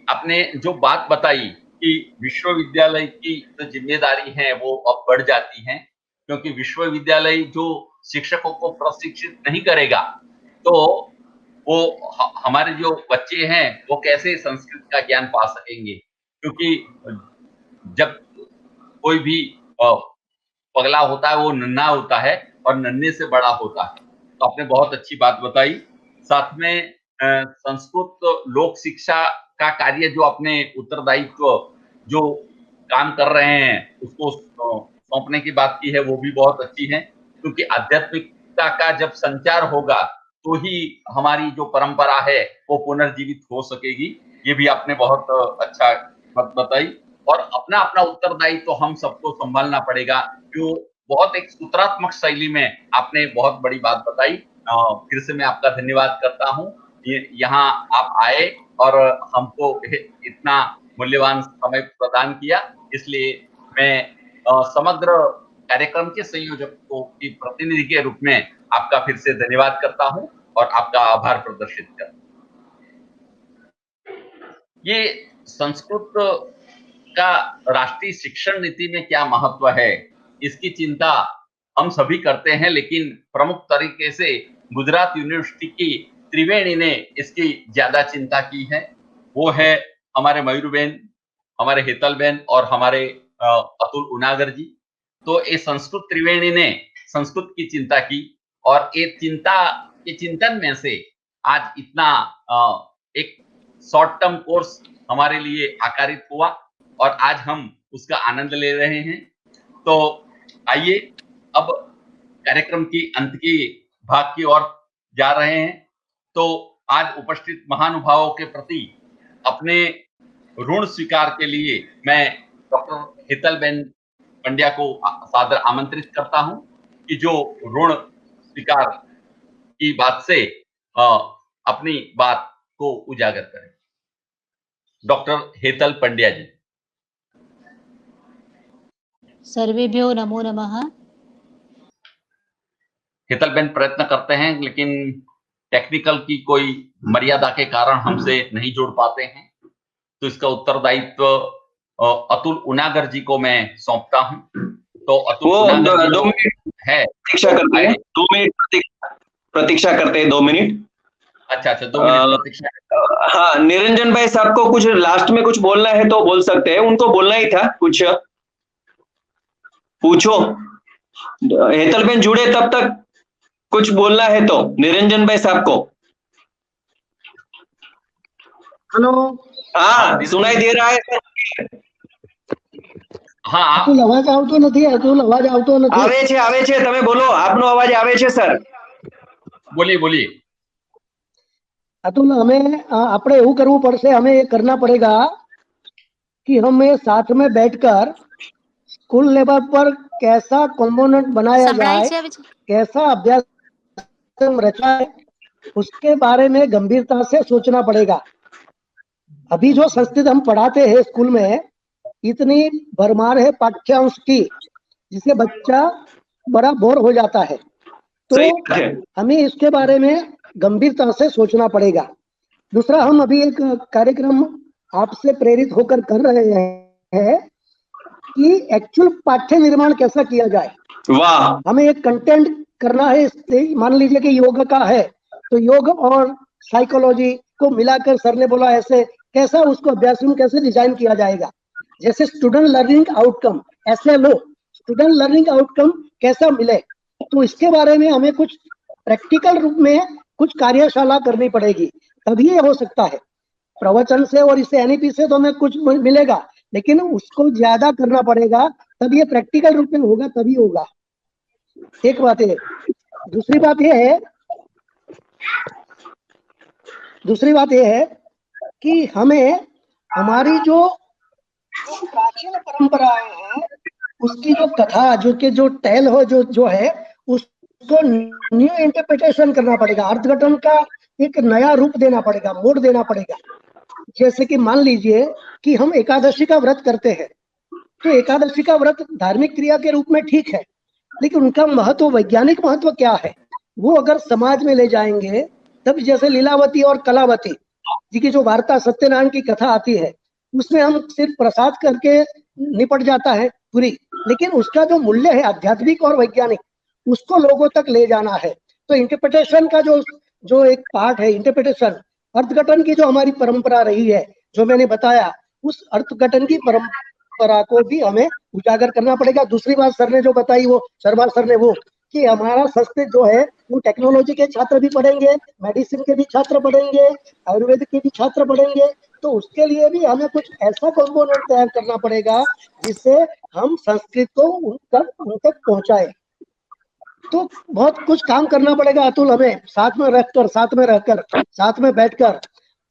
आपने जो बात बताई कि विश्वविद्यालय की जो जिम्मेदारी है वो अब बढ़ जाती है, क्योंकि विश्वविद्यालय जो शिक्षकों को प्रशिक्षित नहीं करेगा तो वो हमारे जो बच्चे हैं वो कैसे संस्कृत का ज्ञान पा सकेंगे। क्योंकि जब कोई भी पगला होता है वो नन्हा होता है और नन्हे से बड़ा होता है। तो आपने बहुत अच्छी बात बताई। साथ में संस्कृत लोक शिक्षा का कार्य जो अपने उत्तरदायित्व जो काम कर रहे हैं उसको सौंपने की बात की है, वो भी बहुत अच्छी है। क्योंकि आध्यात्मिकता का जब संचार होगा तो ही हमारी जो परंपरा है वो पुनर्जीवित हो सकेगी। ये भी आपने बहुत अच्छा बात बताई। और अपना अपना उत्तरदायित्व तो हम सबको संभालना पड़ेगा। जो बहुत एक सूत्रात्मक शैली में आपने बहुत बड़ी बात बताई। फिर से मैं आपका धन्यवाद करता हूँ। यहाँ आप आए और हमको इतना मूल्यवान समय प्रदान किया, इसलिए मैं समग्र कार्यक्रम के संयोजकों की प्रतिनिधि के रूप में आपका फिर से धन्यवाद करता हूं और आपका आभार प्रदर्शित करता हूं। ये संस्कृत का राष्ट्रीय शिक्षण नीति में क्या महत्व है, इसकी चिंता हम सभी करते हैं, लेकिन प्रमुख तरीके से गुजरात यूनिवर्सिटी की त्रिवेणी ने इसकी ज्यादा चिंता की है। वो है हमारे मयूर बहन, हमारे हेतल बहन और हमारे अतुल उनागर जी। तो ये संस्कृत त्रिवेणी ने संस्कृत की चिंता की और ये चिंता के चिंतन में से आज इतना एक शॉर्ट टर्म कोर्स हमारे लिए आकारित हुआ और आज हम उसका आनंद ले रहे हैं। तो आइए अब कार्यक्रम की अंत की भाग की ओर जा रहे हैं। तो आज उपस्थित महानुभावों के प्रति अपने ऋण स्वीकार के लिए मैं डॉक्टर हेतलबेन पंड्या को सादर आमंत्रित करता हूं कि जो ऋण स्वीकार की बात से अपनी बात को उजागर करें। डॉक्टर हेतल पंड्या जी। सर्वेभ्यो नमो नमः। हेतलबेन प्रयत्न करते हैं, लेकिन टेक्निकल की कोई मर्यादा के कारण हमसे नहीं जोड़ पाते हैं, तो इसका उत्तरदायित्व अतुल उनागर जी को मैं सौंपता हूं। तो अतुल उनागर जी है, प्रतीक्षा करते हैं 2 मिनट प्रतीक्षा करते हैं 2 मिनट। अच्छा 2 मिनट प्रतीक्षा। हाँ, निरंजन भाई साहब को कुछ लास्ट में कुछ बोलना है तो बोल सकते हैं, उनको बोलना ही था कुछ पूछो। हेतलबेन जुड़े तब तक कुछ बोलना है तो निरंजन भाई साहब को। हेलो, हाँ सुनाई दे रहा है। हाँ અતુલ અવાજ આવતો નથી, અતુલ અવાજ આવતો નથી। આવે છે તમે બોલો, આપનો અવાજ આવે છે સર। बोलिए। अतुल, हमें આપણે એવું કરવું પડશે, हमें ये करना पड़ेगा कि हमें साथ में बैठकर स्कूल लेवल पर कैसा कंपोनेंट बनाया जाए, कैसा अभ्यास रचा है, उसके बारे में गंभीरता से सोचना पड़ेगा। अभी जो संस्कृत हम पढ़ाते हैं स्कूल में, इतनी भरमार है पाठ्यांश की, जिससे बच्चा बड़ा बोर हो जाता है। तो हमें इसके बारे में गंभीरता से सोचना पड़ेगा। दूसरा, हम अभी एक कार्यक्रम आपसे प्रेरित होकर कर रहे हैं कि एक्चुअल पाठ्य निर्माण कैसा किया जाए। वाह, हमें एक कंटेंट करना है। मान लीजिए कि योग का है, तो योग और साइकोलॉजी को मिलाकर सर ने बोला ऐसे, कैसा उसको अभ्यास कैसे डिजाइन किया जाएगा। जैसे स्टूडेंट लर्निंग आउटकम, ऐसे लो स्टूडेंट लर्निंग आउटकम कैसा मिले, तो इसके बारे में हमें कुछ प्रैक्टिकल रूप में कुछ कार्यशाला करनी पड़ेगी, तभी ये हो सकता है। प्रवचन से और इससे एनईपी से तो हमें कुछ मिलेगा, लेकिन उसको ज्यादा करना पड़ेगा, तब ये प्रैक्टिकल रूप में होगा, तभी होगा। एक बात है। दूसरी बात यह है कि हमें हमारी जो प्राचीन परंपराएं हैं उसकी जो कथा जो टेल हो जो है उसको न्यू इंटरप्रिटेशन करना पड़ेगा, अर्थघटन का एक नया रूप देना पड़ेगा, मोड़ देना पड़ेगा। जैसे कि मान लीजिए कि हम एकादशी का व्रत करते हैं, तो एकादशी का व्रत धार्मिक क्रिया के रूप में ठीक है, लेकिन उनका महत्व, वैज्ञानिक महत्व क्या है, वो अगर समाज में ले जाएंगे तब जैसे लीलावती और कलावती जी की जो वार्ता सत्यनारायण की कथा आती है, उसमें हम सिर्फ प्रसाद करके निपट जाता है पूरी, लेकिन उसका जो मूल्य है आध्यात्मिक और वैज्ञानिक, उसको लोगों तक ले जाना है। तो इंटरप्रिटेशन का जो एक पार्ट है, इंटरप्रिटेशन, अर्थघटन की जो हमारी परंपरा रही है, जो मैंने बताया, उस अर्थघटन की परंपरा को भी हमें उजागर करना पड़ेगा। दूसरी बात सर ने जो बताई, वो शर्मा सर ने, वो कि हमारा संस्कृत जो है वो टेक्नोलॉजी के छात्र भी पढ़ेंगे, मेडिसिन के भी छात्र पढ़ेंगे, आयुर्वेद के भी छात्र पढ़ेंगे, तो उसके लिए भी हमें कुछ ऐसा कंपोनेंट तैयार करना पड़ेगा जिससे हम संस्कृत को उन तक पहुंचाए। तो बहुत कुछ काम करना पड़ेगा अतुल, हमें साथ में बैठकर,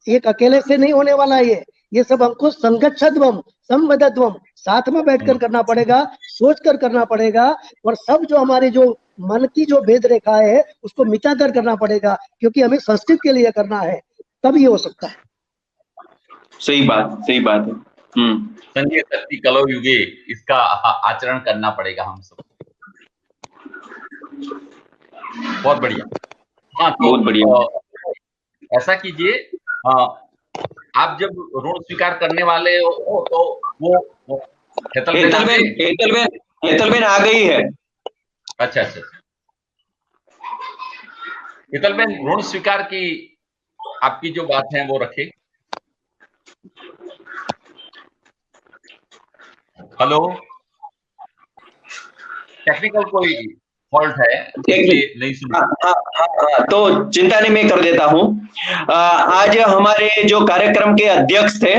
एक अकेले से नहीं होने वाला ये सब हमको संगच्छध्वम संवदध्वम साथ में बैठकर करना पड़ेगा, सोचकर करना पड़ेगा, और सब जो हमारी जो मन की जो भेद रेखा है उसको मिटाकर करना पड़ेगा, क्योंकि हमें संस्कृत के लिए करना है, तब ये हो सकता है। सही बात है। संजय शक्ति कलो युगे इसका आचरण करना पड़ेगा हम सब। बहुत बढ़िया। हाँ, तो बहुत बढ़िया। ऐसा कीजिए, आप जब ऋण स्वीकार करने वाले हो तो वो हेतलबेन आ गई है। अच्छा। हेतलबेन, ऋण स्वीकार की आपकी जो बात है वो रखे। हेलो, टेक्निकल कोई फॉल्ट है, नहीं सुना। हाँ, तो चिंता नहीं, मैं कर देता हूँ। आज हमारे जो कार्यक्रम के अध्यक्ष थे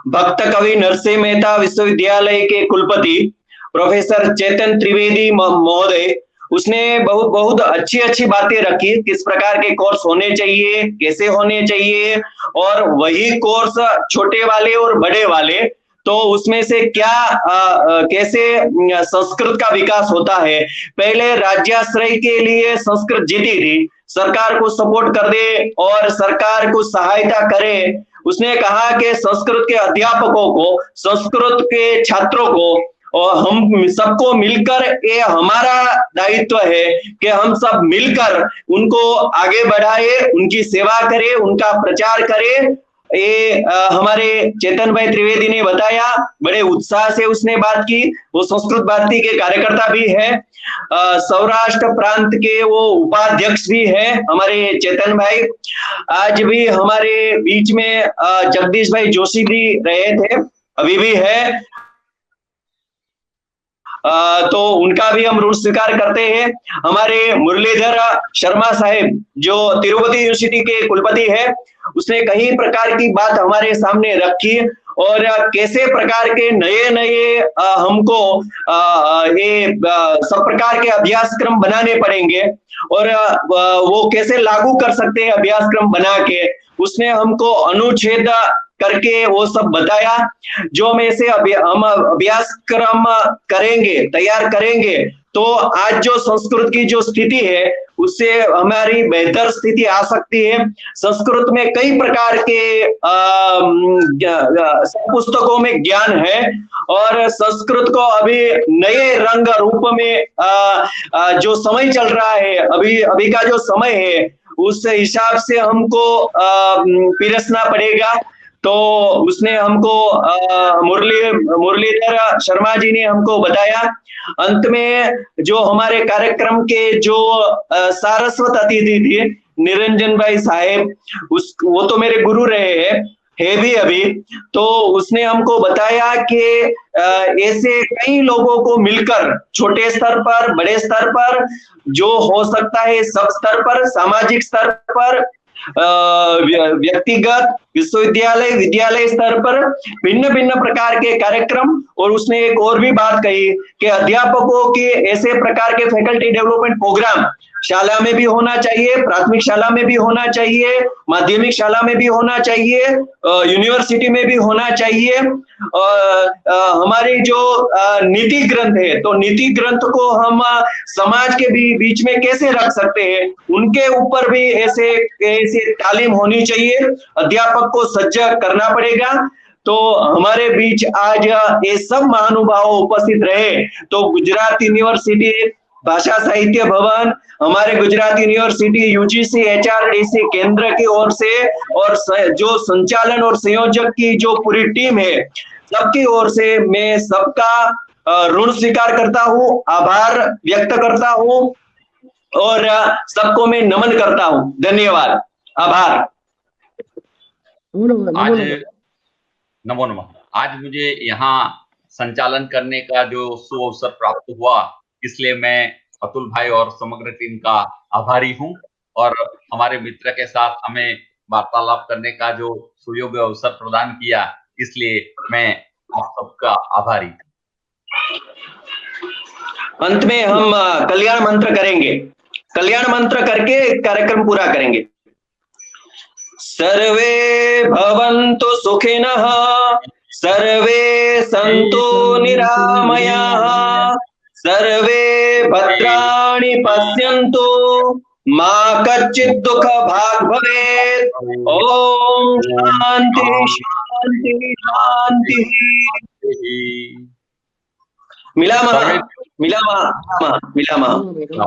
भक्त कवि नरसिंह मेहता विश्वविद्यालय के कुलपति प्रोफेसर चेतन त्रिवेदी महोदय, उसने बहुत अच्छी बातें रखी, किस प्रकार के कोर्स होने चाहिए, कैसे होने चाहिए, और वही कोर्स छोटे वाले और बड़े वाले, तो उसमें से क्या कैसे संस्कृत का विकास होता है। पहले राज्याश्रय के लिए संस्कृत जीती थी, सरकार को सपोर्ट कर दे और सरकार को सहायता करे। उसने कहा कि संस्कृत के अध्यापकों को, संस्कृत के छात्रों को और हम सबको मिलकर, ये हमारा दायित्व है कि हम सब मिलकर उनको आगे बढ़ाए, उनकी सेवा करें, उनका प्रचार करें। ये हमारे चेतन भाई त्रिवेदी ने बताया, बड़े उत्साह से उसने बात की। वो संस्कृत भारती के कार्यकर्ता भी है, सौराष्ट्र प्रांत के वो उपाध्यक्ष भी है हमारे चेतन भाई। आज भी हमारे बीच में जगदीश भाई जोशी भी रहे थे, अभी भी है, तो उनका भी हम ऋण स्वीकार करते हैं। हमारे मुरलीधर शर्मा साहेब जो तिरुपति यूनिवर्सिटी के कुलपति है, उसने कई प्रकार की बात हमारे सामने रखी और कैसे प्रकार के नए हमको ये सब प्रकार के अभ्यासक्रम बनाने पड़ेंगे और वो कैसे लागू कर सकते हैं अभ्यासक्रम बना के। उसने हमको अनुच्छेद करके वो सब बताया, जो में से हम अभ्यासक्रम करेंगे, तैयार करेंगे, तो आज जो संस्कृत की जो स्थिति है उससे हमारी बेहतर स्थिति आ सकती है। संस्कृत में कई प्रकार के पुस्तकों में ज्ञान है और संस्कृत को अभी नए रंग रूप में जो समय चल रहा है, अभी का जो समय है, उस हिसाब से हमको पिरसना पड़ेगा। तो उसने हमको मुरलीधर शर्मा जी ने हमको बताया। अंत में जो हमारे कार्यक्रम के जो सारस्वत अतिथि थे निरंजन भाई साहेब, वो तो मेरे गुरु रहे हैं, है भी अभी, तो उसने हमको बताया कि ऐसे कई लोगों को मिलकर छोटे स्तर पर, बड़े स्तर पर, जो हो सकता है सब स्तर पर, सामाजिक स्तर पर, व्यक्तिगत, विश्वविद्यालय, विद्यालय स्तर पर भिन्न भिन्न प्रकार के कार्यक्रम, और उसने एक और भी बात कही कि अध्यापकों के ऐसे प्रकार के फैकल्टी डेवलपमेंट प्रोग्राम शाला में भी होना चाहिए, प्राथमिक शाला में भी होना चाहिए, माध्यमिक शाला में भी होना चाहिए, यूनिवर्सिटी में भी होना चाहिए। हमारी जो नीति ग्रंथ है, तो नीति ग्रंथ को हम समाज के बीच में कैसे रख सकते हैं, उनके ऊपर भी ऐसे तालीम होनी चाहिए, अध्यापक को सज्ज करना पड़ेगा। तो हमारे बीच आज ये सब महानुभाव उपस्थित रहे, तो गुजरात यूनिवर्सिटी भाषा साहित्य भवन, हमारे गुजरात यूनिवर्सिटी यूजीसी एचआरडीसी केंद्र की ओर से, और जो संचालन और संयोजक की जो पूरी टीम है, सबकी ओर से मैं सबका ऋण स्वीकार करता हूँ, आभार व्यक्त करता हूँ, और सबको मैं नमन करता हूँ। धन्यवाद, आभार। आज नमो नमः। आज मुझे यहाँ संचालन करने का जो सुअवसर प्राप्त हुआ, इसलिए मैं अतुल भाई और समग्र टीम का आभारी हूँ, और हमारे मित्र के साथ हमें वार्तालाप करने का जो सुयोग्य अवसर प्रदान किया, इसलिए मैं आप सबका आभारी। अंत में हम कल्याण मंत्र करेंगे, कल्याण मंत्र करके कार्यक्रम पूरा करेंगे। सर्वे भवन्तु सुखिनः, सर्वे सन्तु निरामयाः, सर्वे भद्राणि पश्यन्तु, मा कच्चित् दुःख भाग् भवेत्। ओम शांति शांति शांति। मिलामः मिलामः मिलामः।